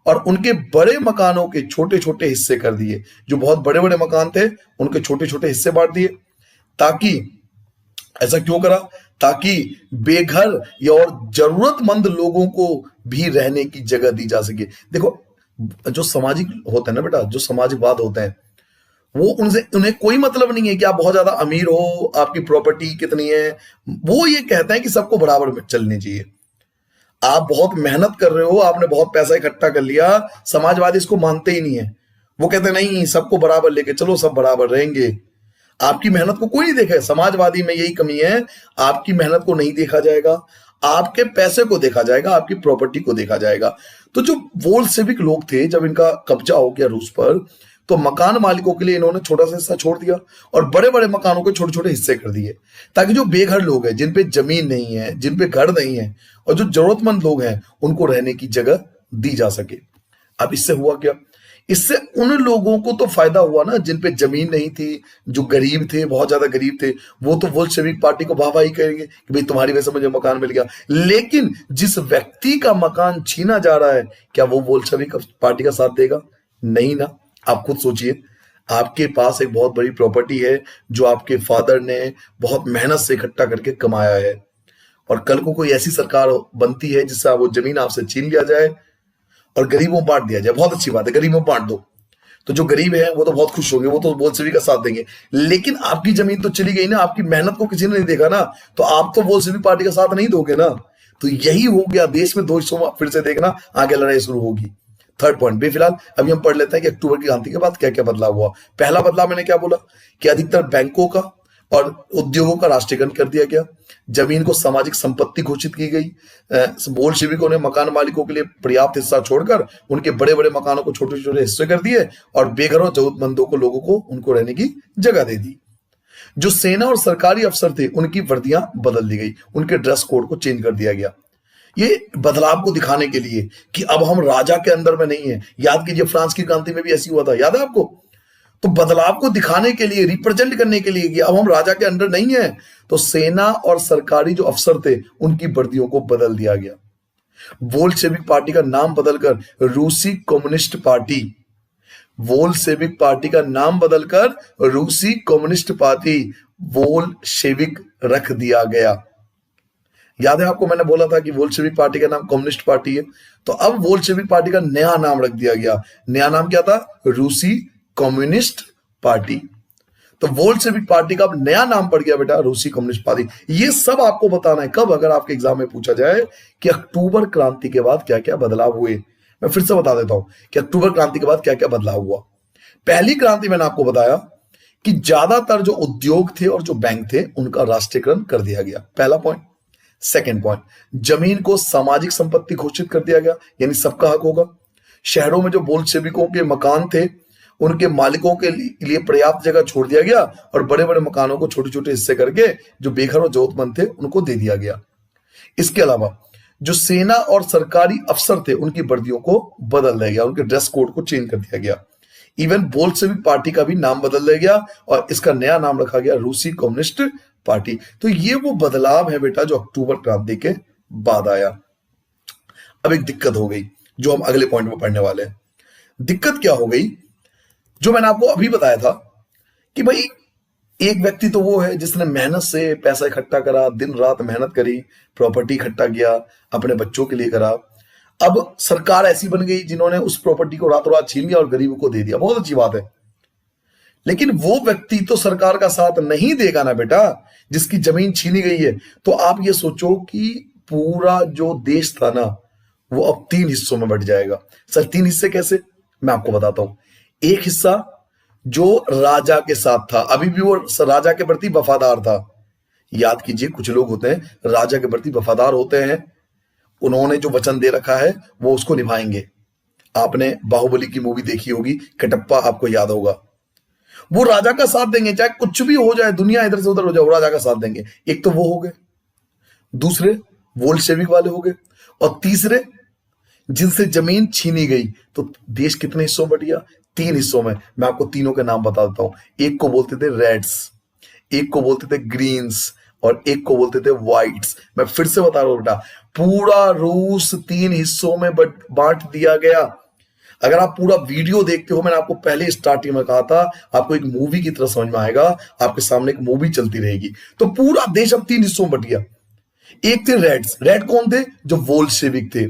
और उनके बड़े मकानों के छोटे छोटे हिस्से कर दिए। जो बहुत बड़े बड़े मकान थे उनके छोटे छोटे हिस्से बांट दिए। ताकि, ऐसा क्यों करा? ताकि बेघर या और जरूरतमंद लोगों को भी रहने की जगह दी जा सके। देखो, जो सामाजिक होता है ना बेटा, जो सामाजिकवाद होते हैं, वो उन्हें कोई मतलब नहीं है कि आप बहुत ज्यादा अमीर हो, आपकी प्रॉपर्टी कितनी है। वो ये कहते हैं कि सबको बराबर में चलनी चाहिए। आप बहुत मेहनत कर रहे हो, आपने बहुत पैसा इकट्ठा कर लिया, समाजवादी इसको मानते ही नहीं है। वो कहते हैं नहीं, सबको बराबर लेके चलो, सब बराबर रहेंगे। आपकी मेहनत को कोई नहीं देखेगा। समाजवादी में यही कमी है, आपकी मेहनत को नहीं देखा जाएगा, आपके पैसे को देखा जाएगा, आपकी प्रॉपर्टी को देखा जाएगा। तो जो बोल्शेविक लोग थे, जब इनका कब्जा हो गया रूस पर, तो मकान मालिकों के लिए इन्होंने छोटा सा हिस्सा छोड़ दिया और बड़े बड़े मकानों के छोटे छोटे हिस्से कर दिए, ताकि जो बेघर लोग हैं, जिन पे जमीन नहीं है, जिन पे घर नहीं है, और जो जरूरतमंद लोग हैं, उनको रहने की जगह दी जा सके। अब इससे हुआ क्या? इससे उन लोगों को तो फायदा हुआ ना जिन पे जमीन नहीं थी, जो गरीब थे, बहुत ज्यादा गरीब थे। वो तो बोल्शेविक पार्टी को वाहवाही करेंगे कि भाई तुम्हारी वजह से मुझे मकान मिल गया। लेकिन जिस व्यक्ति का मकान छीना जा रहा है, क्या वो बोल्शेविक पार्टी का साथ देगा? नहीं ना। आप खुद सोचिए, आपके पास एक बहुत बड़ी प्रॉपर्टी है जो आपके फादर ने बहुत मेहनत से इकट्ठा करके कमाया है, और कल को कोई ऐसी सरकार बनती है जिससे वो जमीन आपसे छीन लिया जाए और गरीबों बांट दिया जाए। बहुत अच्छी बात है, गरीबों बांट दो, तो जो गरीब है वो तो बहुत खुश होंगे, वो तो बोल्शेविक का साथ देंगे। लेकिन आपकी जमीन तो चली गई ना, आपकी मेहनत को किसी ने नहीं देखा ना, तो आप तो बोल्शेविक पार्टी का साथ नहीं दोगे ना। तो यही हो गया, देश में 2 हिस्सों में फिर से देखना आगे लड़ाई शुरू होगी। थर्ड पॉइंट, बेफिलहाल अभी हम पढ़ लेते हैं कि अक्टूबर की क्रांति के बाद क्या क्या बदलाव हुआ। पहला बदलाव मैंने क्या बोला कि अधिकतर बैंकों का और उद्योगों का राष्ट्रीयकरण कर दिया गया। जमीन को सामाजिक संपत्ति घोषित की गई। बोल्शेविकों ने मकान मालिकों के लिए पर्याप्त हिस्सा छोड़कर उनके बड़े बड़े मकानों को छोटे छोटे हिस्से कर दिए और बेघरों जरूरतमंदों को लोगों को उनको रहने की जगह दे दी। जो सेना और सरकारी अफसर थे उनकी वर्दियां बदल दी गई, उनके ड्रेस कोड को चेंज कर दिया गया। ये बदलाव को दिखाने के लिए कि अब हम राजा के अंदर में नहीं है। याद कीजिए फ्रांस की क्रांति में भी ऐसी हुआ था, याद है आपको? तो बदलाव को दिखाने के लिए, रिप्रेजेंट करने के लिए कि अब हम राजा के अंडर नहीं है, तो सेना और सरकारी जो अफसर थे उनकी वर्दियों को बदल दिया गया। बोल्शेविक पार्टी का नाम बदलकर रूसी कम्युनिस्ट पार्टी, बोल्शेविक पार्टी का नाम बदलकर रूसी कम्युनिस्ट पार्टी बोल्शेविक रख दिया गया। याद है आपको, मैंने बोला था कि बोल्शेविक पार्टी का नाम कम्युनिस्ट पार्टी है, तो अब बोल्शेविक पार्टी का नया नाम रख दिया गया। नया नाम क्या था? रूसी कम्युनिस्ट पार्टी। तो बोल्शेविक पार्टी का अब नया नाम पड़ गया बेटा, रूसी कम्युनिस्ट पार्टी। ये सब आपको बताना है कब, अगर आपके एग्जाम में पूछा जाए कि अक्टूबर क्रांति के बाद क्या क्या बदलाव हुए। मैं फिर से बता देता हूं कि अक्टूबर क्रांति के बाद क्या क्या बदलाव हुआ। पहली क्रांति मैंने आपको बताया कि ज्यादातर जो उद्योग थे और जो बैंक थे उनका राष्ट्रीयकरण कर दिया गया, पहला पॉइंट। सेकेंड पॉइंट, जमीन को सामाजिक संपत्ति घोषित कर दिया गया, यानी सबका हक होगा। शहरों में जो बोल्शेविकों के मकान थे उनके मालिकों के लिए पर्याप्त जगह छोड़ दिया गया और बड़े बड़े मकानों को छोटे छोटे हिस्से करके जो बेघर और जरूरतमंद थे उनको दे दिया गया। इसके अलावा जो सेना और सरकारी अफसर थे उनकी वर्दियों को बदल दिया गया, उनके ड्रेस कोड को चेंज कर दिया गया। इवन बोल्शेविक पार्टी का भी नाम बदल दिया गया और इसका नया नाम रखा गया रूसी कम्युनिस्ट पार्टी। तो ये वो बदलाव है बेटा जो अक्टूबर क्रांति के बाद आया। अब एक दिक्कत हो गई जो हम अगले पॉइंट में पढ़ने वाले हैं। दिक्कत क्या हो गई? जो मैंने आपको अभी बताया था कि भाई एक व्यक्ति तो वो है जिसने मेहनत से पैसा इकट्ठा करा, दिन रात मेहनत करी, प्रॉपर्टी इकट्ठा किया, अपने बच्चों के लिए करा। अब सरकार ऐसी बन गई जिन्होंने उस प्रॉपर्टी को रातों रात छीन लिया और गरीबों को दे दिया। बहुत अच्छी बात है, लेकिन वो व्यक्ति तो सरकार का साथ नहीं देगा ना बेटा, जिसकी जमीन छीनी गई है। तो आप ये सोचो कि पूरा जो देश था ना वो अब 3 हिस्सों में बट जाएगा। सर 3 हिस्से कैसे, मैं आपको बताता हूं। एक हिस्सा जो राजा के साथ था, अभी भी वो राजा के प्रति वफादार था। याद कीजिए, कुछ लोग होते हैं राजा के प्रति वफादार होते हैं, उन्होंने जो वचन दे रखा है वो उसको निभाएंगे। आपने बाहुबली की मूवी देखी होगी, कटप्पा आपको याद होगा। वो राजा का साथ देंगे, चाहे कुछ भी हो जाए, दुनिया इधर से उधर हो जाए, वो राजा का साथ देंगे। एक तो वो हो गए, दूसरे वोल्शेविक वाले हो गए, और तीसरे जिनसे जमीन छीनी गई। तो देश कितने हिस्सों में बट गया? 3 हिस्सों में। मैं आपको तीनों के नाम बता देता हूं। एक को बोलते थे रेड्स, एक को बोलते थे ग्रीन्स, और एक को बोलते थे व्हाइट्स। मैं फिर से बता रहा हूं बेटा, पूरा रूस 3 हिस्सों में बांट दिया गया। अगर आप पूरा वीडियो देखते हो, मैंने आपको पहले स्टार्टिंग में कहा था, आपको एक मूवी की तरह समझ में आएगा, आपके सामने एक मूवी चलती रहेगी। तो पूरा देश अब 3 हिस्सों में बट गया। एक थे रेड्स, रेड कौन थे? जो वोल्शेविक थे।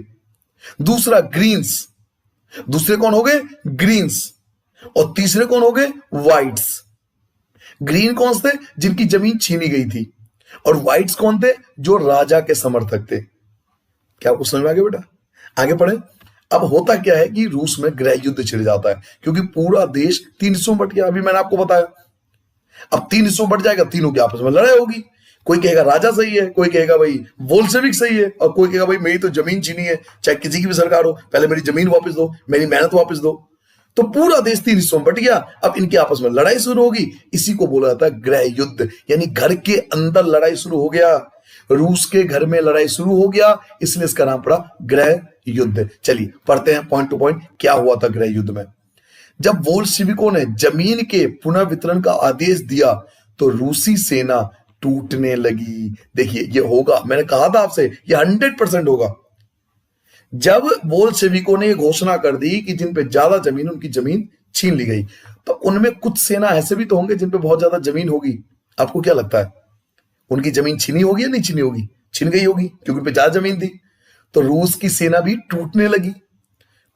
दूसरा ग्रीन्स, दूसरे कौन हो गए? ग्रीन्स। और तीसरे कौन हो गए? व्हाइट्स। ग्रीन कौन थे? जिनकी जमीन छीनी गई थी। और व्हाइट्स कौन थे? जो राजा के समर्थक थे। क्या आपको समझ में आ गया बेटा? आगे पढ़े। अब होता क्या है कि रूस में गृह युद्ध छिड़ जाता है, क्योंकि पूरा देश 3 हिस्सों में बट गया। अभी मैंने आपको बताया, अब 3 हिस्सों में बट जाएगा, तीनों की आपस में लड़ाई होगी। कोई कहेगा राजा सही है, कोई कहेगा भाई बोल्शेविक सही है, और कोई कहेगा भाई मेरी तो जमीन छीनी है, चाहे किसी की भी सरकार हो, पहले मेरी जमीन वापस दो, मेरी मेहनत वापस दो। तो पूरा देश 3 हिस्सों में बट गया। अब इनकी आपस में लड़ाई शुरू होगी। इसी को बोला जाता है गृह युद्ध, यानी घर के अंदर लड़ाई शुरू हो गया। रूस के घर में लड़ाई शुरू हो गया, इसलिए इसका नाम पड़ा गृह युद्ध। चलिए पढ़ते हैं पॉइंट टू पॉइंट क्या हुआ था गृह युद्ध में। जब बोल्शेविकों ने जमीन के पुनर्वितरण का आदेश दिया तो रूसी सेना टूटने लगी। देखिए ये होगा, मैंने कहा था आपसे, ये 100% होगा। जब बोल्शेविकों ने घोषणा कर दी कि जिन पे ज्यादा जमीन, उनकी जमीन छीन ली गई, तो उनमें कुछ सेना ऐसे भी तो होंगे जिन पे बहुत ज्यादा जमीन होगी। आपको क्या लगता है, उनकी जमीन छीनी होगी या नहीं छीनी होगी? छीन गई होगी, क्योंकि उन पे ज्यादा जमीन थी। तो रूस की सेना भी टूटने लगी।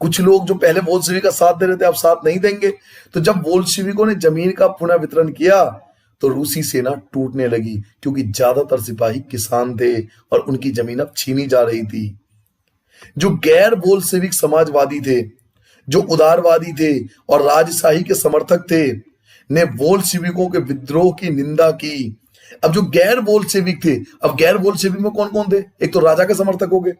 कुछ लोग जो पहले बोल्शेविक का साथ दे रहे थे, अब साथ नहीं देंगे। तो जब बोल्शेविकों ने जमीन का पुनर्वितरण किया तो रूसी सेना टूटने लगी, क्योंकि ज्यादातर सिपाही किसान थे और उनकी जमीन अब छीनी जा रही थी। जो गैर बोल्शेविक समाजवादी थे, जो उदारवादी थे और राजशाही के समर्थक थे, ने बोल्शेविकों के विद्रोह की निंदा की। अब जो गैर बोल्शेविक थे, अब गैर बोल्शेविक में कौन कौन थे? एक तो राजा के समर्थक हो गए,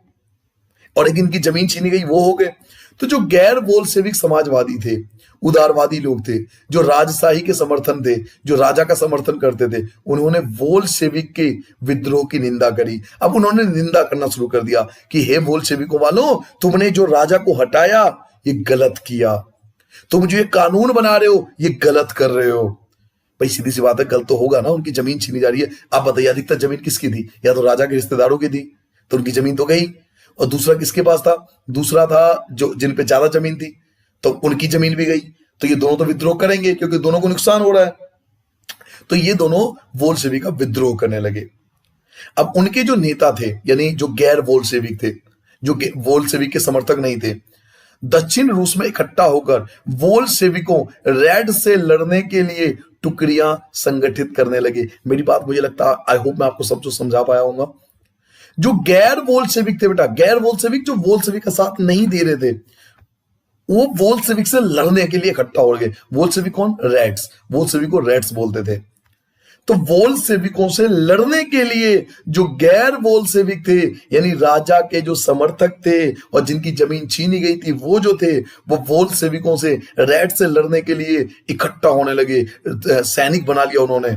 और एक इनकी जमीन छीनी गई वो हो गए। तो जो गैर बोल्शेविक समाजवादी थे, उदारवादी लोग थे, जो राजशाही के समर्थन थे, जो राजा का समर्थन करते थे, उन्होंने बोल्शेविक के विद्रोह की निंदा करी। अब उन्होंने निंदा करना शुरू कर दिया कि हे बोल्शेविकों वालों, तुमने जो राजा को हटाया ये गलत किया, तुम जो ये कानून बना रहे हो ये गलत कर रहे हो। भाई सीधी सी बात है, गलत तो होगा ना, उनकी जमीन छीनी जा रही है। आप बताइए अधिकतर जमीन किसकी थी? या तो राजा के रिश्तेदारों की थी, तो उनकी जमीन तो गई। और दूसरा किसके पास था? दूसरा था जो जिन पे ज्यादा जमीन थी, तो उनकी जमीन भी गई। तो ये दोनों तो विद्रोह करेंगे, क्योंकि दोनों को नुकसान हो रहा है। तो ये दोनों बोल्शेविक का विद्रोह करने लगे। अब उनके जो नेता थे, यानी जो गैर बोल्शेविक थे, जो बोल्शेविक के समर्थक नहीं थे, दक्षिण रूस में इकट्ठा होकर बोल्शेविकों रेड से लड़ने के लिए टुकड़ियां संगठित करने लगे। मेरी बात मुझे लगता है, आई होप मैं आपको सब जो समझा पाया होगा। जो गैर बोल्शेविक थे बेटा, गैर बोल्शेविक जो बोल्शेविक का साथ नहीं दे रहे थे, वो बोल्शेविक से लड़ने के लिए इकट्ठा हो गए। बोल्शेविक कौन? रेड्स। बोल्शेविक को रेड्स बोलते थे। तो बोल्शेविकों से लड़ने के लिए जो गैर बोल्शेविक थे, यानी राजा के जो समर्थक थे और जिनकी जमीन छीनी गई थी, वो जो थे, वो बोल्शेविकों से रेड से लड़ने के लिए इकट्ठा होने लगे, सैनिक बना लिया उन्होंने।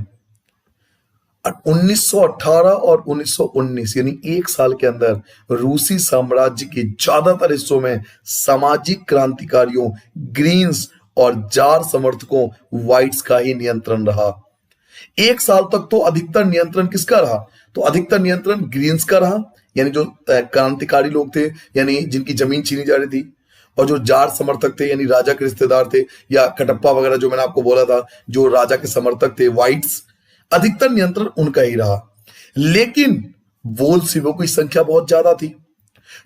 1918 और 1919 यानी 1 साल के अंदर रूसी साम्राज्य के ज्यादातर हिस्सों में सामाजिक क्रांतिकारियों, ग्रीन्स और जार समर्थकों, व्हाइट्स का ही नियंत्रण रहा। 1 साल तक तो अधिकतर नियंत्रण किसका रहा? तो अधिकतर नियंत्रण ग्रीन्स का रहा, यानी जो क्रांतिकारी लोग थे, यानी जिनकी जमीन छीनी जा रही थी। और जो जार समर्थक थे, यानी राजा के रिश्तेदार थे, या कटप्पा वगैरह जो मैंने आपको बोला था, जो राजा के समर्थक थे, व्हाइट्स, अधिकतर नियंत्रण उनका ही रहा। लेकिन बोल्शेविकों की संख्या बहुत ज्यादा थी।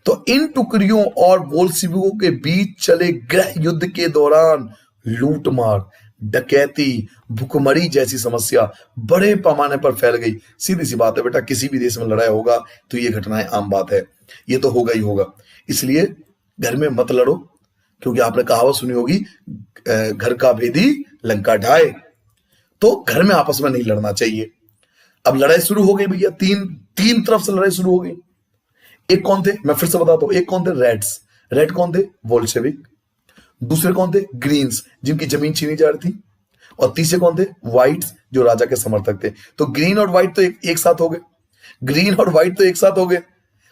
तो इन टुकड़ियों और बोल्शेविकों के बीच चले गृह युद्ध के दौरान लूटमार, डकैती, भुखमरी जैसी समस्या बड़े पैमाने पर फैल गई। सीधी सी बात है बेटा, किसी भी देश में लड़ाई होगा तो ये घटनाएं आम बात है, ये तो होगा ही होगा। इसलिए घर में मत लड़ो, क्योंकि आपने कहावत सुनी होगी, घर का भेदी लंका ढाए। तो घर में आपस में नहीं लड़ना चाहिए। अब लड़ाई शुरू हो गई भैया, तीन तरफ से लड़ाई शुरू हो गई। एक कौन थे, मैं फिर से बताता हूं, एक कौन थे, रेड्स। रेड कौन थे, वोल्शेविक। दूसरे कौन थे, ग्रीन्स, जिनकी जमीन छीनी जा रही थी। और तीसरे कौन थे, व्हाइट्स, जो राजा के समर्थक थे। तो ग्रीन और व्हाइट तो एक साथ हो गए, ग्रीन और व्हाइट तो एक साथ हो गए,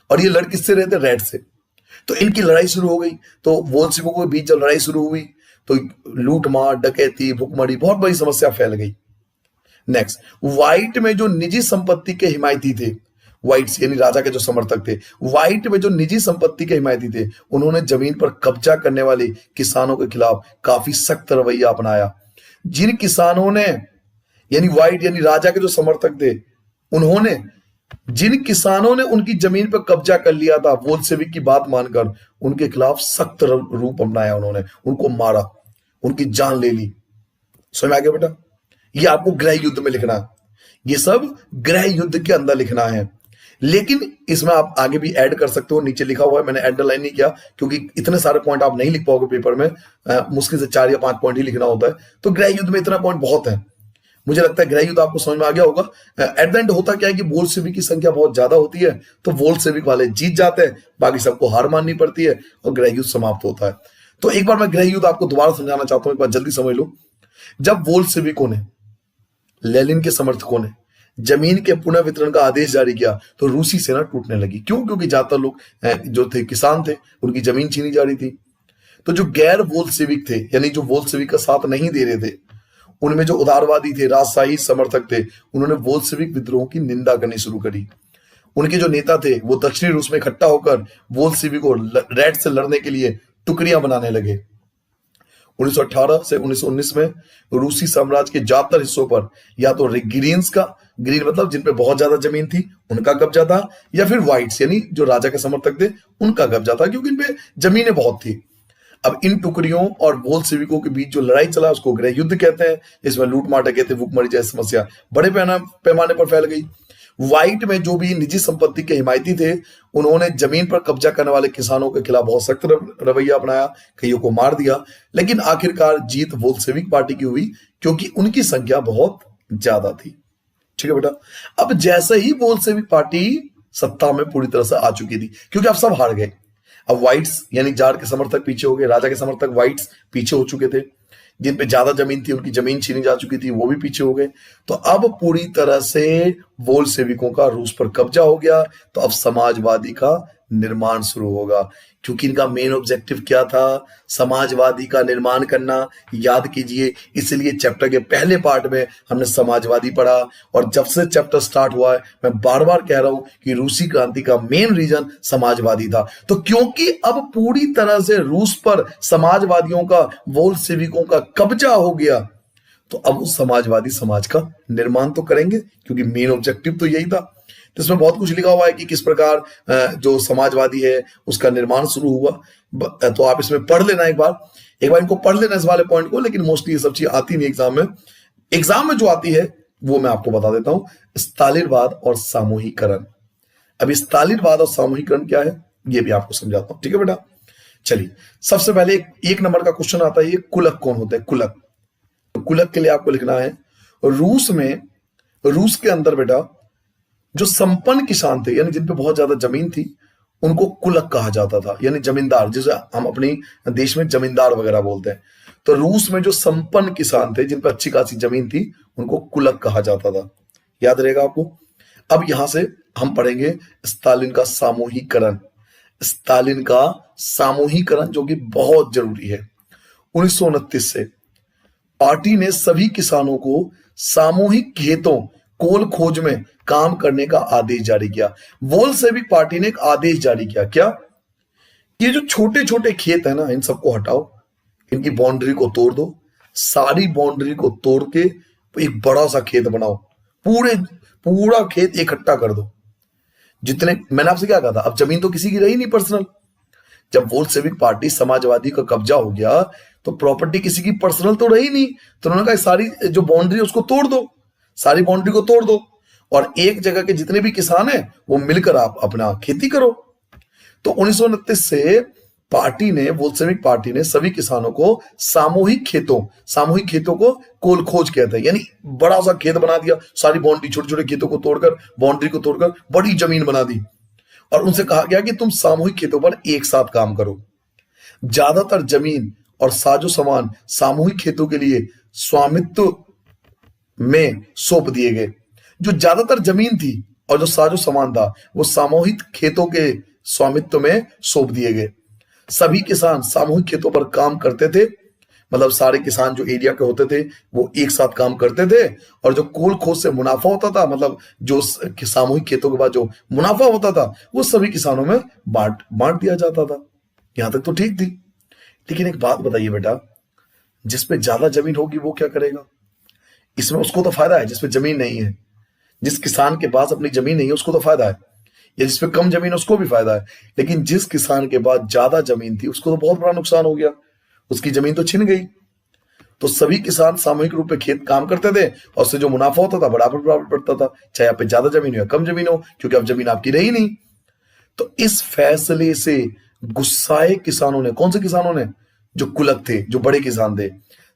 और ये लड़ किससे रहे थे, रेड से। तो इनकी लड़ाई शुरू हो गई। तो वोल्शेविकों के बीच जब लड़ाई शुरू हुई तो लूट मार, डकैती, भुखमरी, बहुत बड़ी समस्या फैल गई। नेक्स्ट, व्हाइट में जो निजी संपत्ति के हिमायती थे, व्हाइट्स यानी राजा के जो समर्थक थे, व्हाइट में जो निजी संपत्ति के हिमायती थे, उन्होंने जमीन पर कब्जा करने वाले किसानों के खिलाफ काफी सख्त रवैया अपनाया। जिन किसानों ने, यानी व्हाइट यानी राजा के जो समर्थक थे, उन्होंने, जिन किसानों ने उनकी जमीन पर कब्जा कर लिया था, वोल्शेविक की बात मानकर उनके खिलाफ सख्त रूप अपनाया। उन्होंने उनको मारा, उनकी जान ले ली। समझ में आ गया बेटा? ये आपको गृह युद्ध में लिखना है, ये सब गृह युद्ध के अंदर लिखना है। लेकिन इसमें आप आगे भी ऐड कर सकते हो, नीचे लिखा हुआ है, मैंने अंडरलाइन नहीं किया क्योंकि इतने सारे पॉइंट आप नहीं लिख पाओगे पेपर में, मुश्किल से 4 या 5 पॉइंट ही लिखना होता है। तो गृह युद्ध में इतना पॉइंट बहुत है। मुझे लगता है गृह युद्ध आपको समझ में आ गया होगा। एट द एंड होता क्या है कि बोल्शेविक की संख्या बहुत ज्यादा होती है, तो बोल्शेविक वाले जीत जाते हैं, बाकी सबको हार माननी पड़ती है और गृह युद्ध समाप्त होता है। तो एक बार मैं गृह युद्ध आपको दोबारा समझाना चाहता हूं, एक बार जल्दी समझ लो। जब बोल्शेविकों ने, लेनिन के समर्थकों ने जमीन के पुनः वितरण का आदेश जारी किया तो रूसी सेना टूटने लगी। क्यों? क्योंकि ज्यादातर लोग जो थे किसान थे, उनकी जमीन छीनी जा रही थी। तो जो गैर बोल्शेविक थे, यानी जो बोल्शेविक का साथ नहीं दे रहे थे, उनमें जो उदारवादी थे, राजशाही समर्थक थे, उन्होंने बोल्शेविक विद्रोह की निंदा करनी शुरू करी। उनके जो नेता थे वो दक्षिणी रूस में इकट्ठा होकर बोल्शेविक और रेड से लड़ने के लिए टुकड़ियां बनाने लगे। 1918 से 1919 में रूसी साम्राज्य के ज्यादातर हिस्सों पर या तो ग्रीन्स का, ग्रीन मतलब जिन पे बहुत ज्यादा जमीन थी उनका कब्जा था, या फिर व्हाइट्स यानी जो राजा के समर्थक थे उनका कब्जा था, क्योंकि इन पे जमीनें बहुत थी। अब इन टुकड़ियों और बोल्शेविकों के बीच जो लड़ाई चला उसको गृह युद्ध कहते हैं। इसमें लूट मार, डकैती, भुखमरी जैसी समस्या बड़े पैमाने पर फैल गई। व्हाइट में जो भी निजी संपत्ति के हिमायती थे, उन्होंने जमीन पर कब्जा करने वाले किसानों के खिलाफ बहुत सख्त रवैया अपनाया, कईयों को मार दिया। लेकिन आखिरकार जीत बोल्शेविक पार्टी की हुई, क्योंकि उनकी संख्या बहुत ज्यादा थी। ठीक है बेटा? अब जैसे ही बोल्शेविक पार्टी सत्ता में पूरी तरह से आ चुकी थी, क्योंकि अब सब हार गए, अब व्हाइट्स यानी जार के समर्थक पीछे हो गए, राजा के समर्थक व्हाइट्स पीछे हो चुके थे, जिन पे ज्यादा जमीन थी उनकी जमीन छीनी जा चुकी थी, वो भी पीछे हो गए। तो अब पूरी तरह से बोल्शेविकों का रूस पर कब्जा हो गया। तो अब समाजवादी का निर्माण शुरू होगा, क्योंकि इनका मेन ऑब्जेक्टिव क्या था, समाजवादी का निर्माण करना। याद कीजिए, इसलिए चैप्टर के पहले पार्ट में हमने समाजवादी पढ़ा, और जब से चैप्टर स्टार्ट हुआ है मैं बार बार कह रहा हूं कि रूसी क्रांति का मेन रीजन समाजवादी था। तो क्योंकि अब पूरी तरह से रूस पर समाजवादियों का, बोल्शेविकों का कब्जा हो गया, तो अब उस समाजवादी समाज का निर्माण तो करेंगे, क्योंकि मेन ऑब्जेक्टिव तो यही था। तो इसमें बहुत कुछ लिखा हुआ है कि किस प्रकार जो समाजवादी है उसका निर्माण शुरू हुआ। तो आप इसमें पढ़ लेना एक बार इनको पढ़ लेना इस वाले पॉइंट को। लेकिन मोस्टली ये सब चीज आती नहीं एग्जाम में। एग्जाम में जो आती है वो मैं आपको बता देता हूं, स्टालिनवाद और सामूहिकरण। अब स्टालिनवाद और सामूहिकरण क्या है ये भी आपको समझाता हूं। ठीक है बेटा? चलिए, सबसे पहले एक नंबर का क्वेश्चन आता है, ये कुलक कौन होते हैं? कुलक। तो कुलक के लिए आपको लिखना है, रूस के अंदर बेटा जो संपन्न किसान थे, यानी जिन पे बहुत ज्यादा जमीन थी, उनको कुलक कहा जाता था, यानी जमींदार, जिसे हम अपनी देश में जमींदार वगैरह बोलते हैं। तो रूस में जो संपन्न किसान थे, जिन पर अच्छी खासी जमीन थी, उनको कुलक कहा जाता था। याद रहेगा आपको? अब यहां से हम पढ़ेंगे स्टालिन का सामूहिकरण। स्टालिन का सामूहिकरण जो कि बहुत जरूरी है। 1929 से पार्टी ने सभी किसानों को सामूहिक खेतों कोल खोज में काम करने का आदेश जारी किया। बोल्शेविक पार्टी ने एक आदेश जारी किया, क्या? ये जो छोटे छोटे खेत है ना, इन सबको हटाओ, इनकी बाउंड्री को तोड़ दो, सारी बाउंड्री को तोड़ के एक बड़ा सा खेत बनाओ, पूरा खेत इकट्ठा कर दो। जितने, मैंने आपसे क्या कहा था, अब जमीन तो किसी की रही नहीं पर्सनल। जब बोल्शेविक पार्टी समाजवादी का कब्जा हो गया तो प्रॉपर्टी किसी की पर्सनल तो रही नहीं, तो उन्होंने कहा सारी जो बाउंड्री उसको तोड़ दो, सारी बाउंड्री को तोड़ दो और एक जगह के जितने भी किसान हैं वो मिलकर आप अपना खेती करो। तो 1929 से पार्टी ने, बोल्शेविक पार्टी ने सभी किसानों को सामूहिक खेतों को कोल खोज कहते हैं, यानी बड़ा सा खेत बना दिया, सारी बाउंड्री छोटे छोटे खेतों को तोड़कर, बाउंड्री को तोड़कर बड़ी जमीन बना दी और उनसे कहा गया कि तुम सामूहिक खेतों पर एक साथ काम करो। ज्यादातर जमीन और साजो सामान सामूहिक खेतों के लिए स्वामित्व में सौंप दिए गए। जो ज्यादातर जमीन थी और जो साजो सामान था वो सामूहिक खेतों के स्वामित्व में सौंप दिए गए। सभी किसान सामूहिक खेतों पर काम करते थे, मतलब सारे किसान जो एरिया के होते थे वो एक साथ काम करते थे और जो कोल खोज से मुनाफा होता था, मतलब जो सामूहिक खेतों के बाद जो मुनाफा होता था वो सभी किसानों में बांट दिया जाता था। यहां तक तो ठीक थी, लेकिन एक बात बताइए बेटा, जिसपे ज्यादा जमीन होगी वो क्या करेगा? इसमें उसको तो फायदा है जिसपे जमीन नहीं है, जिस किसान के पास अपनी जमीन नहीं है उसको तो फायदा है, या जिसपे कम जमीन है उसको भी फायदा है, लेकिन जिस किसान के पास ज्यादा जमीन थी उसको तो बहुत बड़ा नुकसान हो गया, उसकी जमीन तो छिन गई। तो सभी किसान सामूहिक रूप में खेत काम करते थे और उससे जो मुनाफा होता था बराबर बराबर बढ़ता था, चाहे आप पे ज्यादा जमीन हो या कम जमीन हो, क्योंकि अब जमीन आपकी रही नहीं। तो इस फैसले से गुस्साए किसानों ने, कौन से किसानों ने? जो कुलक थे, जो बड़े किसान थे,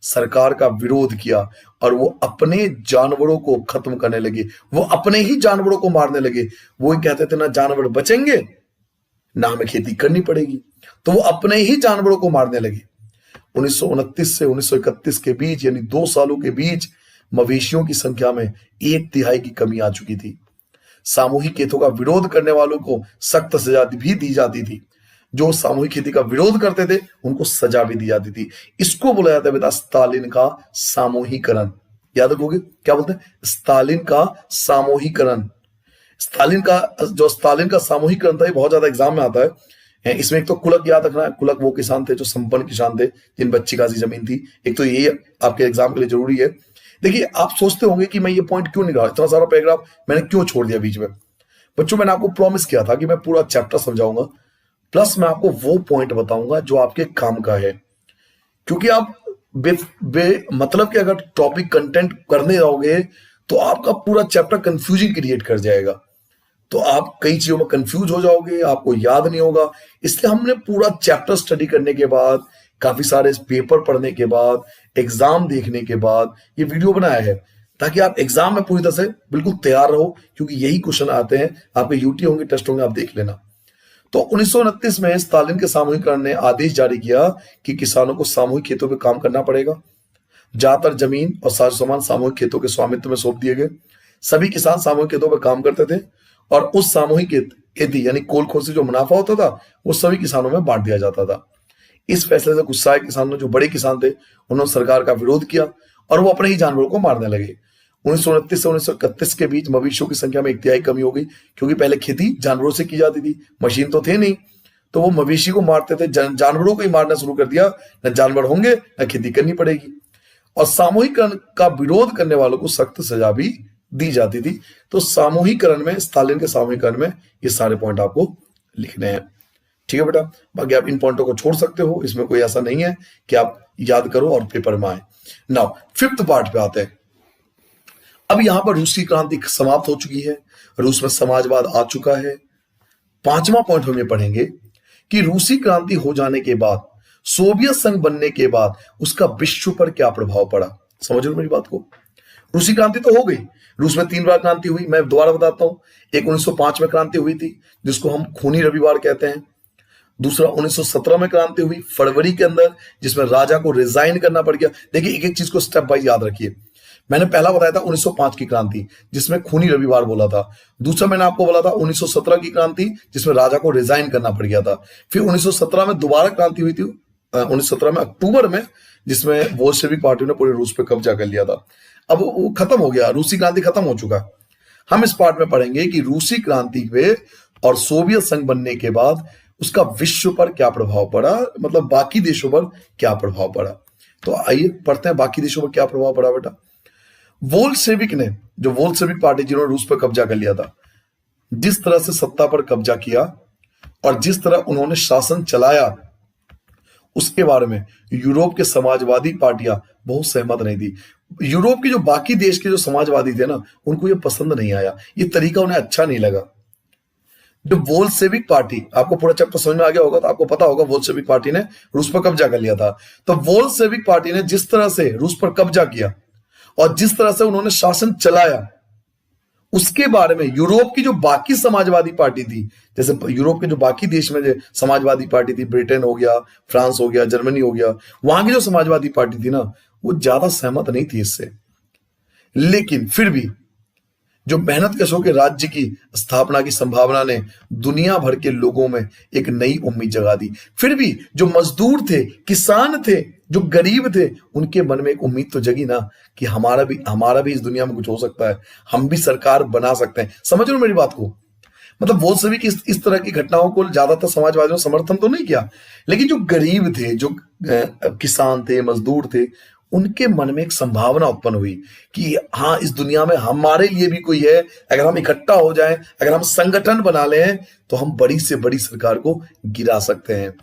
सरकार का विरोध किया और वो अपने जानवरों को खत्म करने लगे, वो अपने ही जानवरों को मारने लगे। वो ही कहते थे ना जानवर बचेंगे ना हमें खेती करनी पड़ेगी, तो वो अपने ही जानवरों को मारने लगे। 1929 से 1931 के बीच, यानी 2 सालों के बीच, मवेशियों की संख्या में 1/3 की कमी आ चुकी थी। सामूहिक खेतों का विरोध करने वालों को सख्त सजा भी दी जाती थी। जो सामूहिक खेती का विरोध करते थे उनको सजा भी दी जाती थी। इसको बोला जाता है बेटा स्टालिन का सामूहिकरण। याद रखोगे क्या बोलते हैं? स्टालिन का सामूहिकरण। स्टालिन का सामूहिकरण था, ये बहुत ज्यादा एग्जाम में आता है। इसमें एक तो कुलक याद रखना है, कुलक वो किसान थे जो संपन्न किसान थे जिन बच्ची खासी जमीन थी। एक तो ये आपके एग्जाम के लिए जरूरी है। देखिए आप सोचते होंगे कि मैं ये पॉइंट क्यों नहीं रहा, इतना सारा पैराग्राफ मैंने क्यों छोड़ दिया बीच में। बच्चों मैंने आपको प्रॉमिस किया था कि मैं पूरा चैप्टर समझाऊंगा, प्लस मैं आपको वो पॉइंट बताऊंगा जो आपके काम का है। क्योंकि आप मतलब कि अगर टॉपिक कंटेंट करने जाओगे तो आपका पूरा चैप्टर कंफ्यूजिंग क्रिएट कर जाएगा, तो आप कई चीजों में कंफ्यूज हो जाओगे, आपको याद नहीं होगा। इसलिए हमने पूरा चैप्टर स्टडी करने के बाद, काफी सारे पेपर पढ़ने के बाद, एग्जाम देखने के बाद ये वीडियो बनाया है, ताकि आप एग्जाम में पूरी तरह से बिल्कुल तैयार रहो, क्योंकि यही क्वेश्चन आते हैं आपके यूटी होंगे, टेस्ट होंगे, आप देख लेना। तो 1929 में स्टालिन के सामूहिकरण ने आदेश जारी किया कि किसानों को सामूहिक खेतों पे काम करना पड़ेगा। ज्यादातर जमीन और साजो सामान सामूहिक खेतों के स्वामित्व में सौंप दिए गए। सभी किसान सामूहिक खेतों पर काम करते थे और उस सामूहिक खेती यानी कोल खोज से जो मुनाफा होता था वो सभी किसानों में बांट दिया जाता था। इस फैसले से गुस्साए किसानों, जो बड़े किसान थे, उन्होंने सरकार का विरोध किया और वो अपने ही जानवरों को मारने लगे। 1929 से 1931 के बीच मवेशियों की संख्या में 1/3 कमी हो गई, क्योंकि पहले खेती जानवरों से की जाती थी, मशीन तो थे नहीं, तो वो मवेशी को मारते थे, जानवरों को ही मारना शुरू कर दिया। न जानवर होंगे न खेती करनी पड़ेगी। और सामूहिकरण का विरोध करने वालों को सख्त सजा भी दी जाती थी। तो सामूहिकरण में, स्टालिन के सामूहिकरण में ये सारे पॉइंट आपको लिखने हैं। ठीक है बेटा, बाकी आप इन पॉइंटों को छोड़ सकते हो, इसमें कोई ऐसा नहीं है कि आप याद करो और पेपर में आए। नाउ 5th पार्ट पे आते हैं। अब यहां पर रूस की क्रांति समाप्त हो चुकी है, रूस में समाजवाद आ चुका है। 5वां पॉइंट हम ये पढ़ेंगे कि रूसी क्रांति हो जाने के बाद, सोवियत संघ बनने के बाद उसका विश्व पर क्या प्रभाव पड़ा। समझ लो मेरी बात को। रूसी क्रांति तो हो गई, रूस में 3 बार क्रांति हुई। मैं दोबारा बताता हूं, एक 1905 में क्रांति हुई थी जिसको हम खूनी रविवार कहते हैं। दूसरा 1917 में क्रांति हुई फरवरी के अंदर, जिसमें राजा को रिजाइन करना पड़ गया। देखिए एक एक चीज को स्टेप बाय याद रखिए। मैंने पहला बताया था 1905 की क्रांति, जिसमें खूनी रविवार बोला था। दूसरा मैंने आपको बोला था 1917 की क्रांति, जिसमें राजा को रिजाइन करना पड़ गया था। फिर 1917 में दोबारा क्रांति हुई थी, 1917 में अक्टूबर में, जिसमें बोल्शेविक पार्टी ने पूरे रूस पे कब्जा कर लिया था। अब वो खत्म हो गया, रूसी क्रांति खत्म हो चुका। हम इस पार्ट में पढ़ेंगे कि रूसी क्रांति पे और सोवियत संघ बनने के बाद उसका विश्व पर क्या प्रभाव पड़ा, मतलब बाकी देशों पर क्या प्रभाव पड़ा। तो आइए पढ़ते हैं बाकी देशों पर क्या प्रभाव पड़ा बेटा। वोल्शेविक ने, जो वोल्शेविक पार्टी जिन्होंने रूस पर कब्जा कर लिया था, जिस तरह से सत्ता पर कब्जा किया और जिस तरह उन्होंने शासन चलाया, उसके बारे में यूरोप के समाजवादी पार्टियां बहुत सहमत नहीं थी। यूरोप के जो बाकी देश के जो समाजवादी थे ना, उनको ये पसंद नहीं आया, ये तरीका उन्हें अच्छा नहीं लगा। जो बोल्शेविक पार्टी, आपको पूरा चैप्टर समझ में आ गया होगा तो आपको पता होगा बोल्शेविक पार्टी ने रूस पर कब्जा कर लिया था। तो बोल्शेविक पार्टी ने जिस तरह से रूस पर कब्जा किया और जिस तरह से उन्होंने शासन चलाया, उसके बारे में यूरोप की जो बाकी समाजवादी पार्टी थी, जैसे यूरोप के जो बाकी देश में जो समाजवादी पार्टी थी, ब्रिटेन हो गया, फ्रांस हो गया, जर्मनी हो गया, वहां की जो समाजवादी पार्टी थी ना, वो ज्यादा सहमत नहीं थी इससे। लेकिन फिर भी जो मेहनतकशों के राज्य की स्थापना की संभावना ने दुनिया भर के लोगों में एक नई उम्मीद जगा दी। फिर भी जो मजदूर थे, किसान थे, जो गरीब थे, उनके मन में एक उम्मीद तो जगी ना कि हमारा भी इस दुनिया में कुछ हो सकता है, हम भी सरकार बना सकते हैं। समझ रहे हो मेरी बात को? मतलब वो सभी की इस तरह की घटनाओं को ज्यादातर समाजवादियों ने समर्थन तो नहीं किया, लेकिन जो गरीब थे, जो किसान थे, मजदूर थे, उनके मन में एक संभावना उत्पन्न हुई कि हाँ, इस दुनिया में हमारे लिए भी कोई है। अगर हम इकट्ठा हो जाएं, अगर हम संगठन बना लें, तो हम बड़ी से बड़ी सरकार को गिरा सकते हैं।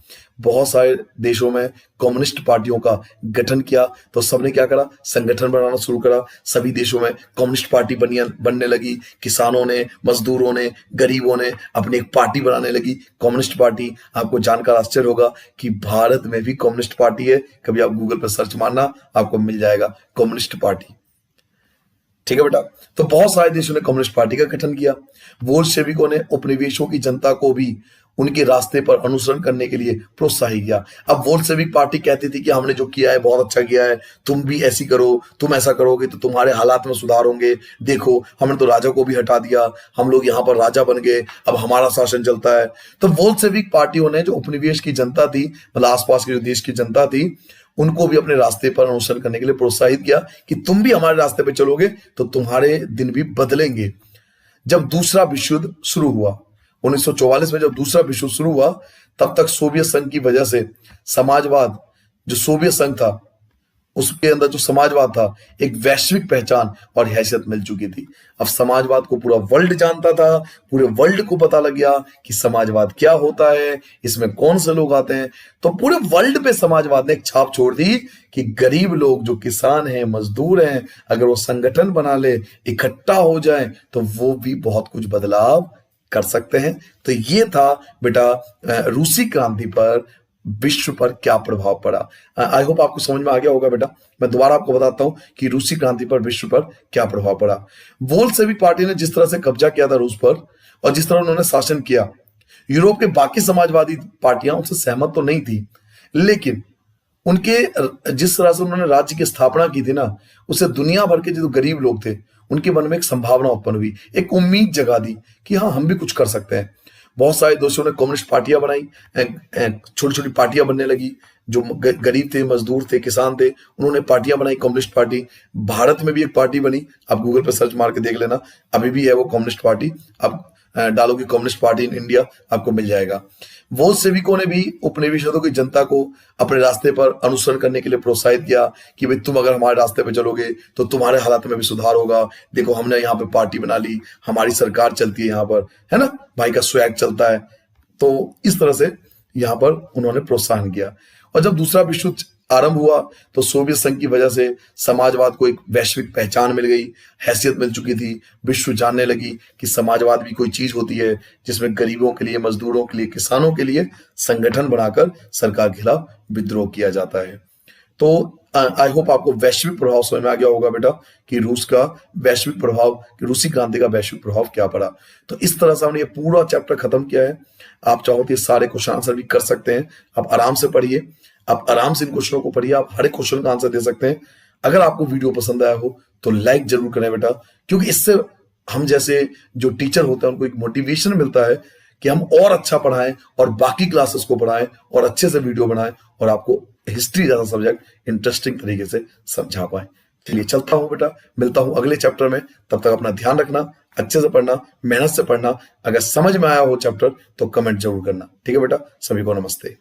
बहुत सारे देशों में कम्युनिस्ट पार्टियों का गठन किया, तो सबने क्या करा, संगठन बनाना शुरू करा। सभी देशों में कम्युनिस्ट पार्टी बनने लगी। किसानों ने, मजदूरों ने, गरीबों ने अपनी एक पार्टी बनाने लगी, कम्युनिस्ट पार्टी। आपको जानकर आश्चर्य होगा कि भारत में भी कम्युनिस्ट पार्टी है। कभी आप गूगल पर सर्च मारना, आपको मिल जाएगा कम्युनिस्ट पार्टी। ठीक है बेटा। तो बहुत सारे देशों ने कम्युनिस्ट पार्टी का गठन किया। बोल्शेविकों ने उपनिवेशों की जनता को भी उनके रास्ते पर अनुसरण करने के लिए प्रोत्साहित किया। अब बोल्शेविक पार्टी कहती थी कि हमने जो किया है बहुत अच्छा किया है, तुम भी ऐसी करो, तुम ऐसा करोगे तो तुम्हारे हालात में सुधार होंगे। देखो, हमने तो राजा को भी हटा दिया, हम लोग यहाँ पर राजा बन गए, अब हमारा शासन चलता है। तो बोल्शेविक पार्टियों ने जो उपनिवेश की जनता थी, मतलब आसपास के जो देश की जनता थी, उनको भी अपने रास्ते पर अनुसरण करने के लिए प्रोत्साहित किया कि तुम भी हमारे रास्ते पर चलोगे तो तुम्हारे दिन भी बदलेंगे। जब दूसरा विश्व युद्ध शुरू हुआ 1944 में, जब दूसरा विश्व शुरू हुआ, तब तक सोवियत संघ की वजह से समाजवाद, जो सोवियत संघ था उसके अंदर जो समाजवाद था, एक वैश्विक पहचान और हैसियत मिल चुकी थी। अब समाजवाद को पूरा वर्ल्ड जानता था, पूरे वर्ल्ड को पता लग गया कि समाजवाद क्या होता है, इसमें कौन से लोग आते हैं। तो पूरे वर्ल्ड पे समाजवाद ने एक छाप छोड़ दी कि गरीब लोग, जो किसान हैं, मजदूर हैं, अगर वो संगठन बना ले, इकट्ठा हो जाए, तो वो भी बहुत कुछ बदलाव कर सकते हैं। तो ये था बेटा रूसी क्रांति पर विश्व पर क्या प्रभाव पड़ा। आई होप आपको समझ में आ गया होगा बेटा। मैं दोबारा आपको बताता हूं कि रूसी क्रांति पर विश्व पर क्या प्रभाव पड़ा। बोल्शेविक पार्टी ने जिस तरह से कब्जा किया था रूस पर और जिस तरह उन्होंने शासन किया, यूरोप के बाकी समाजवादी पार्टियां उनसे सहमत तो नहीं थी, लेकिन उनके जिस तरह से उन्होंने राज्य की स्थापना की थी ना, उससे दुनिया भर के जो गरीब लोग थे, उनके मन में एक संभावना उत्पन्न हुई, एक उम्मीद जगा दी कि हाँ, हम भी कुछ कर सकते हैं। बहुत सारे देशों ने कम्युनिस्ट पार्टियां बनाई, छोटी छोटी पार्टियां बनने लगी। जो गरीब थे, मजदूर थे, किसान थे, उन्होंने पार्टियां बनाई, कम्युनिस्ट पार्टी। भारत में भी एक पार्टी बनी, आप गूगल पर सर्च मार के देख लेना, अभी भी है वो कम्युनिस्ट पार्टी। आप डालोगे कम्युनिस्ट पार्टी इन इंडिया, आपको मिल जाएगा। बोल्शेविकों ने भी उपनिवेशों की जनता को अपने रास्ते पर अनुसरण करने के लिए प्रोत्साहित किया कि भाई, तुम अगर हमारे रास्ते पर चलोगे तो तुम्हारे हालात में भी सुधार होगा। देखो, हमने यहाँ पे पार्टी बना ली, हमारी सरकार चलती है यहाँ पर, है ना, भाई का स्वैग चलता है। तो इस तरह से यहाँ पर उन्होंने प्रोत्साहन किया। और जब दूसरा विश्व आरंभ हुआ तो सोवियत संघ की वजह से समाजवाद को एक वैश्विक पहचान मिल गई, हैसियत मिल चुकी थी। विश्व जानने लगी कि समाजवाद भी कोई चीज होती है जिसमें गरीबों के लिए, मजदूरों के लिए, किसानों के लिए संगठन बनाकर सरकार के खिलाफ विद्रोह किया जाता है। तो आई होप आपको वैश्विक प्रभाव समझ में आ गया होगा बेटा कि रूस का वैश्विक प्रभाव, कि रूसी क्रांति का वैश्विक प्रभाव क्या पड़ा। तो इस तरह से हमने ये पूरा चैप्टर खत्म किया है। आप चाहो तो ये सारे क्वेश्चन आंसर भी कर सकते हैं। आप आराम से पढ़िए, आप आराम से इन क्वेश्चनों को पढ़िए, आप हर एक क्वेश्चन का आंसर दे सकते हैं। अगर आपको वीडियो पसंद आया हो तो लाइक जरूर करें बेटा, क्योंकि इससे हम जैसे जो टीचर होते हैं उनको एक मोटिवेशन मिलता है कि हम और अच्छा पढ़ाएं और बाकी क्लासेस को पढ़ाएं और अच्छे से वीडियो बनाएं और आपको हिस्ट्री जैसा सब्जेक्ट इंटरेस्टिंग तरीके से समझा पाए। चलिए चलता हूं बेटा, मिलता हूं अगले चैप्टर में। तब तक अपना ध्यान रखना, अच्छे से पढ़ना, मेहनत से पढ़ना। अगर समझ में आया हो चैप्टर तो कमेंट जरूर करना। ठीक है बेटा, सभी को नमस्ते।